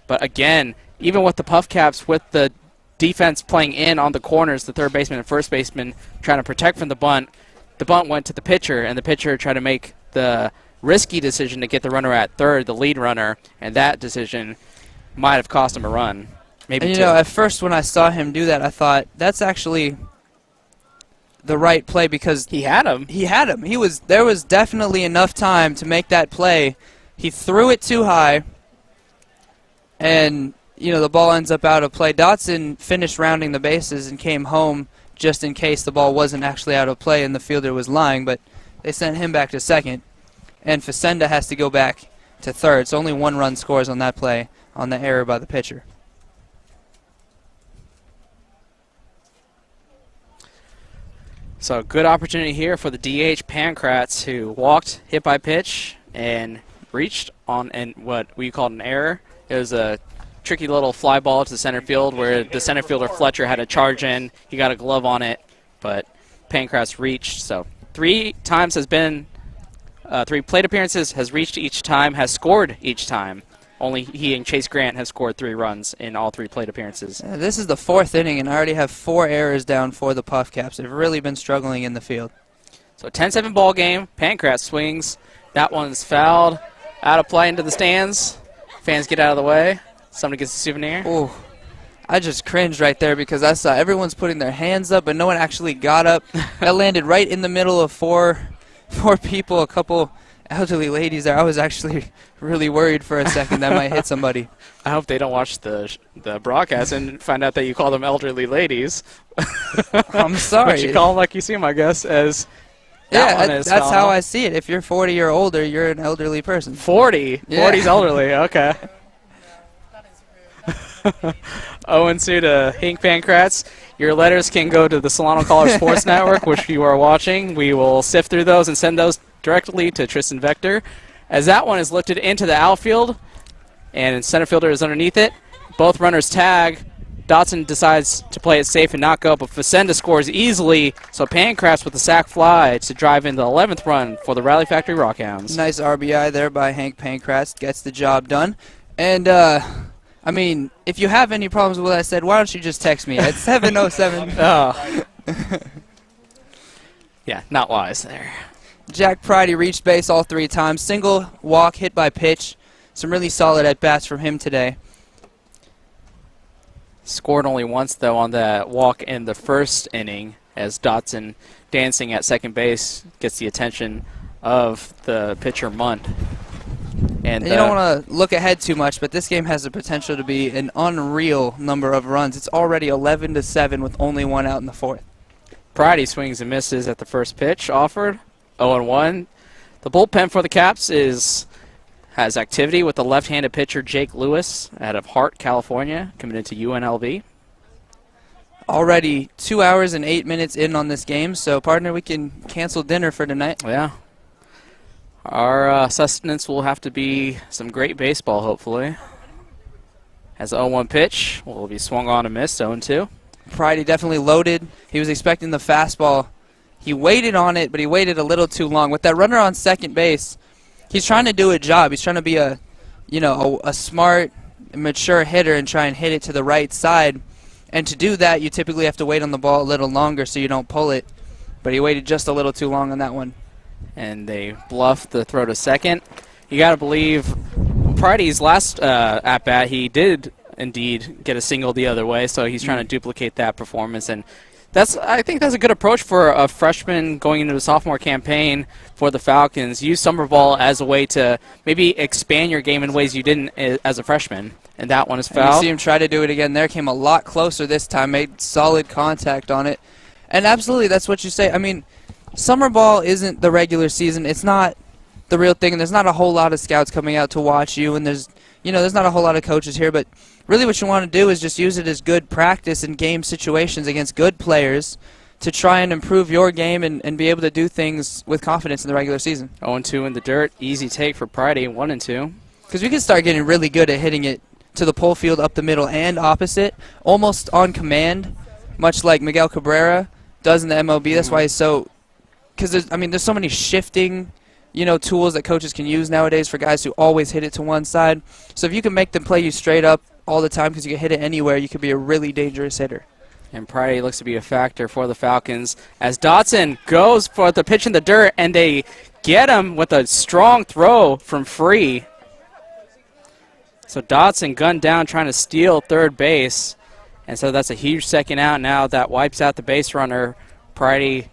Speaker 1: But again, even with the Puff Caps, with the defense playing in on the corners, the third baseman and first baseman trying to protect from the bunt went to the pitcher, and the pitcher tried to make the risky decision to get the runner at third, the lead runner, and that decision might have cost him a run. Maybe
Speaker 2: and
Speaker 1: 2.
Speaker 2: You know, at first when I saw him do that, I thought, that's actually the right play because
Speaker 1: he had him.
Speaker 2: There was definitely enough time to make that play. He threw it too high, and you know the ball ends up out of play. Dotson finished rounding the bases and came home just in case the ball wasn't actually out of play and the fielder was lying, but they sent him back to second, and Facenda has to go back to third. So only 1 run scores on that play on the error by the pitcher.
Speaker 1: So good opportunity here for the DH Pancrats, who walked, hit by pitch, and reached on what we called an error. It was a tricky little fly ball to center field where the center fielder Fletcher had to charge in. He got a glove on it, but Pancrats reached. So 3 times has been, 3 plate appearances, has reached each time, has scored each time. Only he and Chase Grant have scored 3 runs in all 3 plate appearances.
Speaker 2: This is the 4th inning, and I already have 4 errors down for the Puff Caps. They've really been struggling in the field.
Speaker 1: So 10-7 ball game. Pancras swings. That one's fouled. Out of play into the stands. Fans get out of the way. Somebody gets a souvenir.
Speaker 2: Ooh, I just cringed right there because I saw everyone's putting their hands up, but no one actually got up. That landed right in the middle of four people, a couple elderly ladies there. I was actually really worried for a second that might hit somebody.
Speaker 1: I hope they don't watch the broadcast and find out that you call them elderly ladies.
Speaker 2: I'm sorry.
Speaker 1: But you call them like you see them, I guess, as
Speaker 2: that's how I see it. If you're 40 or older, you're an elderly person.
Speaker 1: 40?
Speaker 2: Yeah.
Speaker 1: 40's elderly, okay. 0-2 to Hank Pancrats. Your letters can go to the Solano College Sports Network, which you are watching. We will sift through those and send those directly to Tristan Vector. As that one is lifted into the outfield, and center fielder is underneath it. Both runners tag. Dotson decides to play it safe and not go, but Facenda scores easily, so Pancrats with the sac fly to drive in the 11th run for the Rally Factory Rock Hounds.
Speaker 2: Nice RBI there by Hank Pancrats. Gets the job done. And, I mean, if you have any problems with what I said, why don't you just text me at 707.
Speaker 1: Oh. Yeah, not wise there.
Speaker 2: Jack Pridey reached base all 3 times. Single, walk, hit by pitch. Some really solid at-bats from him today.
Speaker 1: Scored only once, though, on that walk in the first inning as Dotson, dancing at second base, gets the attention of the pitcher Munt. And
Speaker 2: you don't want to look ahead too much, but this game has the potential to be an unreal number of runs. It's already 11-7 with only one out in the fourth.
Speaker 1: Pridey swings and misses at the first pitch offered. 0-1. The bullpen for the Caps has activity with the left-handed pitcher Jake Lewis out of Hart, California, committed to UNLV.
Speaker 2: Already 2 hours and 8 minutes in on this game, so partner, we can cancel dinner for tonight.
Speaker 1: Yeah. Our sustenance will have to be some great baseball, hopefully. As the 0-1 pitch will be swung on and missed, 0-2.
Speaker 2: Pridey definitely loaded. He was expecting the fastball. He waited on it, but he waited a little too long. With that runner on second base, he's trying to do a job. He's trying to be a smart, mature hitter and try and hit it to the right side. And to do that, you typically have to wait on the ball a little longer so you don't pull it. But he waited just a little too long on that one.
Speaker 1: And they bluffed the throw to second. You got to believe Pridey's last at-bat, he did indeed get a single the other way, so he's trying to duplicate that performance. And I think that's a good approach for a freshman going into the sophomore campaign for the Falcons. Use summer ball as a way to maybe expand your game in ways you didn't as a freshman. And that one is fouled.
Speaker 2: And you see him try to do it again there. Came a lot closer this time. Made solid contact on it. And absolutely, that's what you say. I mean, summer ball isn't the regular season. It's not the real thing. And there's not a whole lot of scouts coming out to watch you. And there's not a whole lot of coaches here. But really what you want to do is just use it as good practice in game situations against good players to try and improve your game and be able to do things with confidence in the regular season.
Speaker 1: 0-2 in the dirt. Easy take for Pridey, 1-2.
Speaker 2: Because we can start getting really good at hitting it to the pull field, up the middle, and opposite, almost on command, much like Miguel Cabrera does in the MLB. That's why he's so... Because there's so many shifting tools that coaches can use nowadays for guys who always hit it to one side. So if you can make them play you straight up all the time because you can hit it anywhere, you could be a really dangerous hitter.
Speaker 1: And Pridey looks to be a factor for the Falcons as Dotson goes for the pitch in the dirt, and they get him with a strong throw from Free. So Dotson gunned down trying to steal third base, and so that's a huge second out now. That wipes out the base runner. Pridey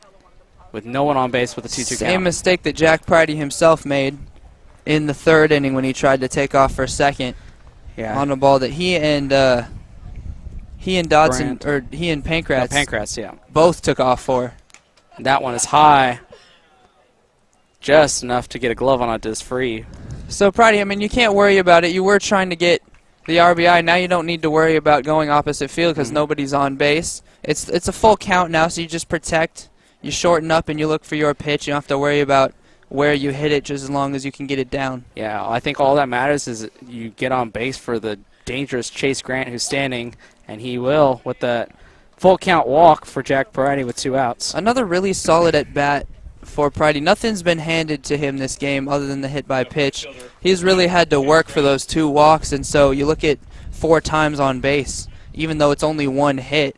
Speaker 1: with no one on base with a 2-2 count.
Speaker 2: Same mistake that Jack Pridey himself made in the third inning when he tried to take off for second on a ball that he and Pancratz
Speaker 1: both took off for. And that one is high, just enough to get a glove on it. Is Free.
Speaker 2: So Pridey, you can't worry about it. You were trying to get the RBI. Now you don't need to worry about going opposite field because nobody's on base. It's a full count now, so you just protect. You shorten up and you look for your pitch. You don't have to worry about where you hit it just as long as you can get it down.
Speaker 1: Yeah, I think all that matters is you get on base for the dangerous Chase Grant who's standing, and he will with that full count walk for Jack Pridey with 2 outs.
Speaker 2: Another really solid at-bat for Pridey. Nothing's been handed to him this game other than the hit by pitch. He's really had to work for those 2 walks, and so you look at 4 times on base. Even though it's only 1 hit,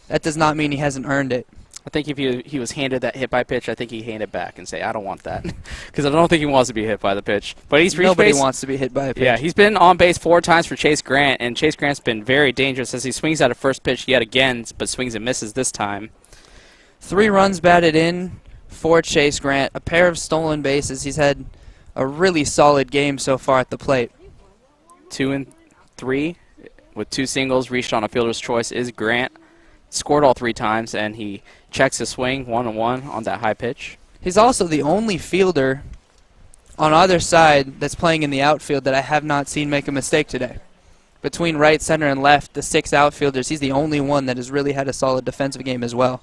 Speaker 2: that does not mean he hasn't earned it.
Speaker 1: I think if he was handed that hit by pitch, I think he'd hand it back and say, I don't want that. Because I don't think he wants to be hit by the pitch. But he's reached
Speaker 2: Nobody
Speaker 1: base.
Speaker 2: wants to be hit by a pitch.
Speaker 1: Yeah, he's been on base 4 times for Chase Grant, and Chase Grant's been very dangerous as he swings out of first pitch yet again, but swings and misses this time.
Speaker 2: 3 runs batted in for Chase Grant, a pair of stolen bases. He's had a really solid game so far at the plate.
Speaker 1: 2 and 3 with 2 singles reached on a fielder's choice is Grant. Scored all 3 times, and he checks his swing 1-1 on that high pitch.
Speaker 2: He's also the only fielder on either side that's playing in the outfield that I have not seen make a mistake today. Between right, center, and left, the 6 outfielders, he's the only one that has really had a solid defensive game as well.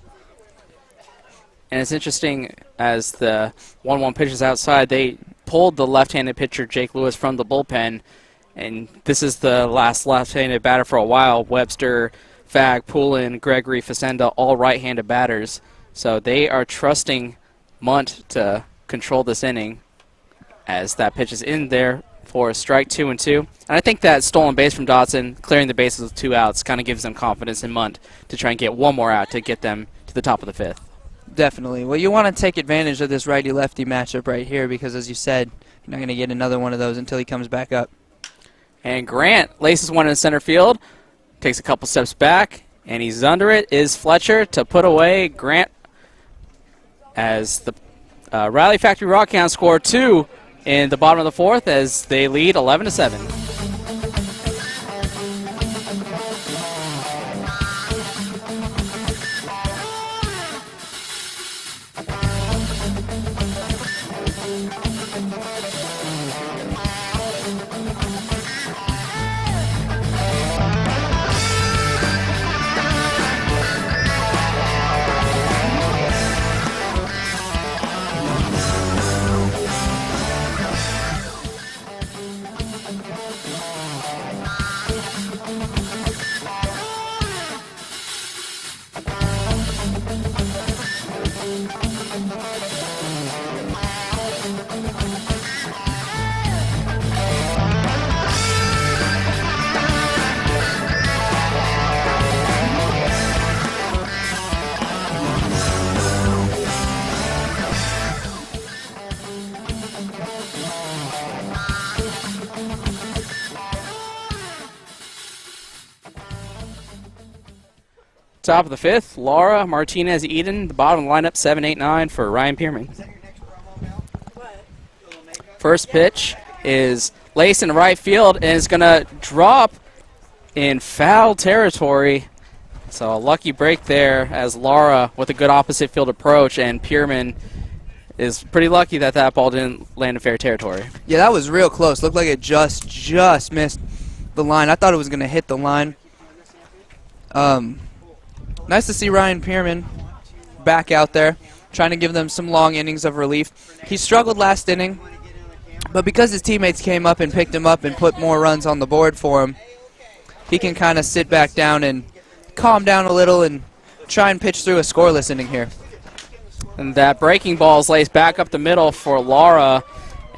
Speaker 1: And it's interesting, as the 1-1 pitch is outside, they pulled the left-handed pitcher Jake Lewis from the bullpen, and this is the last left-handed batter for a while. Webster, Fag, Poulin, Gregory, Facenda, all right-handed batters. So they are trusting Munt to control this inning as that pitch is in there for a strike, 2-2. And I think that stolen base from Dotson, clearing the bases with 2 outs, kind of gives them confidence in Munt to try and get one more out to get them to the top of the 5th.
Speaker 2: Definitely. Well, you want to take advantage of this righty-lefty matchup right here because, as you said, you're not going to get another one of those until he comes back up.
Speaker 1: And Grant laces one in center field. Takes a couple steps back, and he's under it. Is Fletcher to put away Grant as the Rally Factory Rock Hounds score 2 in the bottom of the fourth as they lead 11-7. Top of the fifth, Laura Martinez Eden. The bottom lineup, 7-8-9 for Ryan Pierman. First pitch is laced in right field and is going to drop in foul territory. So a lucky break there as Laura with a good opposite field approach, and Pierman is pretty lucky that that ball didn't land in fair territory.
Speaker 2: Yeah, that was real close. Looked like it just missed the line. I thought it was going to hit the line. Nice to see Ryan Pierman back out there, trying to give them some long innings of relief. He struggled last inning, but because his teammates came up and picked him up and put more runs on the board for him, he can kind of sit back down and calm down a little and try and pitch through a scoreless inning here.
Speaker 1: And that breaking ball is laced back up the middle for Laura,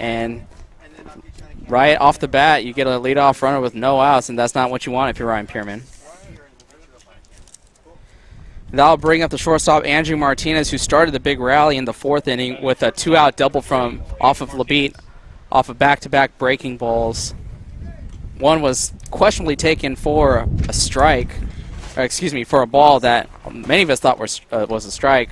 Speaker 1: and right off the bat, you get a leadoff runner with no outs, and that's not what you want if you're Ryan Pierman. That'll bring up the shortstop, Andrew Martinez, who started the big rally in the fourth inning with a two-out double off of Labite, off of back-to-back breaking balls. One was questionably taken for a strike, or excuse me, for a ball that many of us thought was a strike,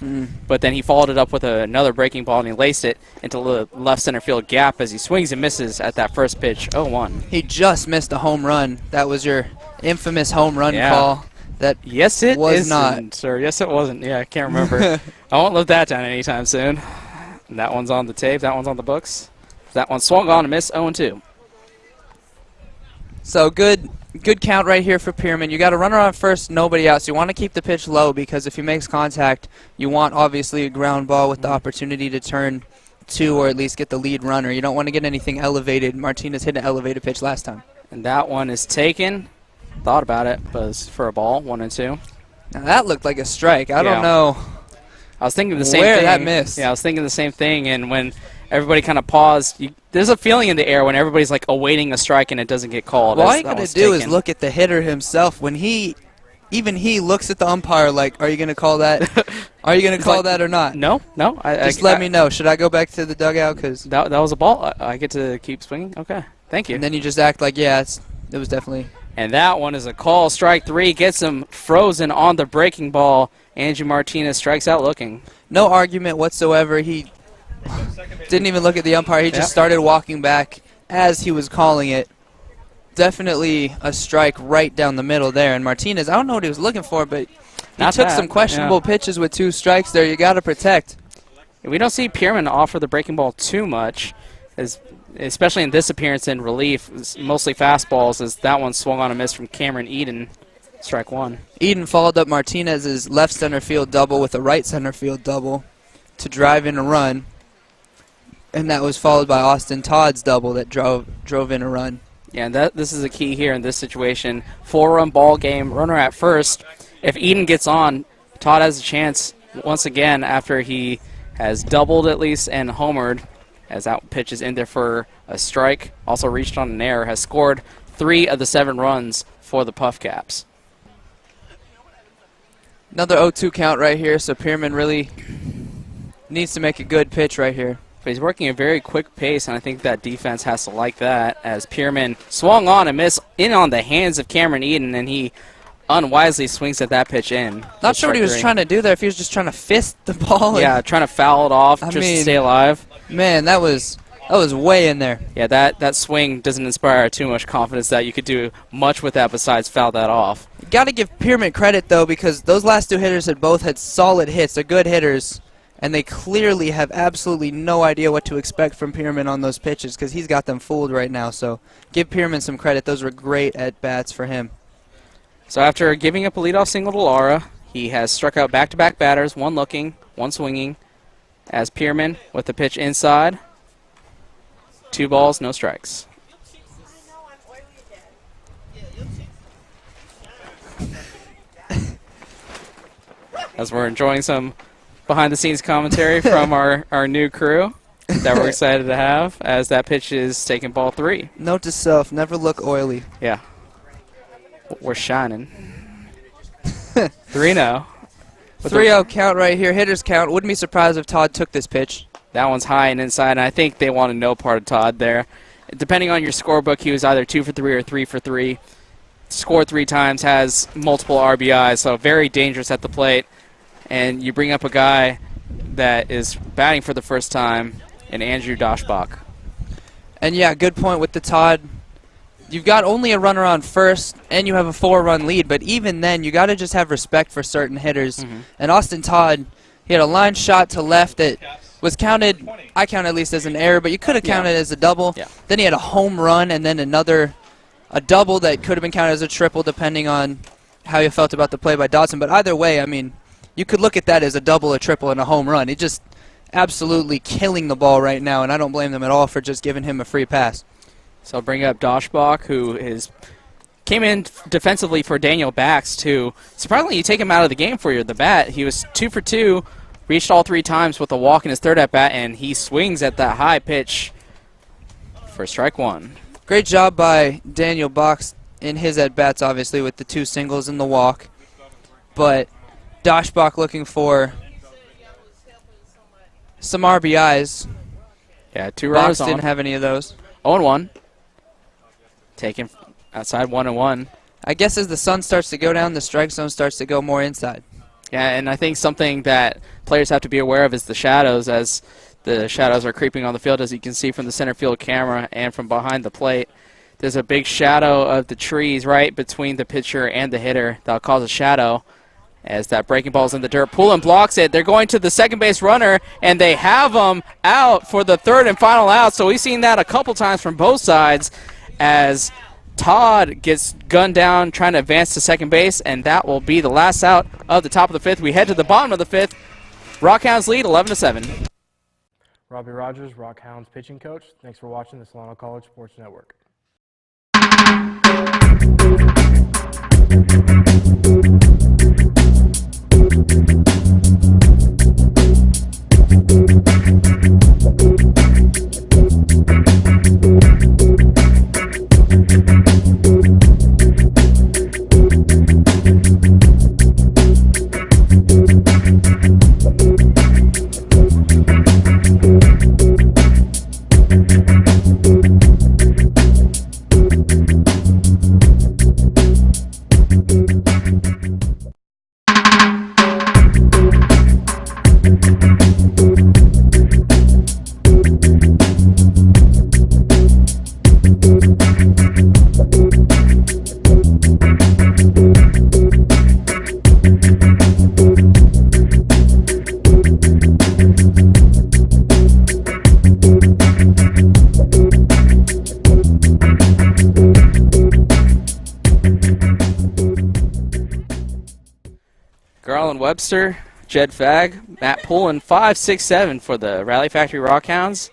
Speaker 1: but then he followed it up with another breaking ball, and he laced it into the left center field gap as he swings and misses at that first pitch, 0-1.
Speaker 2: He just missed a home run. That was your infamous home run call. That
Speaker 1: yes, it
Speaker 2: was
Speaker 1: not, sir. Yes, it wasn't. Yeah, I can't remember. I won't live that down anytime soon. And that one's on the tape. That one's on the books. That one swung on and missed, 0-2.
Speaker 2: So good count right here for Pierman. You got a runner on first, nobody out. So you want to keep the pitch low because if he makes contact, you want obviously a ground ball with the opportunity to turn two or at least get the lead runner. You don't want to get anything elevated. Martinez hit an elevated pitch last time.
Speaker 1: And that one is taken. Thought about it, but it's for a ball, 1-2.
Speaker 2: Now that looked like a strike. I don't know.
Speaker 1: I was thinking the same thing.
Speaker 2: Where that missed.
Speaker 1: Yeah, I was thinking the same thing, and when everybody kind of paused, there's a feeling in the air when everybody's like awaiting a strike and it doesn't get called.
Speaker 2: Well, all you got to do is look at the hitter himself. When even he looks at the umpire like, are you going to call that? Are you going to call that or not?
Speaker 1: No.
Speaker 2: Just let me know. Should I go back to the dugout? Because
Speaker 1: that was a ball. I get to keep swinging? Okay. Thank you.
Speaker 2: And then you just act like, yeah, it was definitely.
Speaker 1: And that one is a call. Strike three. Gets him frozen on the breaking ball. Andrew Martinez strikes out looking.
Speaker 2: No argument whatsoever. He didn't even look at the umpire. He just started walking back as he was calling it. Definitely a strike right down the middle there. And Martinez, I don't know what he was looking for, but he took some questionable pitches with two strikes there. You got to protect.
Speaker 1: We don't see Pierman offer the breaking ball too much, especially in this appearance in relief. It's mostly fastballs, as that one swung on a miss from Cameron Eden. Strike one.
Speaker 2: Eden followed up Martinez's left center field double with a right center field double to drive in a run. And that was followed by Austin Todd's double that drove in a run.
Speaker 1: Yeah, and this is a key here in this situation. 4-run ball game, runner at first. If Eden gets on, Todd has a chance once again after he has doubled at least and homered, as that pitch is in there for a strike. Also reached on an error, has scored 3 of the 7 runs for the Puff Caps.
Speaker 2: Another 0-2 count right here, so Pierman really needs to make a good pitch right here.
Speaker 1: But he's working a very quick pace, and I think that defense has to like that, as Pierman swung on and missed in on the hands of Cameron Eden, and he unwisely swings at that pitch in.
Speaker 2: Not sure what he was trying to do there, if he was just trying to fist the ball.
Speaker 1: Yeah, trying to foul it off to stay alive.
Speaker 2: Man, that was That was way in there.
Speaker 1: Yeah, that swing doesn't inspire too much confidence that you could do much with that besides foul that off.
Speaker 2: Got to give Pierman credit, though, because those last two hitters had both had solid hits. They're good hitters, and they clearly have absolutely no idea what to expect from Pierman on those pitches because he's got them fooled right now. So give Pierman some credit. Those were great at-bats for him.
Speaker 1: So after giving up a leadoff single to Lara, he has struck out back-to-back batters, one looking, one swinging, as Pierman with the pitch inside. 2 balls, no strikes. As we're enjoying some behind-the-scenes commentary from our new crew that we're excited to have as that pitch is taking ball 3.
Speaker 2: Note to self, never look oily.
Speaker 1: Yeah. We're shining. 3-0.
Speaker 2: 3-0 count right here. Hitters count. Wouldn't be surprised if Todd took this pitch.
Speaker 1: That one's high and inside, and I think they want to know part of Todd there. Depending on your scorebook, he was either 2 for 3 or 3 for 3. Scored 3 times, has multiple RBIs, so very dangerous at the plate. And you bring up a guy that is batting for the first time in Andrew Doshbach.
Speaker 2: And yeah, good point with the Todd. You've got only a runner on first, and you have a 4-run lead, but even then, you got to just have respect for certain hitters. And Austin Todd, he had a line shot to left that was counted, I count at least as an error, but you could have counted as a double.
Speaker 1: Yeah.
Speaker 2: Then he had a home run and then a double that could have been counted as a triple depending on how you felt about the play by Dodson. But either way, I mean, you could look at that as a double, a triple, and a home run. He's just absolutely killing the ball right now, and I don't blame them at all for just giving him a free pass.
Speaker 1: So I'll bring up Doshbach, who came in defensively for Daniel Bax, too. Surprisingly, you take him out of the game for the bat. He was 2 for 2, reached all 3 times with a walk in his third at-bat, and he swings at that high pitch for strike 1.
Speaker 2: Great job by Daniel Bax in his at-bats, obviously, with the 2 singles and the walk. But Doshbach looking for some RBIs.
Speaker 1: Yeah, 2 runners
Speaker 2: Bax didn't have any of those.
Speaker 1: 0-1. Taken outside 1-1.
Speaker 2: I guess as the sun starts to go down, the strike zone starts to go more inside.
Speaker 1: Yeah, and I think something that players have to be aware of is the shadows, as the shadows are creeping on the field, as you can see from the center field camera and from behind the plate. There's a big shadow of the trees right between the pitcher and the hitter that'll cause a shadow as that breaking ball's in the dirt. Poulin blocks it. They're going to the second base runner, and they have him out for the third and final out. So we've seen that a couple times from both sides as Todd gets gunned down trying to advance to second base, and that will be the last out of the top of the 5th. We head to the bottom of the 5th. Rock Hounds lead 11-7.
Speaker 3: Robbie Rogers, Rock Hounds pitching coach. Thanks for watching the Solano College Sports Network. Webster, Jed Fagg, Matt Poulin, 5, 6, 7 for the Rally Factory Rock Hounds.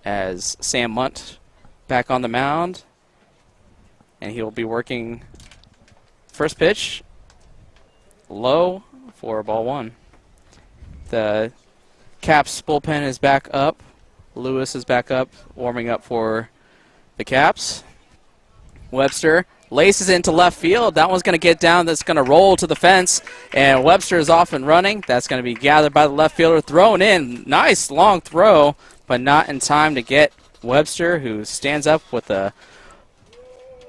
Speaker 3: As Sam Munt back on the mound, and he'll be working first pitch low for ball 1. The Caps bullpen is back up. Lewis is back up, warming up for the Caps. Webster laces into left field. That one's going to get down. That's going to roll to the fence. And Webster is off and running. That's going to be gathered by the left fielder. Thrown in. Nice long throw, but not in time to get Webster, who stands up with a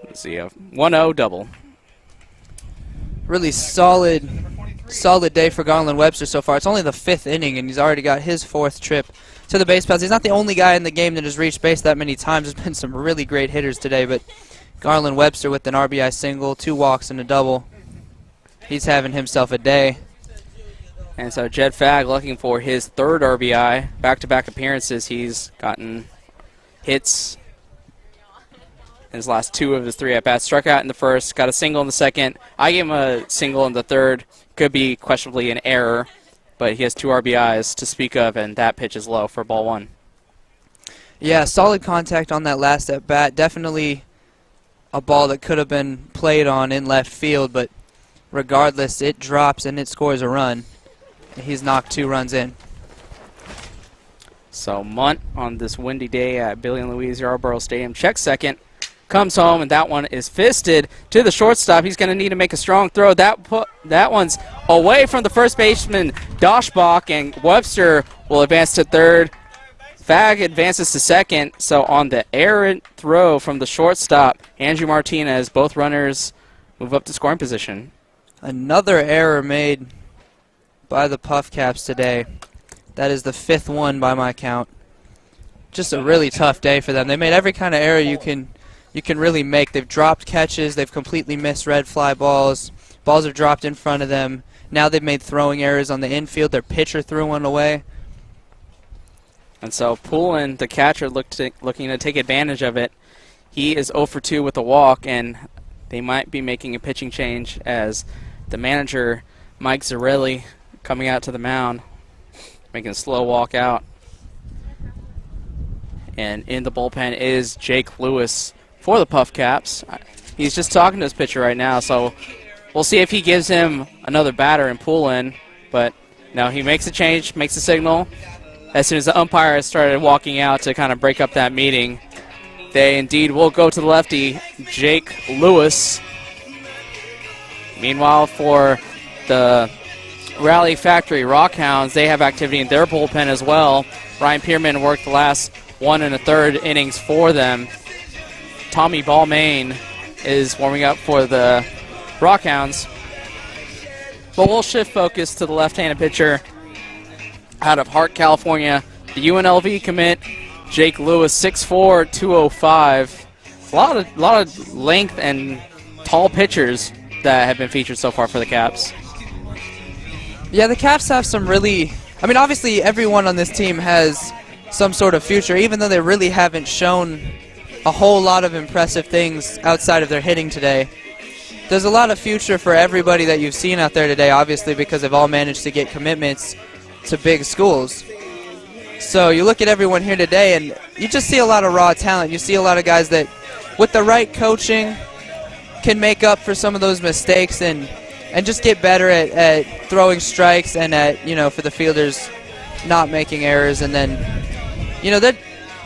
Speaker 3: 1-0 double.
Speaker 2: Really solid solid day for Garland Webster so far. It's only the 5th inning, and he's already got his 4th trip to the base paths. He's not the only guy in the game that has reached base that many times. There's been some really great hitters today, but Garland Webster with an RBI single, 2 walks and a double. He's having himself a day.
Speaker 3: And so Jed Fagg looking for his 3rd RBI. Back-to-back appearances, he's gotten hits in his last 2 of his 3 at-bats. Struck out in the 1st, got a single in the 2nd. I gave him a single in the 3rd. Could be questionably an error, but he has 2 RBIs to speak of, and that pitch is low for ball 1.
Speaker 2: Yeah, solid contact on that last at-bat. Definitely a ball that could have been played on in left field, but regardless, it drops and it scores a run. He's knocked 2 runs in.
Speaker 3: So Munt on this windy day at Billy and Louise Yarborough Stadium checks second, comes home, and that one is fisted to the shortstop. He's going to need to make a strong throw. That one's away from the first baseman, Doshbach, and Webster will advance to 3rd. Fagg advances to 2nd, so on the errant throw from the shortstop, Andrew Martinez, both runners move up to scoring position.
Speaker 2: Another error made by the Puff Caps today. That is the 5th one by my count. Just a really tough day for them. They made every kind of error you can really make. They've dropped catches. They've completely missed red fly balls. Balls are dropped in front of them. Now they've made throwing errors on the infield. Their pitcher threw one away.
Speaker 3: And so Poulin, the catcher, looking to take advantage of it. He is 0 for 2 with a walk, and they might be making a pitching change as the manager, Mike Zarelli, coming out to the mound, making a slow walk out. And in the bullpen is Jake Lewis for the Puff Caps. He's just talking to his pitcher right now, so we'll see if he gives him another batter and pull in. But no, he makes a change, makes a signal. As soon as the umpire started walking out to kind of break up that meeting, they indeed will go to the lefty, Jake Lewis. Meanwhile, for the Rally Factory Rock Hounds, they have activity in their bullpen as well. Ryan Pierman worked the last 1 1/3 innings for them. Tommy Balmain is warming up for the Rock Hounds. But we'll shift focus to the left-handed pitcher out of Hart, California, the UNLV commit, Jake Lewis, 6'4", 205. A lot of length and tall pitchers that have been featured so far for the Caps.
Speaker 2: Yeah, the Caps have some really, I mean, obviously everyone on this team has some sort of future, even though they really haven't shown a whole lot of impressive things outside of their hitting today. There's a lot of future for everybody that you've seen out there today, obviously, because they've all managed to get commitments to big schools. So you look at everyone here today, and you just see a lot of raw talent. You see a lot of guys that, with the right coaching, can make up for some of those mistakes and just get better at throwing strikes and at, you know, for the fielders not making errors. And then, you know, that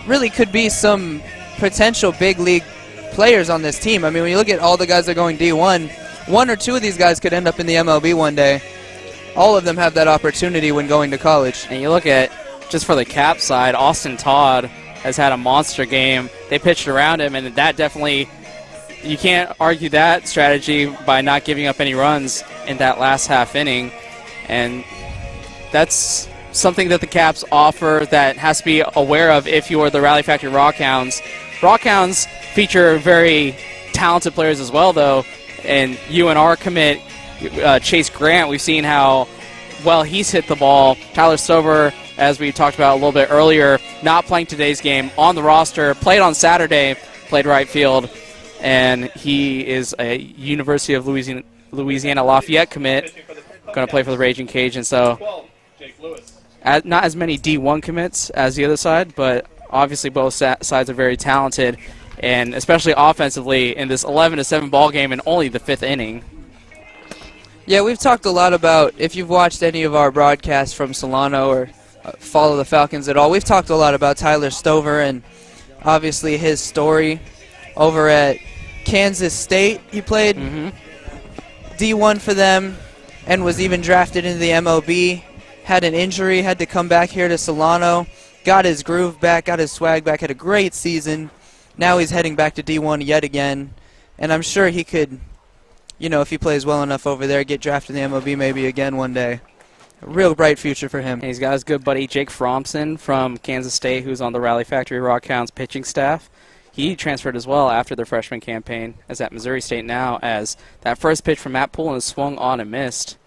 Speaker 2: really could be some potential big league players on this team. I mean, when you look at all the guys that are going D1, 1 or 2 of these guys could end up in the MLB one day. All of them have that opportunity when going to college.
Speaker 3: And you look at, just for the Cap side, Austin Todd has had a monster game. They pitched around him, and that definitely, you can't argue that strategy by not giving up any runs in that last half inning. And that's something that the Caps offer that has to be aware of if you are the Rally Factory Rock Hounds. Rock Hounds feature very talented players as well, though. And UNR commit Chase Grant, we've seen how well he's hit the ball. Tyler Stover, as we talked about a little bit earlier, not playing today's game, on the roster, played on Saturday, played right field, and he is a University of Louisiana Lafayette commit, going to play for the Raging Cajuns. So not as many D1 commits as the other side, but obviously both sides are very talented, and especially offensively in this 11-7 ball game in only the 5th inning.
Speaker 2: Yeah, we've talked a lot about, if you've watched any of our broadcasts from Solano or follow the Falcons at all, we've talked a lot about Tyler Stover and obviously his story over at Kansas State. He played D1 for them and was even drafted into the MLB. Had an injury, had to come back here to Solano, got his groove back, got his swag back, had a great season. Now he's heading back to D1 yet again, and I'm sure he could you know, if he plays well enough over there, get drafted in the MLB maybe again one day. A real bright future for him.
Speaker 3: And he's got his good buddy Jake Fromson from Kansas State, who's on the Rally Factory Rock Hounds pitching staff. He transferred as well after the freshman campaign, is at Missouri State now, as that first pitch from Matt Poulin is swung on and missed.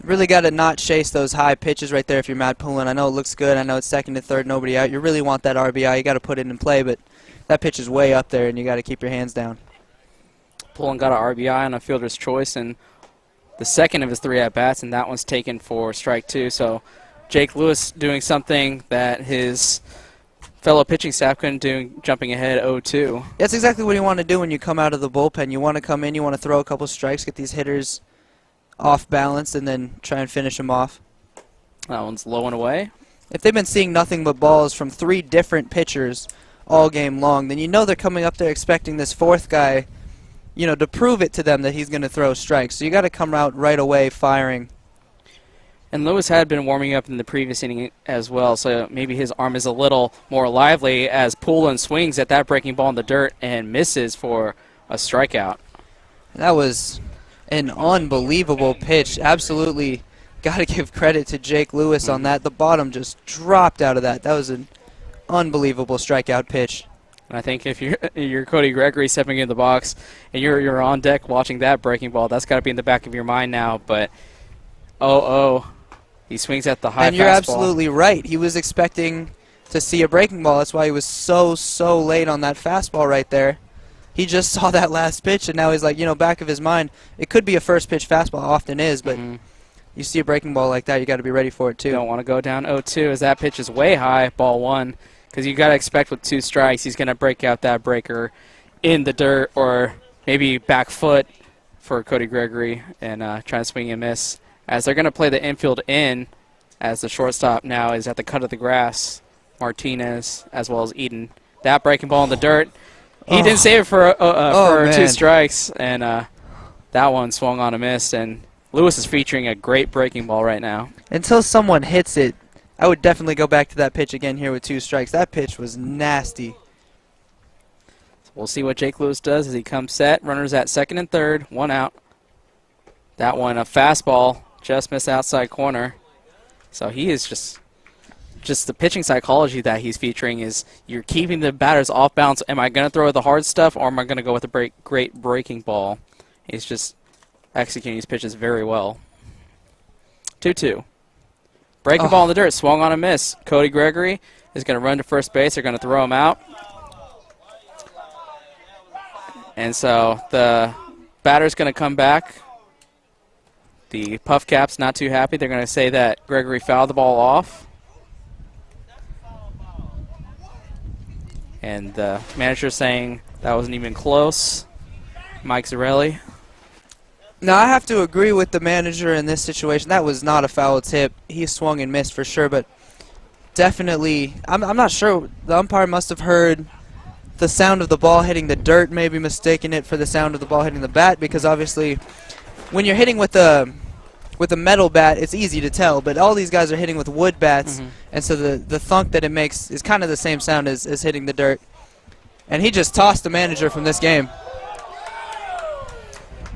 Speaker 2: Really got to not chase those high pitches right there if you're Matt Poulin. I know it looks good. I know it's second and third, nobody out. You really want that RBI. You got to put it in play, but that pitch is way up there, and you got to keep your hands down.
Speaker 3: Poulin got an RBI on a fielder's choice, and the second of his 3 at-bats, and that one's taken for strike 2. So Jake Lewis doing something that his fellow pitching staff couldn't do, jumping ahead 0-2.
Speaker 2: That's exactly what you want to do when you come out of the bullpen. You want to come in, you want to throw a couple strikes, get these hitters off balance, and then try and finish them off.
Speaker 3: That one's low and away.
Speaker 2: If they've been seeing nothing but balls from 3 different pitchers all game long, then you know they're coming up there expecting this 4th guy, you know, to prove it to them that he's going to throw strikes. So you got to come out right away firing.
Speaker 3: And Lewis had been warming up in the previous inning as well, so maybe his arm is a little more lively as Poulin swings at that breaking ball in the dirt and misses for a strikeout.
Speaker 2: That was an unbelievable pitch. Absolutely got to give credit to Jake Lewis on that. The bottom just dropped out of that. That was an unbelievable strikeout pitch.
Speaker 3: And I think if you're Cody Gregory stepping in the box and you're on deck watching that breaking ball, that's got to be in the back of your mind now. But he swings at the high fastball.
Speaker 2: And you're absolutely right. He was expecting to see a breaking ball. That's why he was so late on that fastball right there. He just saw that last pitch, and now he's like, you know, back of his mind, it could be a first pitch fastball, often is, but you see a breaking ball like that, you got to be ready for it too.
Speaker 3: Don't want to go down 0-2 as that pitch is way high, ball 1. Because you got to expect with 2 strikes, he's going to break out that breaker in the dirt or maybe back foot for Cody Gregory and try to swing and miss. As they're going to play the infield in, as the shortstop now is at the cut of the grass, Martinez as well as Eden. That breaking ball in the dirt, he didn't save it for 2 strikes, and that one swung on a miss. And Lewis is featuring a great breaking ball right now.
Speaker 2: Until someone hits it, I would definitely go back to that pitch again here with 2 strikes. That pitch was nasty.
Speaker 3: So we'll see what Jake Lewis does as he comes set. Runners at second and third, 1 out. That one, a fastball, just missed outside corner. So he is just the pitching psychology that he's featuring is you're keeping the batters off balance. Am I going to throw the hard stuff or am I going to go with a great breaking ball? He's just executing his pitches very well. 2-2. Breaking ball in the dirt, swung on a miss. Cody Gregory is going to run to first base. They're going to throw him out. And so the batter's going to come back. The Puff Caps not too happy. They're going to say that Gregory fouled the ball off. And the manager saying that wasn't even close. Mike Zarelli.
Speaker 2: Now, I have to agree with the manager in this situation. That was not a foul tip. He swung and missed for sure, but definitely, I'm not sure. The umpire must have heard the sound of the ball hitting the dirt, maybe mistaken it for the sound of the ball hitting the bat, because obviously when you're hitting with a metal bat, it's easy to tell, but all these guys are hitting with wood bats, and so the thunk that it makes is kind of the same sound as hitting the dirt. And he just tossed the manager from this game.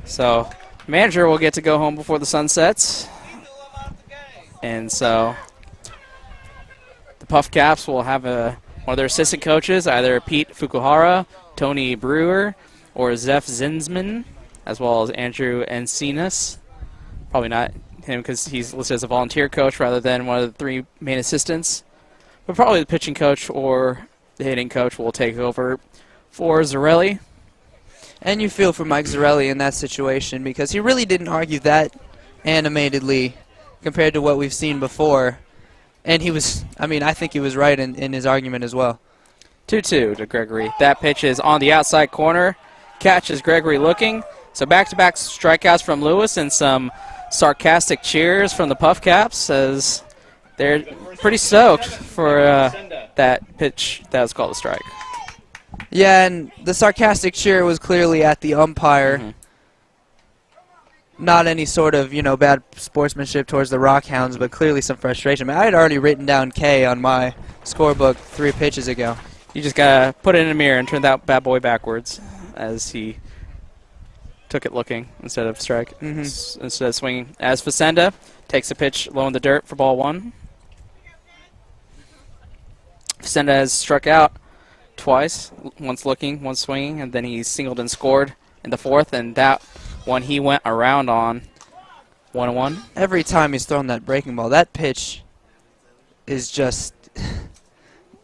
Speaker 3: So manager will get to go home before the sun sets. And so the Puff Caps will have one of their assistant coaches, either Pete Fukuhara, Tony Brewer, or Zeph Zinsman, as well as Andrew Encinas. Probably not him because he's listed as a volunteer coach rather than one of the 3 main assistants. But probably the pitching coach or the hitting coach will take over for Zarelli.
Speaker 2: And you feel for Mike Zarelli in that situation because he really didn't argue that animatedly compared to what we've seen before. And he was, I think he was right in his argument as well.
Speaker 3: 2-2 to Gregory. That pitch is on the outside corner. Catches Gregory looking. So back-to-back strikeouts from Lewis and some sarcastic cheers from the Puff Caps as they're pretty stoked for that pitch that was called a strike.
Speaker 2: Yeah, and the sarcastic cheer was clearly at the umpire. Not any sort of, bad sportsmanship towards the Rock Hounds, but clearly some frustration. I had already written down K on my scorebook 3 pitches ago.
Speaker 3: You just got to put it in a mirror and turn that bad boy backwards as he took it looking instead of strike, instead of swinging. As Facenda takes a pitch low in the dirt for ball 1. Facenda has struck out twice, once looking, once swinging, and then he singled and scored in the 4th, and that one he went around on 1-1.
Speaker 2: Every time he's thrown that breaking ball, that pitch is just...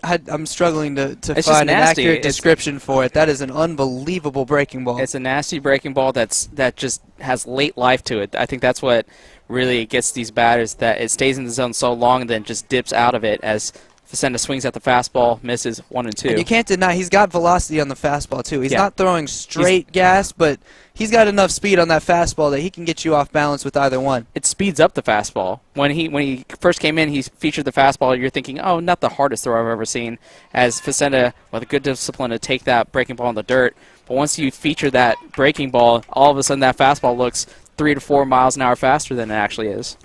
Speaker 2: I'm struggling to find an accurate description for it. That is an unbelievable breaking ball.
Speaker 3: It's a nasty breaking ball that just has late life to it. I think that's what really gets these batters, that it stays in the zone so long and then just dips out of it as Facenda swings at the fastball, misses 1 and 2.
Speaker 2: And you can't deny he's got velocity on the fastball too. He's not throwing straight gas, but he's got enough speed on that fastball that he can get you off balance with either one.
Speaker 3: It speeds up the fastball. When he first came in, he featured the fastball. You're thinking, oh, not the hardest throw I've ever seen. As Facenda, with a good discipline to take that breaking ball in the dirt. But once you feature that breaking ball, all of a sudden that fastball looks 3 to 4 miles an hour faster than it actually is.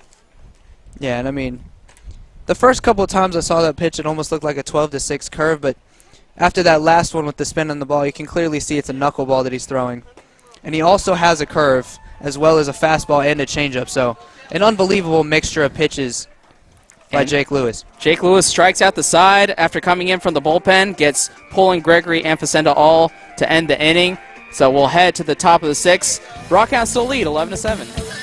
Speaker 2: Yeah, and I mean, the first couple of times I saw that pitch, it almost looked like a 12-6 curve, but after that last one with the spin on the ball, you can clearly see it's a knuckleball that he's throwing. And he also has a curve, as well as a fastball and a changeup, so an unbelievable mixture of pitches by Jake Lewis.
Speaker 3: Jake Lewis strikes out the side after coming in from the bullpen, gets Pullen, Gregory, and Facenda all to end the inning. So we'll head to the top of the 6th. Rock Hounds still lead 11-7.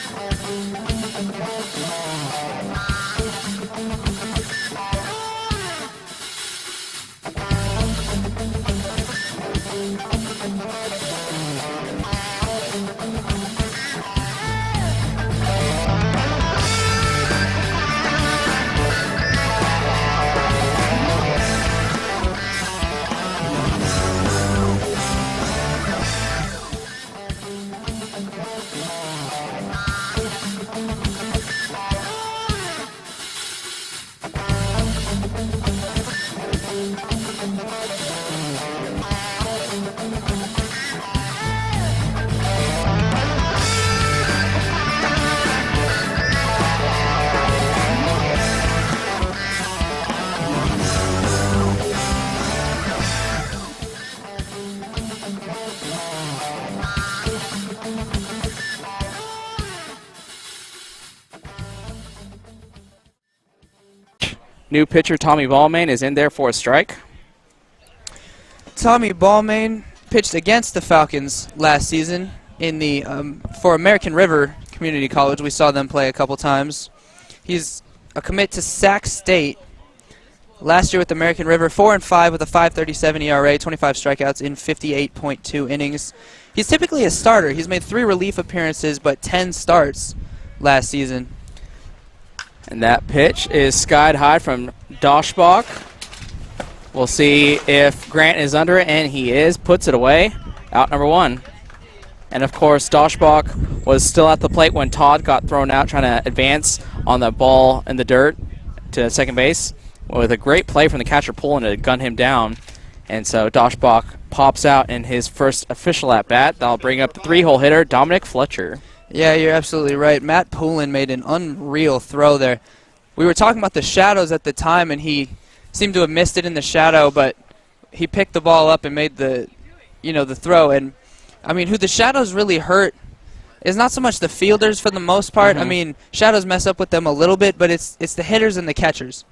Speaker 3: New pitcher Tommy Balmain is in there for a strike.
Speaker 2: Tommy Balmain pitched against the Falcons last season in the for American River Community College. We saw them play a couple times. He's a commit to Sac State. Last year with American River, 4-5 with a 5.37 ERA, 25 strikeouts in 58.2 innings. He's typically a starter. He's made 3 relief appearances, but 10 starts last season.
Speaker 3: And that pitch is skied high from Doshbach. We'll see if Grant is under it, and he is. Puts it away. Out number 1. And, of course, Doshbach was still at the plate when Todd got thrown out trying to advance on the ball in the dirt to second base with a great play from the catcher Pullen to gun him down. And so Doshbach pops out in his first official at-bat. That'll bring up the 3-hole hitter, Dominic Fletcher.
Speaker 2: Yeah, you're absolutely right. Matt Pullen made an unreal throw there. We were talking about the shadows at the time, and he seemed to have missed it in the shadow, but he picked the ball up and made the throw. And I mean, who the shadows really hurt is not so much the fielders for the most part. I mean, shadows mess up with them a little bit, but it's the hitters and the catchers,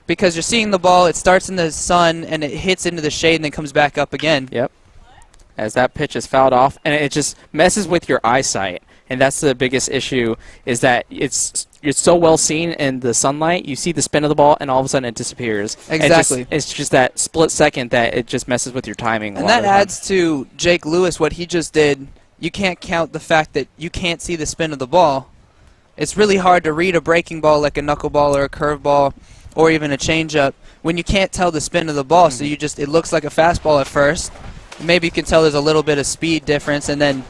Speaker 2: because you're seeing the ball, it starts in the sun and it hits into the shade and then comes back up again.
Speaker 3: Yep. As that pitch is fouled off, and it just messes with your eyesight. And that's the biggest issue, is that it's so well seen in the sunlight. You see the spin of the ball, and all of a sudden it disappears.
Speaker 2: Exactly.
Speaker 3: It's just that split second that it just messes with your timing.
Speaker 2: And that adds to Jake Lewis, what he just did. You can't count the fact that you can't see the spin of the ball. It's really hard to read a breaking ball like a knuckleball or a curveball or even a changeup when you can't tell the spin of the ball. So it looks like a fastball at first. Maybe you can tell there's a little bit of speed difference, and then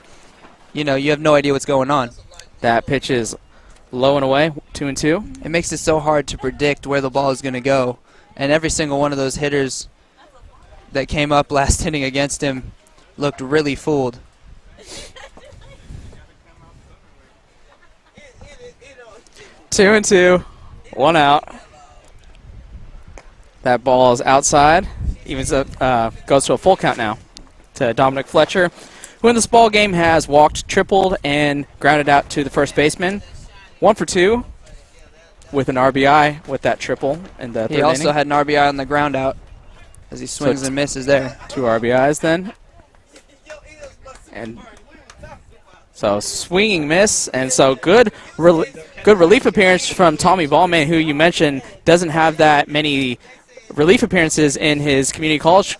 Speaker 2: you have no idea what's going on.
Speaker 3: That pitch is low and away, 2-2.
Speaker 2: It makes it so hard to predict where the ball is going to go. And every single one of those hitters that came up last inning against him looked really fooled.
Speaker 3: Two and 2, 1 out. That ball is outside. Even goes to a full count now to Dominic Fletcher, who in this ball game has walked, tripled, and grounded out to the first baseman. 1 for 2 with an RBI with that triple in the third
Speaker 2: He also
Speaker 3: inning.
Speaker 2: had an RBI on the ground out as he swings and misses there.
Speaker 3: 2 RBIs then. And so swinging miss, and so good relief appearance from Tommy Ballman, who you mentioned doesn't have that many relief appearances in his community college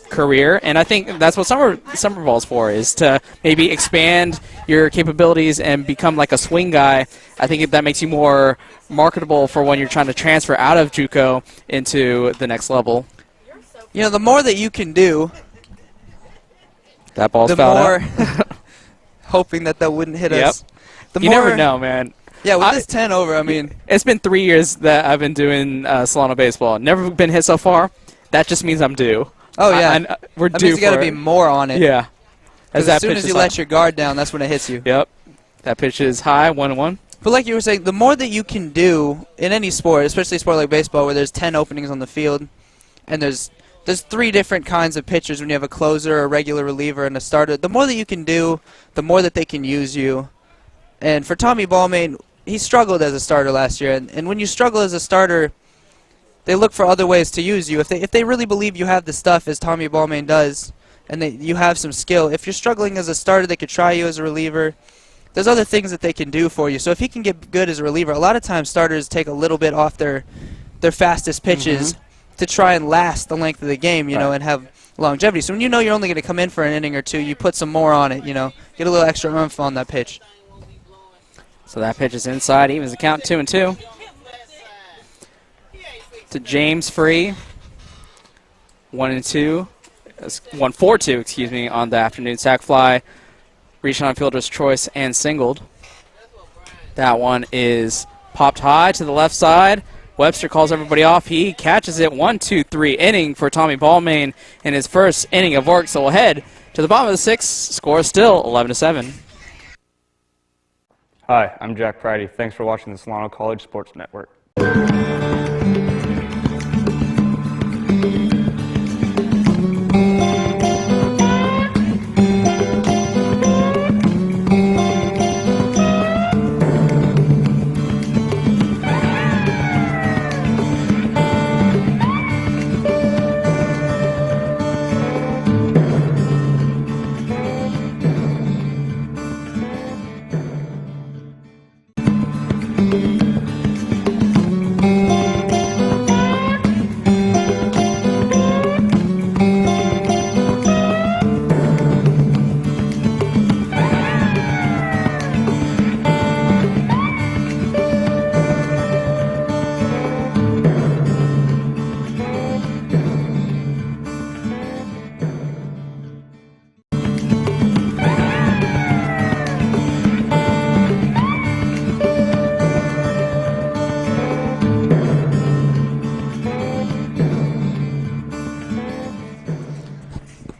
Speaker 3: career, and I think that's what summer ball's for, is to maybe expand your capabilities and become like a swing guy. I think that makes you more marketable for when you're trying to transfer out of JUCO into the next level.
Speaker 2: You know, the more that you can do,
Speaker 3: that ball's
Speaker 2: the
Speaker 3: fouled
Speaker 2: more
Speaker 3: out.
Speaker 2: hoping that wouldn't hit
Speaker 3: Yep.
Speaker 2: us. The
Speaker 3: You
Speaker 2: more,
Speaker 3: never know, man.
Speaker 2: Yeah, with this 10 over, I mean,
Speaker 3: it's been 3 years that I've been doing Solano baseball. Never been hit so far. That just means I'm due.
Speaker 2: oh yeah,
Speaker 3: We're
Speaker 2: that
Speaker 3: due
Speaker 2: means you got to
Speaker 3: for
Speaker 2: be
Speaker 3: it.
Speaker 2: more on it.
Speaker 3: Yeah.
Speaker 2: As soon as you let your guard down, that's when it hits you.
Speaker 3: Yep. That pitch is high, 1-1.
Speaker 2: But like you were saying, the more that you can do in any sport, especially a sport like baseball, where there's 10 openings on the field, and there's 3 different kinds of pitchers when you have a closer, a regular reliever, and a starter. The more that you can do, the more that they can use you. And for Tommy Ballman, he struggled as a starter last year, and when you struggle as a starter, they look for other ways to use you. If they really believe you have the stuff, as Tommy Ballman does, and you have some skill, if you're struggling as a starter, they could try you as a reliever. There's other things that they can do for you. So if he can get good as a reliever, a lot of times starters take a little bit off their fastest pitches to try and last the length of the game, you know, and have longevity. So when you know you're only going to come in for an inning or two, you put some more on it, you know, get a little extra oomph on that pitch.
Speaker 3: So that pitch is inside, evens the count 2-2. To James Free. 1-2. 1-4-2, excuse me, on the afternoon sac fly. Reached on fielder's choice and singled. That one is popped high to the left side. Webster calls everybody off. He catches it. 1-2-3 inning for Tommy Ballman in his first inning of work. So we'll head to the bottom of the 6th. Score is still 11-7.
Speaker 9: Hi, I'm Jack Priddy. Thanks for watching the Solano College Sports Network.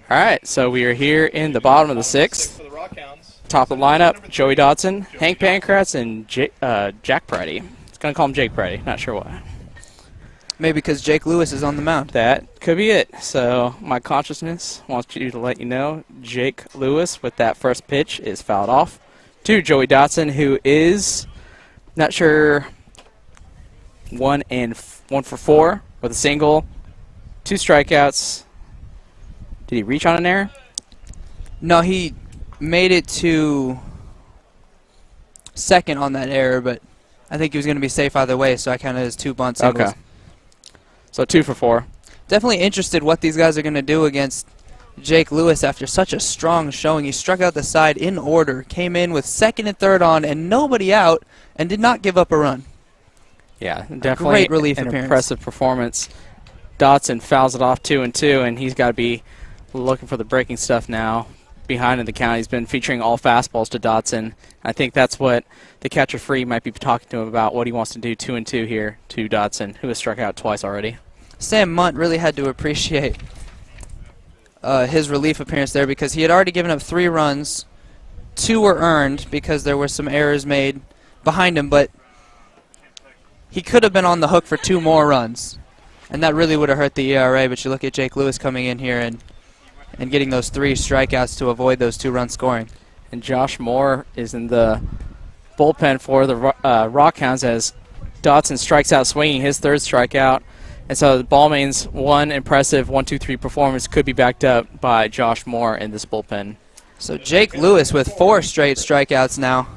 Speaker 3: All right, so we are here in the bottom of the 6th. Top of the lineup, Joey Dodson, Hank Pancratz, and Jack Priddy. It's going to call him Jake Priddy, not sure why.
Speaker 2: Maybe because Jake Lewis is on the mound.
Speaker 3: That could be it. So my consciousness wants you to let you know Jake Lewis with that first pitch is fouled off to Joey Dodson, who is, not sure, 1 for 4 with a single, 2 strikeouts. Did he reach on an error?
Speaker 2: No, he made it to second on that error, but I think he was going to be safe either way, so I counted as 2 bunt singles.
Speaker 3: Okay. So 2 for 4.
Speaker 2: Definitely interested what these guys are going to do against Jake Lewis after such a strong showing. He struck out the side in order, came in with second and third on and nobody out, and did not give up a run.
Speaker 3: Yeah, definitely
Speaker 2: great relief
Speaker 3: an
Speaker 2: appearance.
Speaker 3: Impressive performance. Dodson fouls it off 2-2, and he's got to be looking for the breaking stuff now. Behind in the count, he's been featuring all fastballs to Dodson. I think that's what the catcher Free might be talking to him about, what he wants to do 2-2 here to Dodson, who has struck out twice already.
Speaker 2: Sam Munt really had to appreciate his relief appearance there because he had already given up 3 runs. 2 were earned because there were some errors made behind him, but he could have been on the hook for 2 more runs, and that really would have hurt the ERA. But you look at Jake Lewis coming in here, and and getting those 3 strikeouts to avoid those 2 run scoring.
Speaker 3: And Josh Moore is in the bullpen for the Rock Hounds as Dotson strikes out swinging his 3rd strikeout. And so the Balmain's one impressive 1-2-3 performance could be backed up by Josh Moore in this bullpen.
Speaker 2: So Jake Lewis with 4 straight strikeouts now,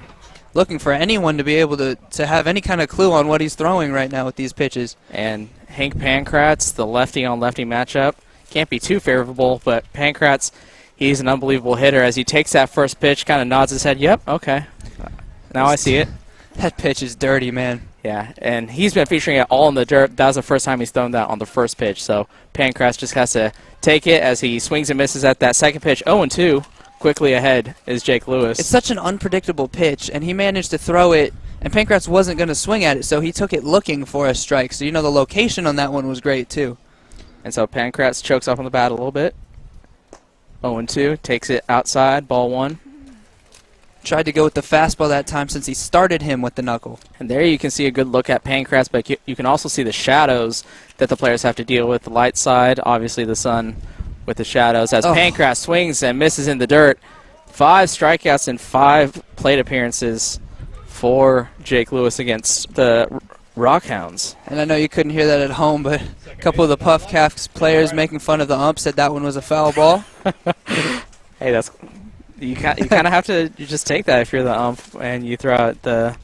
Speaker 2: looking for anyone to be able to have any kind of clue on what he's throwing right now with these pitches.
Speaker 3: And Hank Pankratz, the lefty-on-lefty matchup, can't be too favorable, but Pankratz, he's an unbelievable hitter. As he takes that first pitch, kind of nods his head, yep, okay. Now I see it.
Speaker 2: That pitch is dirty, man.
Speaker 3: Yeah, and he's been featuring it all in the dirt. That was the first time he's thrown that on the first pitch. So Pankratz just has to take it as he swings and misses at that second pitch. 0-2. Quickly ahead is Jake Lewis.
Speaker 2: It's such an unpredictable pitch, and he managed to throw it, and Pankratz wasn't going to swing at it, so he took it looking for a strike. So, the location on that one was great, too.
Speaker 3: And so Pankratz chokes up on the bat a little bit. 0-2. Takes it outside. Ball 1.
Speaker 2: Tried to go with the fastball that time since he started him with the knuckle.
Speaker 3: And there you can see a good look at Pankratz, but you can also see the shadows that the players have to deal with. The light side, obviously the sun with the shadows. As Pankratz swings and misses in the dirt. 5 strikeouts and 5 plate appearances for Jake Lewis against the Rock Hounds.
Speaker 2: And I know you couldn't hear that at home, but a couple of the Puff Caps players making fun of the ump said that one was a foul ball.
Speaker 3: Hey, that's... You kind of have to just take that if you're the ump and you throw out the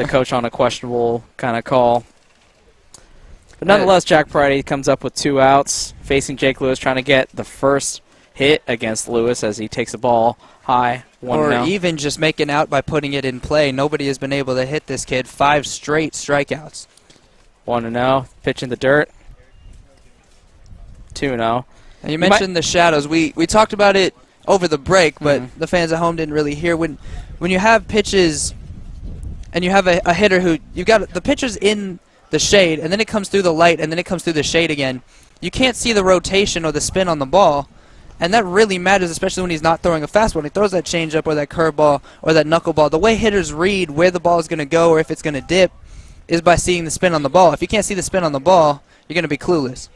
Speaker 3: coach on a questionable kind of call. But nonetheless, Jack Pridey comes up with 2 outs, facing Jake Lewis, trying to get the first hit against Lewis as he takes the ball high. 1-0.
Speaker 2: Or even just make an out by putting it in play. Nobody has been able to hit this kid. 5 straight strikeouts.
Speaker 3: 1-0. Pitch in the dirt. 2-0.
Speaker 2: And you mentioned the shadows. We talked about it over the break, but the fans at home didn't really hear. When you have pitches and you have a hitter who you got the pitcher's in the shade and then it comes through the light and then it comes through the shade again, you can't see the rotation or the spin on the ball, and that really matters, especially when he's not throwing a fastball. When he throws that changeup or that curveball or that knuckleball, the way hitters read where the ball is going to go or if it's going to dip is by seeing the spin on the ball. If you can't see the spin on the ball, you're going to be clueless.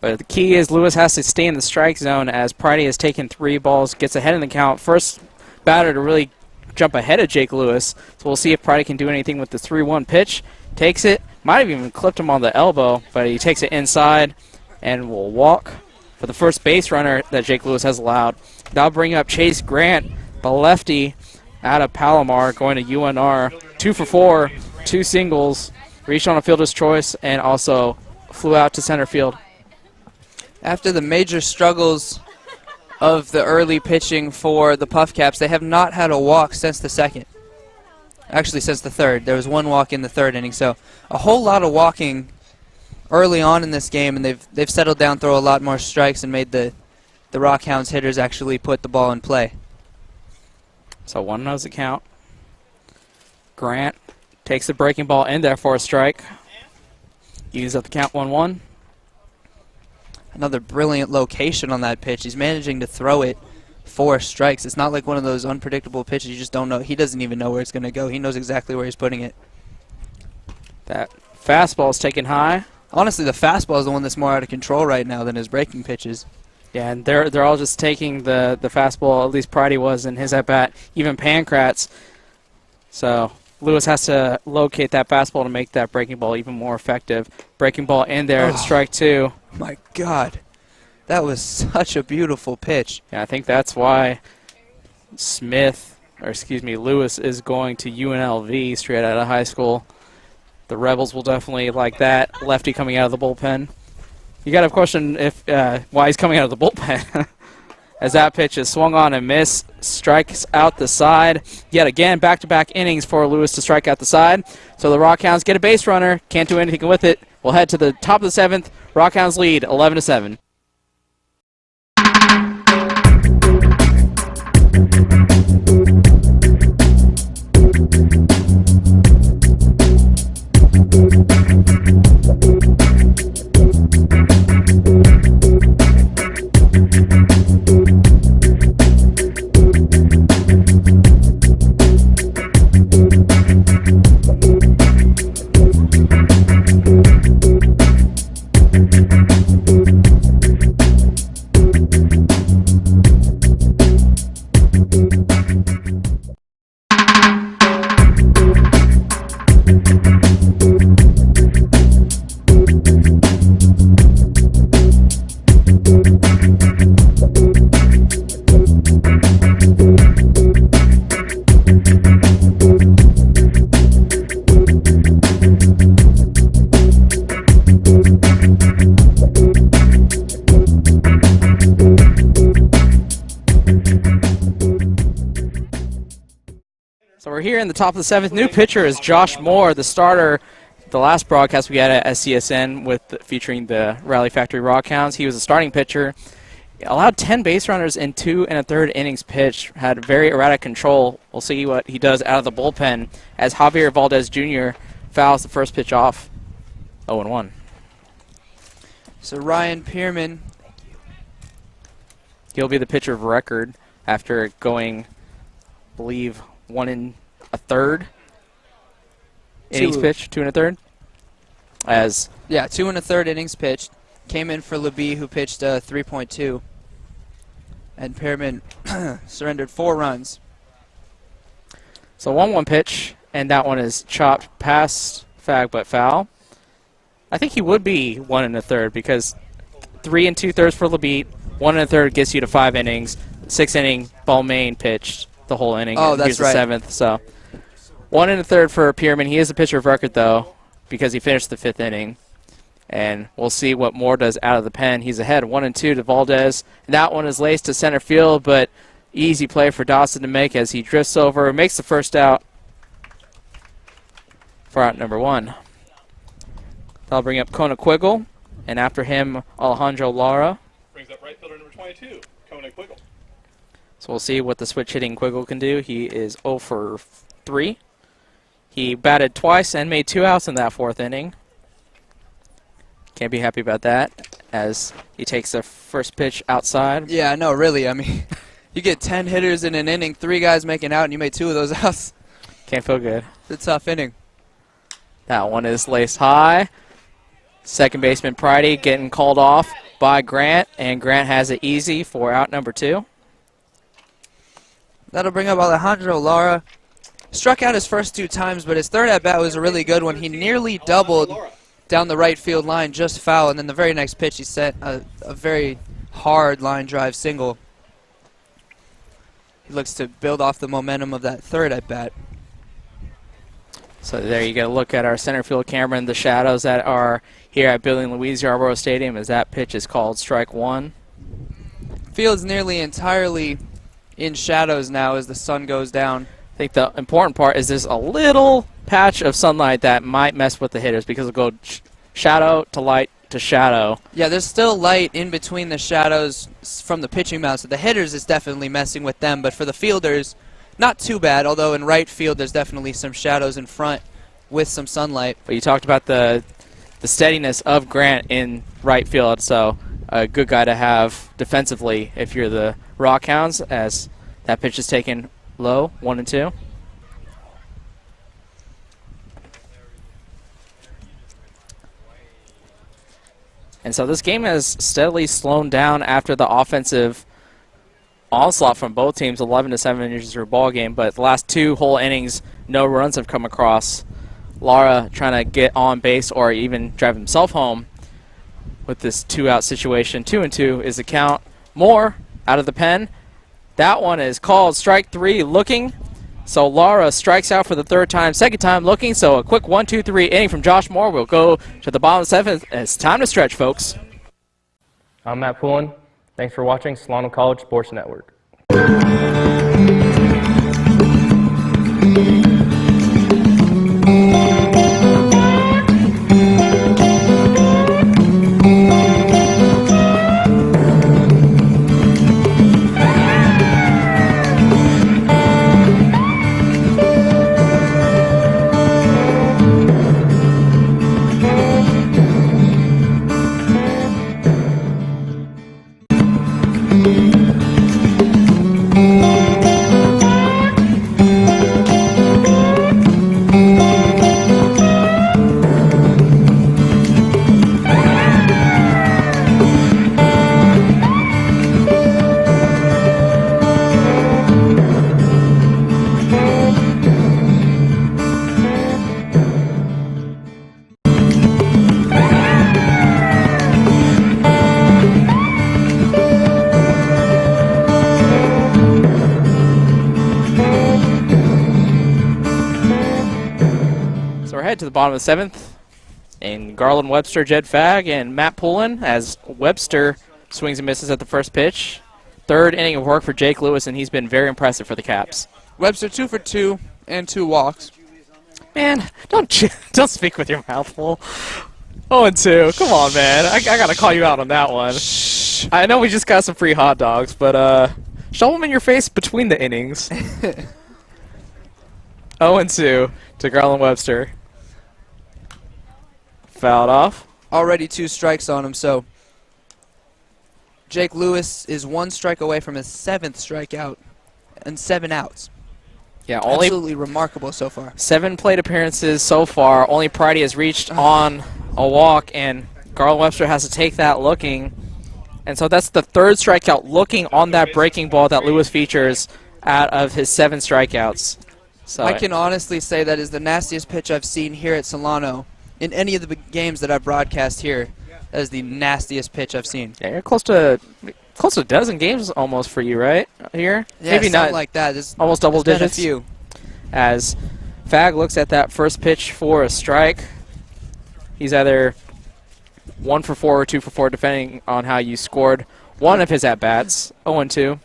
Speaker 3: But the key is Lewis has to stay in the strike zone as Pridey has taken 3 balls, gets ahead in the count. First batter to really jump ahead of Jake Lewis. So we'll see if Pridey can do anything with the 3-1 pitch. Takes it. Might have even clipped him on the elbow, but he takes it inside and will walk for the first base runner that Jake Lewis has allowed. That'll bring up Chase Grant, the lefty out of Palomar, going to UNR. 2 for 4, 2 singles, reached on a fielder's choice, and also flew out to center field.
Speaker 2: After the major struggles of the early pitching for the Puff Caps, they have not had a walk since the 2nd. Actually, since the 3rd. There was 1 walk in the 3rd inning, so a whole lot of walking early on in this game, and they've settled down, throw a lot more strikes, and made the Rock Hounds hitters actually put the ball in play.
Speaker 3: So 1-0's the count. Grant takes the breaking ball in there for a strike. Use up the count 1-1.
Speaker 2: Another brilliant location on that pitch. He's managing to throw it 4 strikes. It's not like one of those unpredictable pitches you just don't know. He doesn't even know where it's going to go. He knows exactly where he's putting it.
Speaker 3: That fastball is taken high.
Speaker 2: Honestly, the fastball is the one that's more out of control right now than his breaking pitches.
Speaker 3: Yeah, and they're all just taking the fastball, at least Pridey was in his at-bat, even Pankratz. So Lewis has to locate that fastball to make that breaking ball even more effective. Breaking ball in there, strike 2.
Speaker 2: My God, that was such a beautiful pitch.
Speaker 3: Yeah, I think that's why Lewis is going to UNLV straight out of high school. The Rebels will definitely like that. Lefty coming out of the bullpen. You got to question if why he's coming out of the bullpen. As that pitch is swung on and missed, strikes out the side. Yet again, back-to-back innings for Lewis to strike out the side. So the Rock Hounds get a base runner, can't do anything with it. We'll head to the top of the 7th. Rock Hounds lead 11-7.
Speaker 1: here in the top of the 7th. New pitcher is Josh Moore, the starter. The last broadcast we had at SCSN featuring the Rally Factory Rock Hounds. He was a starting pitcher. Allowed 10 base runners in 2 1/3 innings pitched. Had very erratic control. We'll see what he does out of the bullpen as Javier Valdez Jr. fouls the first pitch off. 0-1.
Speaker 2: So Ryan Pierman,
Speaker 1: he'll be the pitcher of record after going, I believe, 1 1/3 innings pitched, 2 1/3.
Speaker 2: Yeah, 2 1/3 innings pitched. Came in for Labie, who pitched 3.2. And Pierman surrendered 4 runs.
Speaker 1: So 1-1 pitch, and that one is chopped past Fag but foul. I think he would be 1 1/3 because 3 2/3 for Labie, 1 1/3 gets you to 5 innings. 6th inning, Balmain pitched the whole inning.
Speaker 2: Oh, that's right.
Speaker 1: He was the 7th, so 1 1/3 for Pierman. He is a pitcher of record, though, because he finished the 5th inning. And we'll see what Moore does out of the pen. He's ahead 1-2 to Valdez. That one is laced to center field, but easy play for Dawson to make as he drifts over, makes the first out for out number 1. That'll bring up Kona Quiggle, and after him, Alejandro Lara.
Speaker 16: Brings up right fielder number 22, Kona Quiggle.
Speaker 1: So we'll see what the switch-hitting Quiggle can do. He is 0 for 3. He batted twice and made 2 outs in that 4th inning. Can't be happy about that as he takes the first pitch outside.
Speaker 2: Yeah, no, really. I mean, you get 10 hitters in an inning, 3 guys making out, and you made 2 of those outs.
Speaker 1: Can't feel good.
Speaker 2: It's a tough inning.
Speaker 1: That one is laced high. Second baseman Pridey getting called off by Grant, and Grant has it easy for out number 2.
Speaker 2: That'll bring up Alejandro Lara. Struck out his first 2 times, but his third at-bat was a really good one. He nearly doubled down the right field line, just foul, and then the very next pitch he sent a very hard line drive single. He looks to build off the momentum of that third at-bat.
Speaker 1: So there you get a look at our center field camera and the shadows that are here at Billy and Louise Yarborough Stadium as that pitch is called strike 1.
Speaker 2: Field's nearly entirely in shadows now as the sun goes down.
Speaker 1: I think the important part is there's a little patch of sunlight that might mess with the hitters because it'll go shadow to light to shadow.
Speaker 2: Yeah, there's still light in between the shadows from the pitching mound, so the hitters is definitely messing with them, but for the fielders, not too bad, although in right field there's definitely some shadows in front with some sunlight.
Speaker 1: But you talked about the steadiness of Grant in right field, so a good guy to have defensively if you're the Rock Hounds, as that pitch is taken low, 1-2. And so this game has steadily slowed down after the offensive onslaught from both teams, 11-7 is your ball game. But the last 2 whole innings, no runs have come across. Lara trying to get on base or even drive himself home with this 2-out situation. 2-2 is the count. Moore out of the pen. That one is called strike 3, looking. So Lara strikes out for the 3rd time, 2nd time looking. So a quick 1-2-3 inning from Josh Moore. We'll go to the bottom of the 7th. It's time to stretch, folks.
Speaker 5: I'm Matt Pullen. Thanks for watching Solano College Sports Network.
Speaker 1: To the bottom of the 7th, and Garland Webster, Jed Fag, and Matt Pullen as Webster swings and misses at the first pitch. 3rd inning of work for Jake Lewis, and he's been very impressive for the Caps.
Speaker 2: Webster 2 for 2, And 2 walks.
Speaker 1: Man, don't speak with your mouth full. 0-2. Come on, man. I gotta call you out on that one. Shh. I know we just got some free hot dogs, but shove them in your face between the innings. 0-2 to Garland Webster. Fouled off.
Speaker 2: Already 2 strikes on him, so Jake Lewis is 1 strike away from his 7th strikeout and 7 outs.
Speaker 1: Yeah, only
Speaker 2: absolutely remarkable so far.
Speaker 1: 7 plate appearances so far. Only Pridey has reached on a walk, and Garland Webster has to take that looking. And so that's the 3rd strikeout looking on that breaking ball that Lewis features out of his 7 strikeouts. So
Speaker 2: I can honestly say that is the nastiest pitch I've seen here at Solano. In any of the games that I broadcast here, that is the nastiest pitch I've seen.
Speaker 1: Yeah, you're close to a dozen games almost for you, right? Here?
Speaker 2: Yeah,
Speaker 1: maybe
Speaker 2: something
Speaker 1: not
Speaker 2: like that. There's
Speaker 1: almost double
Speaker 2: been
Speaker 1: digits.
Speaker 2: a few.
Speaker 1: As Fag looks at that first pitch for a strike. He's either 1 for 4 or 2 for 4, depending on how you scored one of his at-bats. 0-2.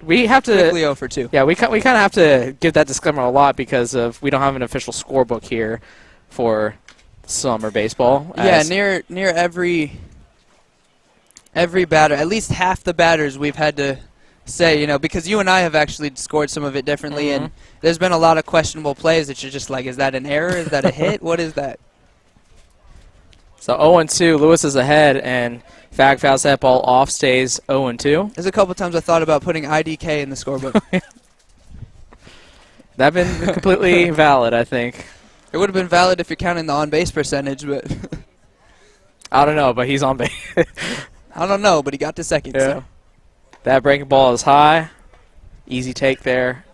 Speaker 1: We have to...
Speaker 2: Quickly 0 for 2.
Speaker 1: Yeah, we kind of have to give that disclaimer a lot because of we don't have an official scorebook here for summer baseball.
Speaker 2: Yeah, near every batter, at least half the batters we've had to say, because you and I have actually scored some of it differently, and there's been a lot of questionable plays that you're just like, is that an error? Is that a hit? What is that?
Speaker 1: So 0-2, Lewis is ahead, and Fag fouls that ball off, stays 0-2.
Speaker 2: There's a couple times I thought about putting IDK in the scorebook.
Speaker 1: That'd been completely valid, I think.
Speaker 2: It would have been valid if you're counting the on-base percentage, but...
Speaker 1: I don't know, but he's on base.
Speaker 2: I don't know, but he got to second.
Speaker 1: Yeah.
Speaker 2: So.
Speaker 1: That breaking ball is high. Easy take there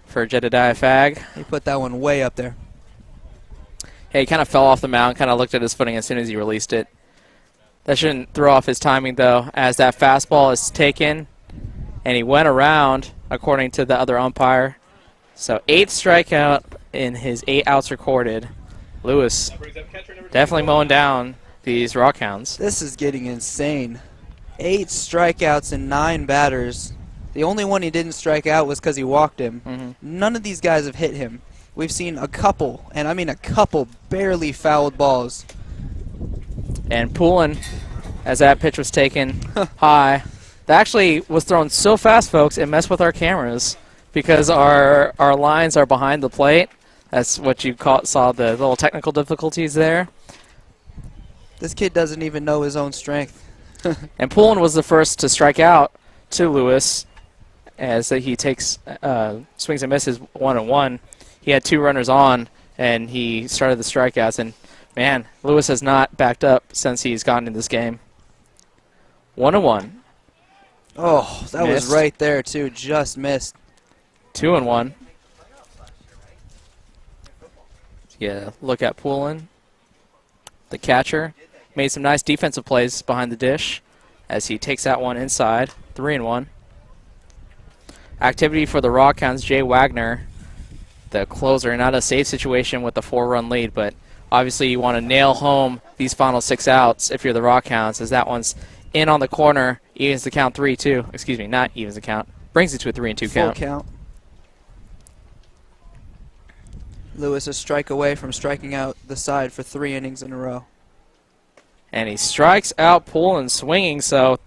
Speaker 1: for Jedediah Fag.
Speaker 2: He put that one way up there.
Speaker 1: Hey, he kind of fell off the mound, kind of looked at his footing as soon as he released it. That shouldn't throw off his timing, though, as that fastball is taken, and he went around, according to the other umpire. So 8th strikeout in his 8 outs recorded. Lewis definitely mowing down these Rock Hounds.
Speaker 2: This is getting insane. 8 strikeouts and 9 batters. The only one he didn't strike out was because he walked him. None of these guys have hit him. We've seen a couple, and I mean a couple, barely fouled balls.
Speaker 1: And Poulin, as that pitch was taken high, that actually was thrown so fast, folks, it messed with our cameras because our lines are behind the plate. That's what you saw the little technical difficulties there.
Speaker 2: This kid doesn't even know his own strength.
Speaker 1: And Poulin was the first to strike out to Lewis as he takes swings and misses 1-1. He had 2 runners on, and he started the strikeouts. And, man, Lewis has not backed up since he's gotten in this game. 1-1.
Speaker 2: Oh, that was right there, too. Just missed.
Speaker 1: 2-1. Yeah, look at Poulin. The catcher made some nice defensive plays behind the dish as he takes that one inside. 3-1. Activity for the Rock Hounds, Jay Wagner, the closer. Not a safe situation with the 4-run lead, but obviously you want to nail home these final 6 outs if you're the Rock Hounds, as that one's in on the corner, evens the count 3-2. Excuse me, not evens the count. Brings it to a 3-2 count.
Speaker 2: Full count. Lewis a strike away from striking out the side for 3 innings in a row.
Speaker 1: And he strikes out Poulin swinging, so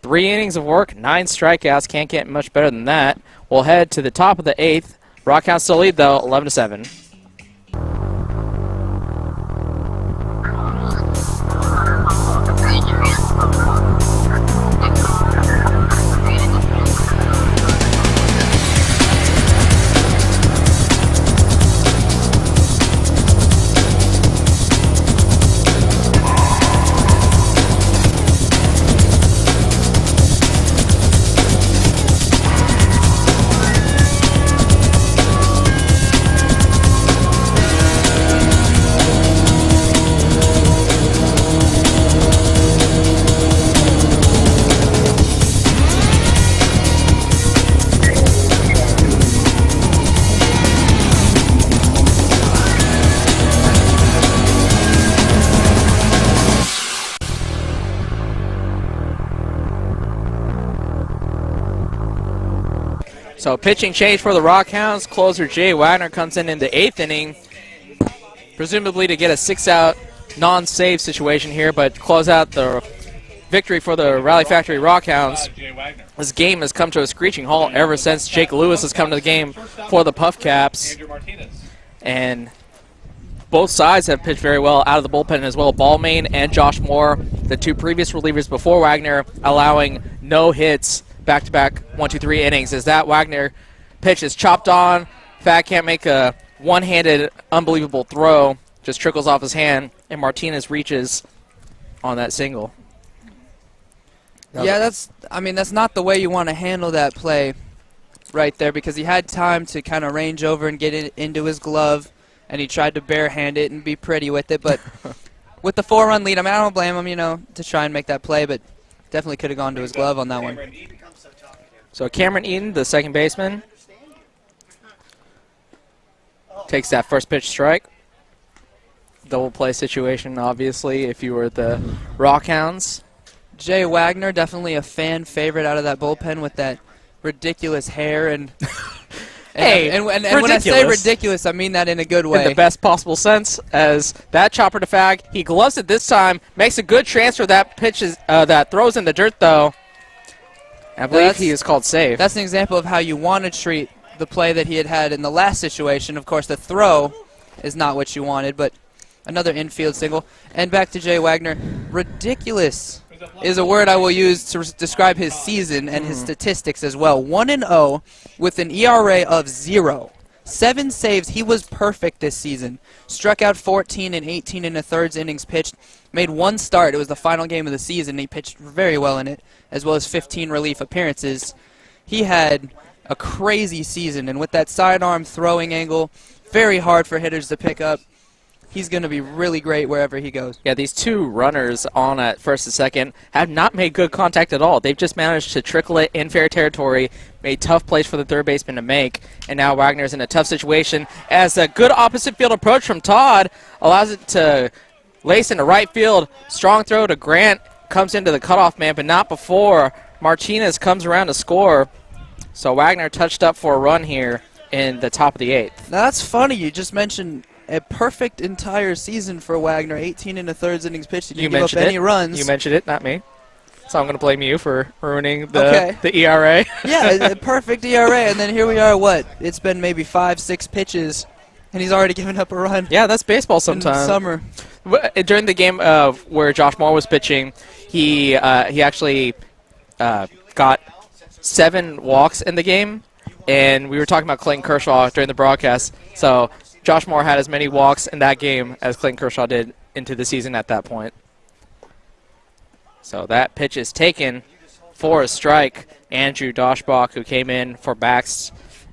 Speaker 1: 3 innings of work, 9 strikeouts. Can't get much better than that. We'll head to the top of the 8th. Rock Hounds still lead, though, 11-7.
Speaker 3: So pitching change for the Rock Hounds. Closer Jay Wagner comes in the 8th inning, presumably to get a 6-out non-save situation here, but close out the victory for the Rally Factory Rock Hounds. This game has come to a screeching halt ever since Jake Lewis has come to the game for the Puff Caps. And both sides have pitched very well out of the bullpen as well. Balmain and Josh Moore, the two previous relievers before Wagner, allowing no hits back-to-back 1-2-3 innings. As that Wagner pitch is chopped on, Fag can't make a one-handed unbelievable throw, just trickles off his hand, and Martinez reaches on that single.
Speaker 2: Yeah, that's not the way you want to handle that play right there, because he had time to kind of range over and get it into his glove, and he tried to barehand it and be pretty with it. But with the 4-run lead, I don't blame him, to try and make that play, but definitely could have gone to his glove on that one.
Speaker 3: So Cameron Eaton, the second baseman, takes that first pitch strike. Double play situation, obviously, if you were the Rock Hounds.
Speaker 2: Jay Wagner, definitely a fan favorite out of that bullpen with that ridiculous hair and and when I say ridiculous, I mean that in a good way.
Speaker 3: In the best possible sense, as that chopper to Fag, he gloves it this time, makes a good transfer. That pitches that throws in the dirt though. I believe he is called safe.
Speaker 2: That's an example of how you want to treat the play that he had in the last situation. Of course, the throw is not what you wanted, but another infield single. And back to Jay Wagner. Ridiculous is a word I will use to describe his season and his statistics as well. 1-0 with an ERA of 0. 7 saves. He was perfect this season. Struck out 14 and 18 in the third innings pitched. Made 1 start. It was the final game of the season. He pitched very well in it, as well as 15 relief appearances. He had a crazy season, and with that sidearm throwing angle, very hard for hitters to pick up. He's going to be really great wherever he goes.
Speaker 3: Yeah, these two runners on at first and second have not made good contact at all. They've just managed to trickle it in fair territory, made tough plays for the third baseman to make, and now Wagner's in a tough situation as a good opposite field approach from Todd allows it to lace into right field. Strong throw to Grant, comes into the cutoff man, but not before Martinez comes around to score. So Wagner touched up for a run here in the top of the 8th.
Speaker 2: Now that's funny. You just mentioned a perfect entire season for Wagner. 18 in the third innings pitched. He didn't give up any runs.
Speaker 3: You mentioned it, not me. So I'm going to blame you for ruining the ERA.
Speaker 2: Yeah, a perfect ERA. And then here we are, it's been maybe 5-6 pitches, and he's already given up a run.
Speaker 3: Yeah, that's baseball sometimes.
Speaker 2: In summer.
Speaker 3: During the game where Josh Moore was pitching, he actually got 7 walks in the game. And we were talking about Clayton Kershaw during the broadcast. So Josh Moore had as many walks in that game as Clayton Kershaw did into the season at that point. So that pitch is taken for a strike. Andrew Doshbach, who came in for backs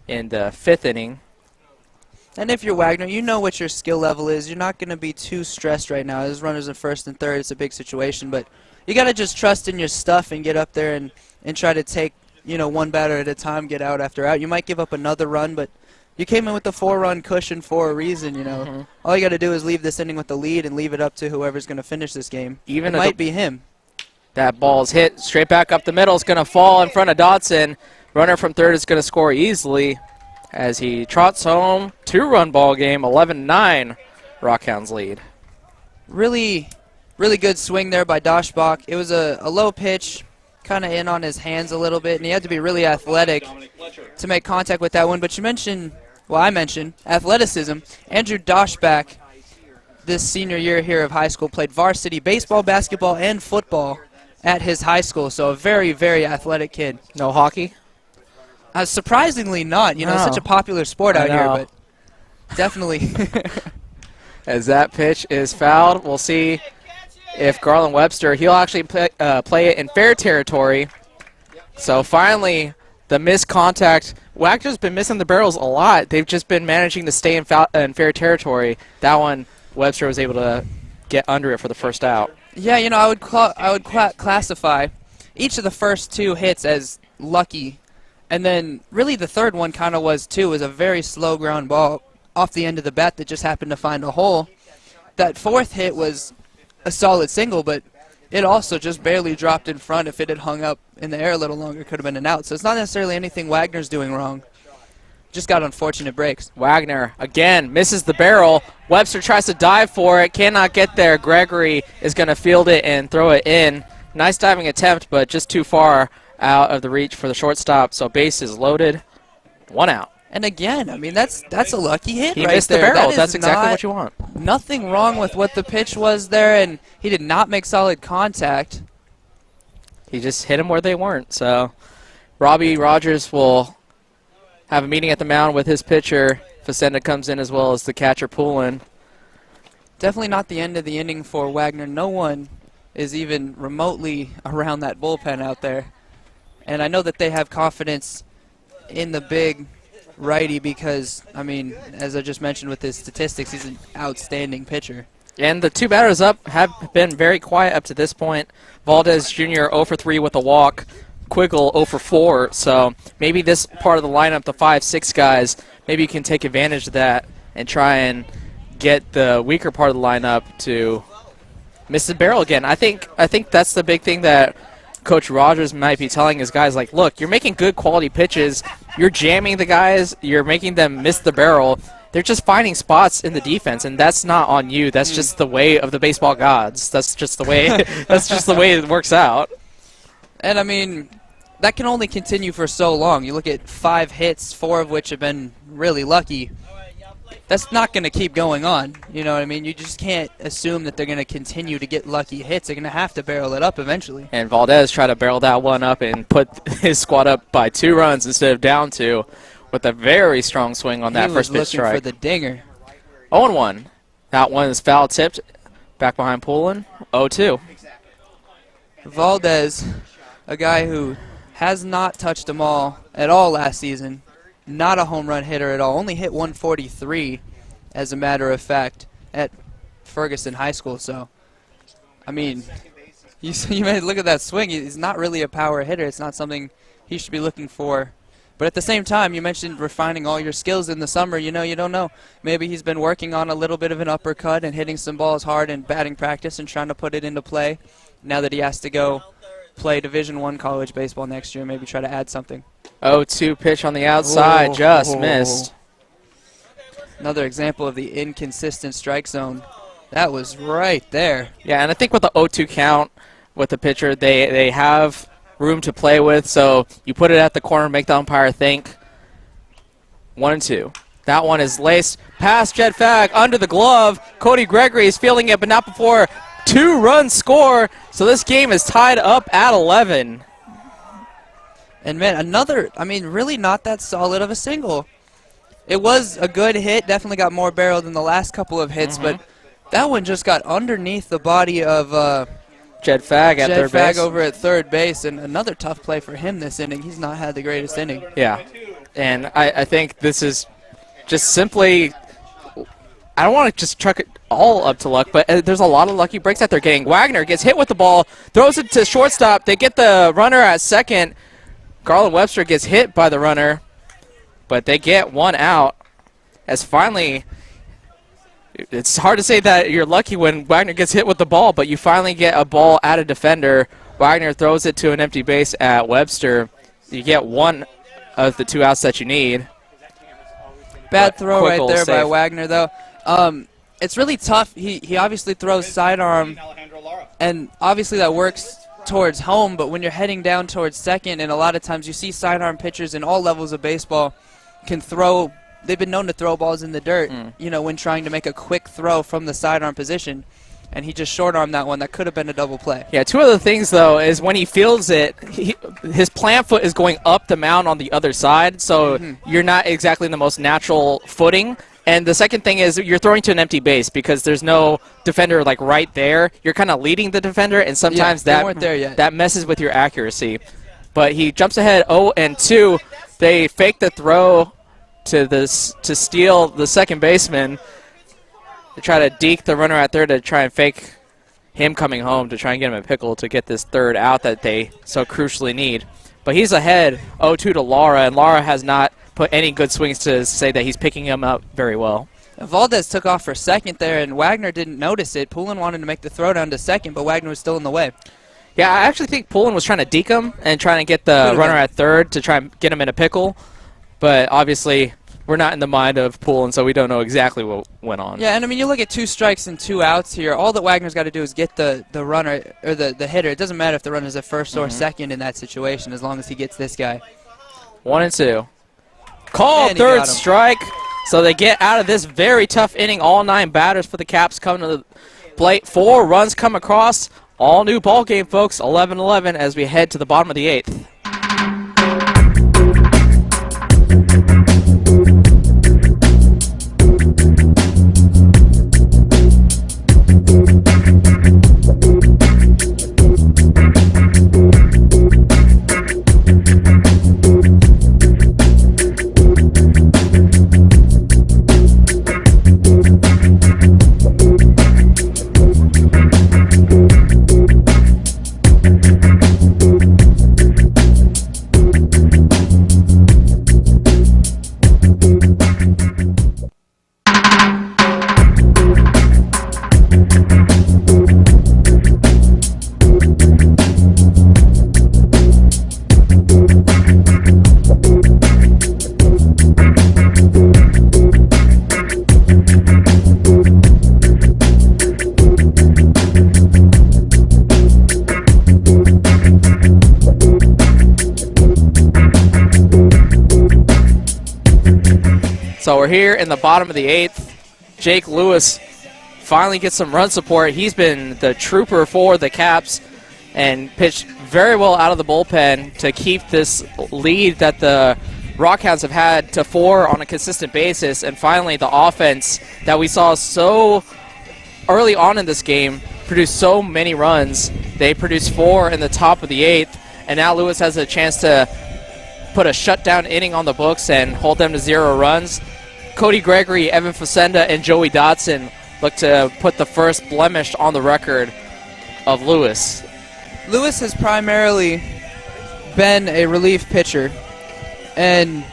Speaker 3: in the 5th inning.
Speaker 2: And if you're Wagner, you know what your skill level is. You're not going to be too stressed right now. There's runners in first and third. It's a big situation. But you got to just trust in your stuff and get up there and try to take, one batter at a time, get out after out. You might give up another run, but you came in with the 4-run cushion for a reason, All you got to do is leave this inning with the lead and leave it up to whoever's going to finish this game. It might be him.
Speaker 3: That ball's hit straight back up the middle. It's going to fall in front of Dotson. Runner from third is going to score easily as he trots home. 2-run ball game, 11-9. Rock Hounds lead.
Speaker 2: Really, really good swing there by Doshbach. It was a low pitch, kind of in on his hands a little bit, and he had to be really athletic to make contact with that one. But I mentioned athleticism. Andrew Doshbach, this senior year here of high school, played varsity baseball, basketball, and football at his high school, so a very, very athletic kid.
Speaker 3: No hockey?
Speaker 2: Surprisingly not. It's such a popular sport out here, but definitely.
Speaker 3: As that pitch is fouled, we'll see if Garland Webster, he'll actually play it in fair territory. So finally, the missed contact. Wagner's been missing the barrels a lot. They've just been managing to stay in fair territory. That one, Webster was able to get under it for the first out.
Speaker 2: Yeah, I would classify each of the first 2 hits as lucky, and then really the third one kind of was too. It was a very slow ground ball off the end of the bat that just happened to find a hole. That 4th hit was a solid single, but it also just barely dropped in front. If it had hung up in the air a little longer, it could have been an out. So it's not necessarily anything Wagner's doing wrong. Just got unfortunate breaks.
Speaker 3: Wagner, again, misses the barrel. Webster tries to dive for it, cannot get there. Gregory is going to field it and throw it in. Nice diving attempt, but just too far out of the reach for the shortstop. So base is loaded. 1 out.
Speaker 2: And again, I mean, that's a lucky hit right
Speaker 3: missed
Speaker 2: there.
Speaker 3: the barrel.
Speaker 2: That
Speaker 3: That's
Speaker 2: is
Speaker 3: exactly what you want.
Speaker 2: Nothing wrong with what the pitch was there, and he did not make solid contact.
Speaker 3: He just hit them where they weren't. So Robbie Rogers will have a meeting at the mound with his pitcher. Facenda comes in as well as the catcher Poulin.
Speaker 2: Definitely not the end of the inning for Wagner. No one is even remotely around that bullpen out there. And I know that they have confidence in the big righty because, I mean, as I just mentioned with his statistics, he's an outstanding pitcher.
Speaker 3: And the two batters up have been very quiet up to this point. Valdez Jr. 0 for 3 with a walk. Quiggle 0 for 4. So maybe this part of the lineup, the 5-6 guys, maybe you can take advantage of that and try and get the weaker part of the lineup to miss the barrel again. I think that's the big thing that Coach Rogers might be telling his guys, like, look, you're making good quality pitches. You're jamming the guys. You're making them miss the barrel. They're just finding spots in the defense, and that's not on you. That's just the way of the baseball gods. That's just the way. That's just the way it works out.
Speaker 2: And I mean, that can only continue for so long. You look at 5 hits, 4 of which have been really lucky. That's not going to keep going on. You know what I mean? You just can't assume that they're going to continue to get lucky hits. They're going to have to barrel it up eventually.
Speaker 3: And Valdez tried to barrel that one up and put his squad up by 2 runs instead of down 2 with a very strong swing on that first pitch strike.
Speaker 2: He was looking for the dinger.
Speaker 3: 0-1. That one is foul tipped. Back behind Poulin. 0-2.
Speaker 2: Valdez, a guy who has not touched them all at all last season. Not a home run hitter at all. Only hit 143, as a matter of fact, at Ferguson High School. So, I mean, you may look at that swing. He's not really a power hitter. It's not something he should be looking for. But at the same time, you mentioned refining all your skills in the summer. You know, you don't know. Maybe he's been working on a little bit of an uppercut and hitting some balls hard in batting practice and trying to put it into play. Now that he has to go play Division I college baseball next year, maybe try to add something.
Speaker 3: 0-2 pitch on the outside, just missed.
Speaker 2: Another example of the inconsistent strike zone. That was right there.
Speaker 3: Yeah, and I think with the 0-2 count with the pitcher, they have room to play with, so you put it at the corner, make the umpire think. 1-2. That one is laced past Jed Fag under the glove. Cody Gregory is fielding it, but not before 2-run score. So this game is tied up at 11.
Speaker 2: And, man, another, I mean, really not that solid of a single. It was a good hit, definitely got more barrel than the last couple of hits, but that one just got underneath the body of
Speaker 3: Jed Fag at third base.
Speaker 2: Jed Fag over at third base, and another tough play for him this inning. He's not had the greatest inning.
Speaker 3: Yeah, and I think this is just simply, I don't want to just chuck it all up to luck, but there's a lot of lucky breaks that they're getting. Wagner gets hit with the ball, throws it to shortstop. They get the runner at second. Garland Webster gets hit by the runner, but they get 1 out. As finally, it's hard to say that you're lucky when Wagner gets hit with the ball, but you finally get a ball at a defender. Wagner throws it to an empty base at Webster. You get 1 of the 2 outs that you need.
Speaker 2: Bad throw right there by Wagner, though. It's really tough. He obviously throws sidearm, and obviously that works towards home, but when you're heading down towards second, and a lot of times you see sidearm pitchers in all levels of baseball can throw, they've been known to throw balls in the dirt, you know, when trying to make a quick throw from the sidearm position, and he just short-armed that one. That could have been a double play.
Speaker 3: Yeah, 2 other things, though, is when he fields it, his plant foot is going up the mound on the other side, so you're not exactly in the most natural footing. And the second thing is you're throwing to an empty base because there's no defender like right there. You're kind of leading the defender, and sometimes that messes with your accuracy. But he jumps ahead 0-2. They fake the throw to steal the second baseman. They try to deke the runner at third to try and fake him coming home to try and get him a pickle to get this third out that they so crucially need. But he's ahead 0-2 to Lara, and Lara has not put any good swings to say that he's picking him up very well.
Speaker 2: Valdez took off for second there, and Wagner didn't notice it. Poulin wanted to make the throw down to second, but Wagner was still in the way.
Speaker 3: Yeah, I actually think Poulin was trying to deke him and trying to get the runner at third to try and get him in a pickle. But obviously, we're not in the mind of Poulin, so we don't know exactly what went on.
Speaker 2: Yeah, and I mean, you look at 2 strikes and 2 outs here. All that Wagner's got to do is get the runner, or the hitter. It doesn't matter if the runner's at first or second in that situation, as long as he gets this guy.
Speaker 3: 1 and 2. Called third strike. So they get out of this very tough inning. All 9 batters for the Caps coming to the plate. 4 runs come across. All new ball game, folks. 11-11 as we head to the bottom of the 8th. So we're here in the bottom of the 8th. Jake Lewis finally gets some run support. He's been the trooper for the Caps and pitched very well out of the bullpen to keep this lead that the Rock Hounds have had to 4 on a consistent basis. And finally, the offense that we saw so early on in this game produced so many runs. They produced 4 in the top of the 8th, and now Lewis has a chance to put a shutdown inning on the books and hold them to 0 runs. Cody Gregory, Evan Facenda, and Joey Dotson look to put the first blemish on the record of Lewis.
Speaker 2: Lewis has primarily been a relief pitcher, and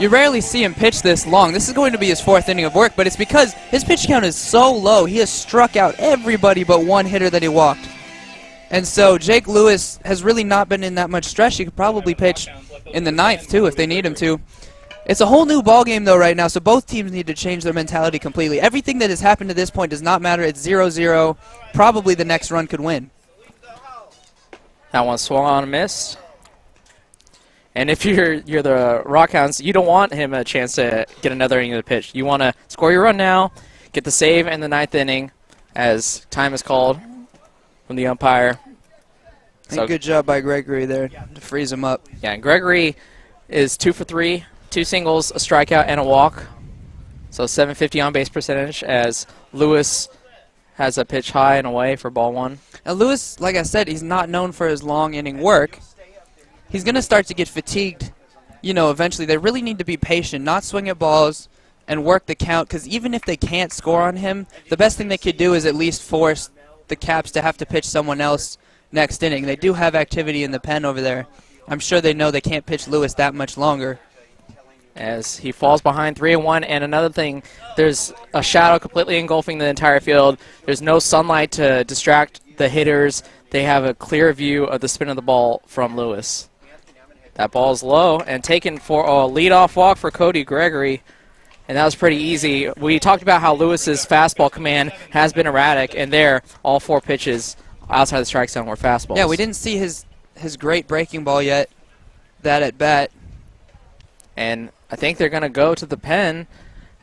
Speaker 2: you rarely see him pitch this long. This is going to be his 4th inning of work, but it's because his pitch count is so low. He has struck out everybody but 1 hitter that he walked. And so Jake Lewis has really not been in that much stress. He could probably pitch in the 9th, too, if they need him to. It's a whole new ball game, though, right now, so both teams need to change their mentality completely. Everything that has happened to this point does not matter. It's 0-0. Probably the next run could win.
Speaker 3: That one swung on and missed. And if you're the Rock Hounds, you don't want him a chance to get another inning of the pitch. You want to score your run now, get the save in the 9th inning as time is called from the umpire.
Speaker 2: So good job by Gregory there to freeze him up.
Speaker 3: Yeah, and Gregory is 2 for 3, 2 singles, a strikeout, and a walk. So 750 on-base percentage as Lewis has a pitch high and away for ball 1.
Speaker 2: Now Lewis, like I said, he's not known for his long inning work. He's going to start to get fatigued, you know, eventually. They really need to be patient, not swing at balls and work the count, because even if they can't score on him, the best thing they could do is at least force the Caps to have to pitch someone else next inning. They do have activity in the pen over there. I'm sure they know they can't pitch Lewis that much longer.
Speaker 3: As he falls behind 3-1, and another thing, there's a shadow completely engulfing the entire field. There's no sunlight to distract the hitters. They have a clear view of the spin of the ball from Lewis. That ball's low and taken for a leadoff walk for Cody Gregory, and that was pretty easy. We talked about how Lewis's fastball command has been erratic, and there, all 4 pitches outside the strike zone were fastballs.
Speaker 2: Yeah, we didn't see his great breaking ball yet, that at bat.
Speaker 3: And I think they're going to go to the pen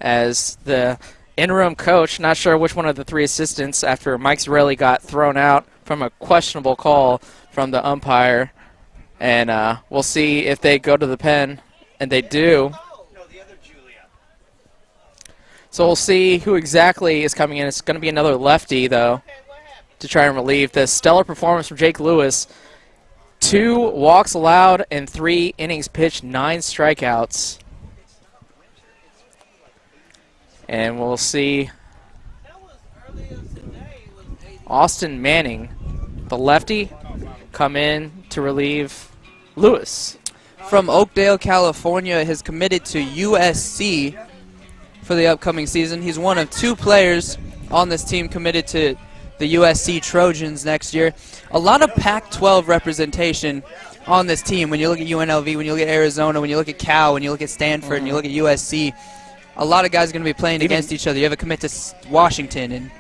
Speaker 3: as the interim coach, not sure which one of the 3 assistants, after Mike Zarelli got thrown out from a questionable call from the umpire. And we'll see if they go to the pen, and they do. So we'll see who exactly is coming in. It's going to be another lefty, though, to try and relieve this stellar performance from Jake Lewis. 2 walks allowed and 3 innings pitched, 9 strikeouts. And we'll see Austin Manning, the lefty, come in to relieve Lewis.
Speaker 2: From Oakdale, California, has committed to USC for the upcoming season. He's one of 2 players on this team committed to the USC Trojans next year. A lot of Pac-12 representation on this team. When you look at UNLV, when you look at Arizona, when you look at Cal, when you look at Stanford, and you look at USC, a lot of guys are going to be playing against each other. You have a commit to Washington and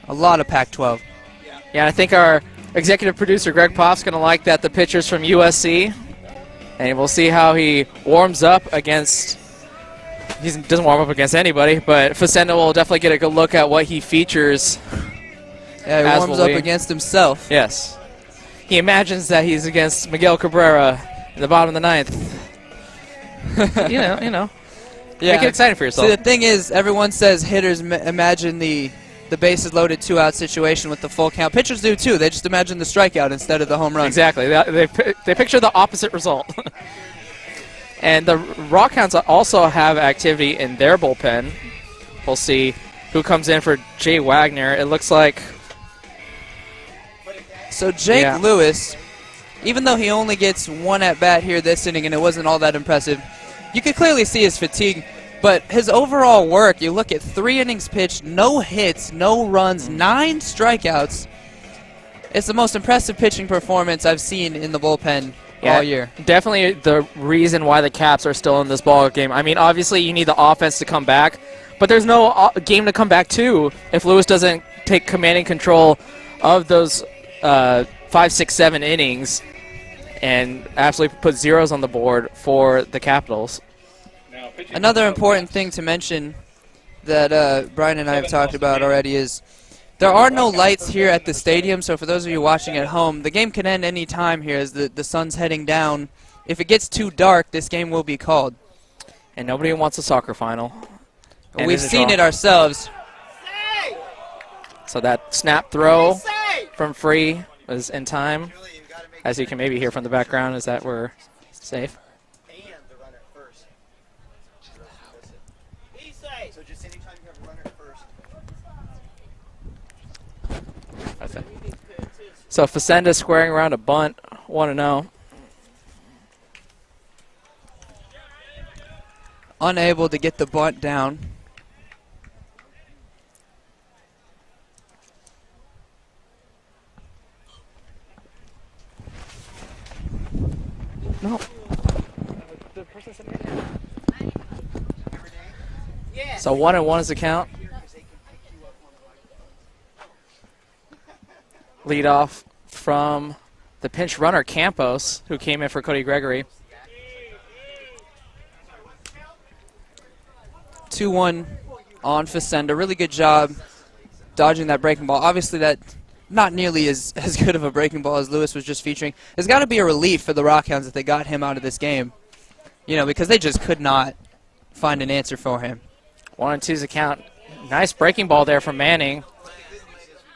Speaker 2: a lot of Pac-12.
Speaker 3: Yeah, I think our executive producer Greg Poff's going to like that the pitcher's from USC, and we'll see how he warms up against. He doesn't warm up against anybody, but Facenda will definitely get a good look at what he features.
Speaker 2: Yeah, he warms up against himself.
Speaker 3: Yes. He imagines that he's against Miguel Cabrera in the bottom of the 9th. you know.
Speaker 2: Yeah.
Speaker 3: Make it exciting for yourself.
Speaker 2: See, the thing is, everyone says hitters imagine the bases loaded 2-out situation with the full count. Pitchers do too. They just imagine the strikeout instead of the home run.
Speaker 3: Exactly. They picture the opposite result. And the Rock Hounds also have activity in their bullpen. We'll see who comes in for Jay Wagner. It looks like...
Speaker 2: So Jake Lewis, even though he only gets 1 at-bat here this inning and it wasn't all that impressive, you could clearly see his fatigue. But his overall work, you look at 3 innings pitched, no hits, no runs, 9 strikeouts. It's the most impressive pitching performance I've seen in the bullpen all year.
Speaker 3: Definitely the reason why the Caps are still in this ball game. I mean, obviously you need the offense to come back, but there's no game to come back to if Lewis doesn't take commanding control of those 5, 6, 7 innings and absolutely put zeros on the board for the Capitals.
Speaker 2: Another important thing to mention that Brian and I have talked about already is there are no lights here at the stadium, so for those of you watching at home, the game can end any time here as the sun's heading down. If it gets too dark, this game will be called.
Speaker 3: And nobody wants a soccer final.
Speaker 2: We've seen it ourselves.
Speaker 3: So that snap throw from Free was in time. As you can maybe hear from the background, is that we're safe. So Facenda squaring around a bunt, 1-0.
Speaker 2: Unable to get the bunt down.
Speaker 3: No. So 1-1 is the count. Lead off from the pinch runner Campos, who came in for Cody Gregory.
Speaker 2: 2-1 on Facenda. Really good job dodging that breaking ball. Obviously, that not nearly as good of a breaking ball as Lewis was just featuring. It's got to be a relief for the Rock Hounds that they got him out of this game, you know, because they just could not find an answer for him.
Speaker 3: 1-2's the count. Nice breaking ball there from Manning,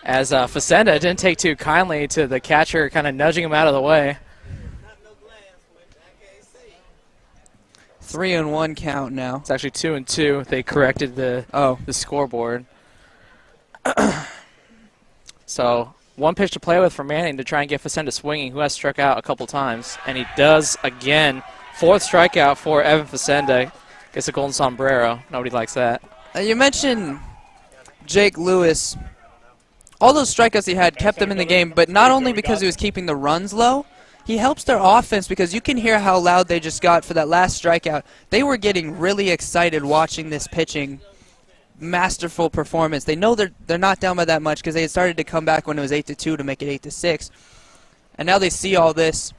Speaker 3: as Facenda didn't take too kindly to the catcher kind of nudging him out of the way.
Speaker 2: 3-1 count now.
Speaker 3: It's actually 2-2. They corrected the scoreboard. So 1 pitch to play with for Manning to try and get Facenda swinging, who has struck out a couple times, and he does again. 4th strikeout for Evan Facenda. Gets a golden sombrero. Nobody likes that.
Speaker 2: You mentioned Jake Lewis. All those strikeouts he had kept them in the game, but not only because he was keeping the runs low, he helps their offense because you can hear how loud they just got for that last strikeout. They were getting really excited watching this pitching. Masterful performance. They know they're not down by that much because they had started to come back when it was 8-2 to make it 8-6. And now they see all this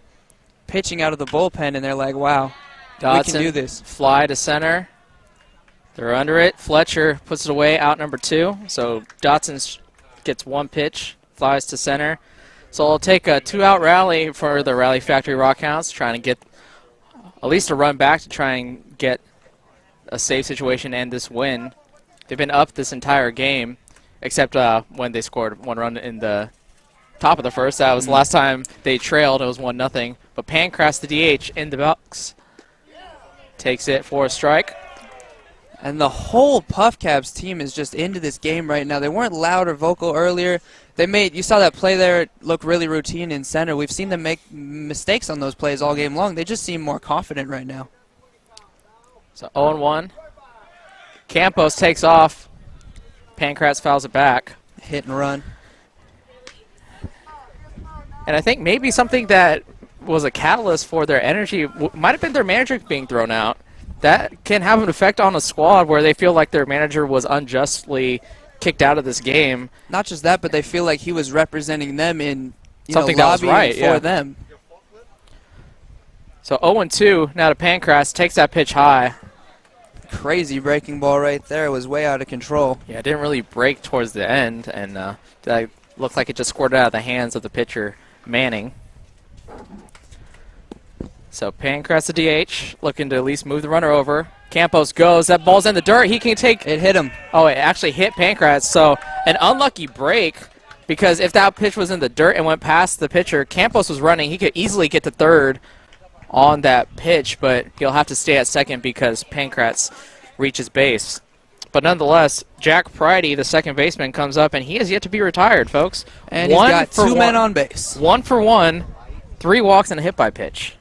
Speaker 2: pitching out of the bullpen, and they're like, wow, we can do this.
Speaker 3: Fly to center. They're under it. Fletcher puts it away, out number 2. So Dotson gets 1 pitch, flies to center. So it'll take a 2-out rally for the Rally Factory Rock Hounds, trying to get at least a run back to try and get a safe situation and this win. They've been up this entire game, except when they scored 1 run in the top of the first. That was the last time they trailed. It was 1-0. But Pancras, the DH, in the box, takes it for a strike.
Speaker 2: And the whole Puff Caps team is just into this game right now. They weren't loud or vocal earlier. You saw that play there look really routine in center. We've seen them make mistakes on those plays all game long. They just seem more confident right now.
Speaker 3: So 0-1. Campos takes off. Pancratz fouls it back.
Speaker 2: Hit and run.
Speaker 3: And I think maybe something that was a catalyst for their energy might have been their manager being thrown out. That can have an effect on a squad where they feel like their manager was unjustly kicked out of this game.
Speaker 2: Not just that, but they feel like he was representing them in
Speaker 3: something that was right
Speaker 2: for them.
Speaker 3: So 0-2 now to Pancratz, takes that pitch high.
Speaker 2: Crazy breaking ball right there. It was way out of control.
Speaker 3: Yeah, it didn't really break towards the end, and that looked like it just squirted out of the hands of the pitcher, Manning. So Pancratz, the DH, looking to at least move the runner over. Campos goes. That ball's in the dirt. He can take.
Speaker 2: It hit him.
Speaker 3: Oh, it actually hit Pancratz. So an unlucky break, because if that pitch was in the dirt and went past the pitcher, Campos was running. He could easily get to third on that pitch, but he'll have to stay at second because Pancratz reaches base. But nonetheless, Jack Pridey, the second baseman, comes up, and he has yet to be retired, folks.
Speaker 2: And he's got two men on base.
Speaker 3: 1 for 1, 3 walks and a hit by pitch.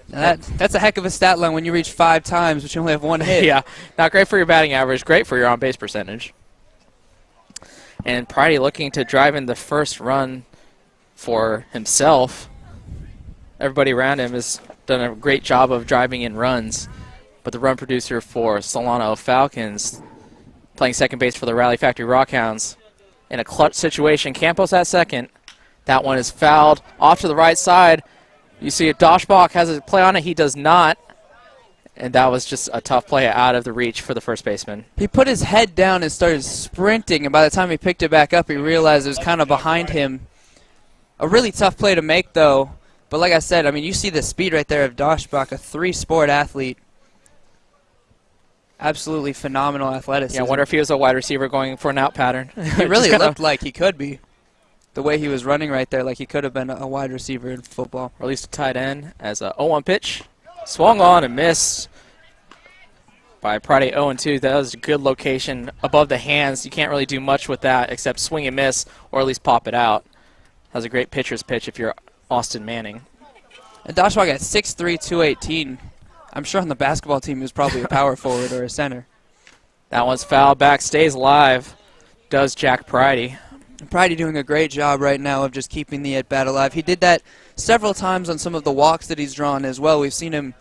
Speaker 2: Now that's a heck of a stat line when you reach 5 times, but you only have 1 hit.
Speaker 3: Yeah, not great for your batting average, great for your on-base percentage. And Pridey looking to drive in the first run for himself. Everybody around him has done a great job of driving in runs. But the run producer for Solano Falcons, playing second base for the Rally Factory Rock Hounds, in a clutch situation. Campos at second. That one is fouled off to the right side. You see Doshbach has a play on it. He does not. And that was just a tough play out of the reach for the first baseman.
Speaker 2: He put his head down and started sprinting, and by the time he picked it back up, he realized it was kind of behind him. A really tough play to make, though. But like I said, I mean, you see the speed right there of Doshbach, a 3-sport athlete. Absolutely phenomenal athleticism.
Speaker 3: Yeah, I wonder if he was a wide receiver going for an out pattern.
Speaker 2: He really looked like he could be. The way he was running right there, like he could have been a wide receiver in football.
Speaker 3: Or at least a tight end as a 0-1 pitch. Swung on and missed by Pridey. 0-2. That was a good location above the hands. You can't really do much with that except swing and miss or at least pop it out. That was a great pitcher's pitch if you're Austin Manning.
Speaker 2: And Doshbach at 6'3", 218. I'm sure on the basketball team he was probably a power forward or a center.
Speaker 3: That one's fouled back. Stays alive. Does Jack Pridey.
Speaker 2: Pridey doing a great job right now of just keeping the at-bat alive. He did that several times on some of the walks that he's drawn as well. We've seen him,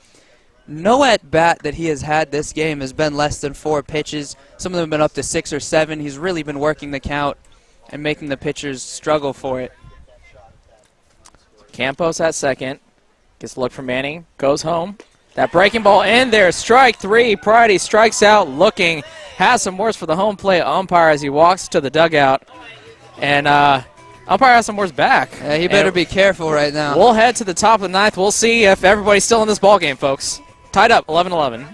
Speaker 2: no at-bat that he has had this game has been less than 4 pitches. Some of them have been up to 6 or 7. He's really been working the count and making the pitchers struggle for it.
Speaker 3: Campos at second. Gets a look from Manning. Goes home. That breaking ball in there. Strike 3. Pridey strikes out looking. Has some words for the home plate umpire as he walks to the dugout. And umpire has some words back.
Speaker 2: Yeah, he better be careful right now.
Speaker 3: We'll head to the top of the 9th. We'll see if everybody's still in this ballgame, folks. Tied up, 11-11.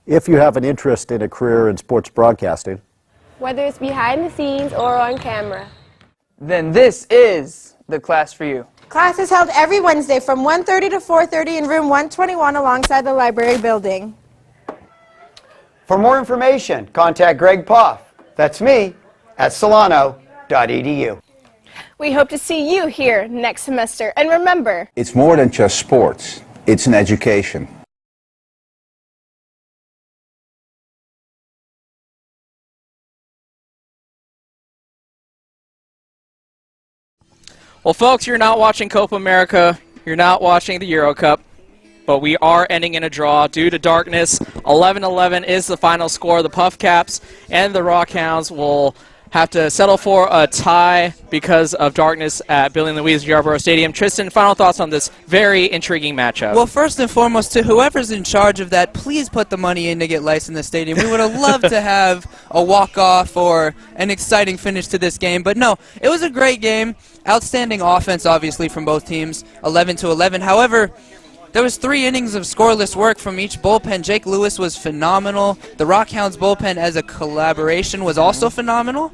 Speaker 11: If you have an interest in a career in sports broadcasting,
Speaker 17: whether it's behind the scenes or on camera,
Speaker 13: then this is the class for you.
Speaker 12: Class is held every Wednesday from 1:30 to 4:30 in room 121 alongside the library building.
Speaker 14: For more information, contact Greg Poff. That's me at solano.edu.
Speaker 17: we hope to see you here next semester. And remember,
Speaker 15: It's more than just sports. It's an education.
Speaker 3: Well, folks, you're not watching Copa America. You're not watching the Euro Cup. But we are ending in a draw due to darkness. 11-11 is the final score. The Puff Caps and the Rock Hounds will have to settle for a tie because of darkness at Billy and Louise Yarborough Stadium. Tristan, final thoughts on this very intriguing matchup?
Speaker 2: Well, first and foremost, to whoever's in charge of that, please put the money in to get lights in the stadium. We would have loved to have a walk-off or an exciting finish to this game. But no, it was a great game. Outstanding offense, obviously, from both teams, 11-11. However, there was 3 innings of scoreless work from each bullpen. Jake Lewis was phenomenal. The Rock Hounds bullpen as a collaboration was also phenomenal.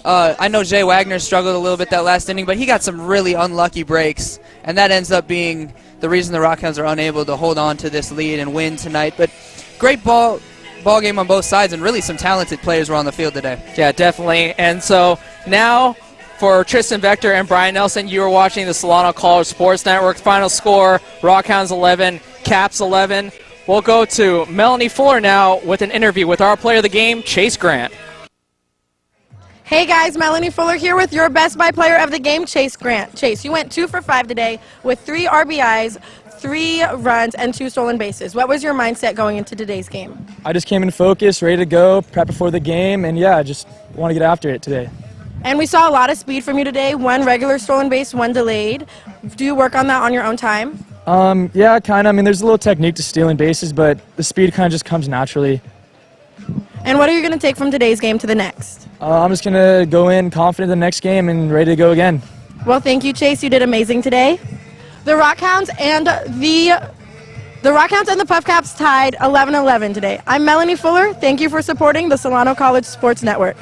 Speaker 2: I know Jay Wagner struggled a little bit that last inning, but he got some really unlucky breaks, and that ends up being the reason the Rock Hounds are unable to hold on to this lead and win tonight. But great ball game on both sides, and really some talented players were on the field today.
Speaker 3: Yeah, definitely. And so now, for Tristan Vector and Brian Nelson, you are watching the Solano College Sports Network. Final score, Rock Hounds 11, Caps 11.
Speaker 1: We'll go to Melanie Fuller now with an interview with our player of the game, Chase Grant.
Speaker 12: Hey guys, Melanie Fuller here with your Best Buy player of the game, Chase Grant. Chase, you went 2 for 5 today with 3 RBIs, 3 runs, and 2 stolen bases. What was your mindset going into today's game?
Speaker 18: I just came in focused, ready to go, prep before the game, and yeah, I just want to get after it today.
Speaker 12: And we saw a lot of speed from you today, 1 regular stolen base, 1 delayed. Do you work on that on your own time?
Speaker 18: Yeah, kind of. I mean, there's a little technique to stealing bases, but the speed kind of just comes naturally.
Speaker 12: And what are you going to take from today's game to the next?
Speaker 18: I'm just going to go in confident in the next game and ready to go again.
Speaker 12: Well, thank you, Chase. You did amazing today. The Rock Hounds and the Puff Caps tied 11-11 today. I'm Melanie Fuller. Thank you for supporting the Solano College Sports Network.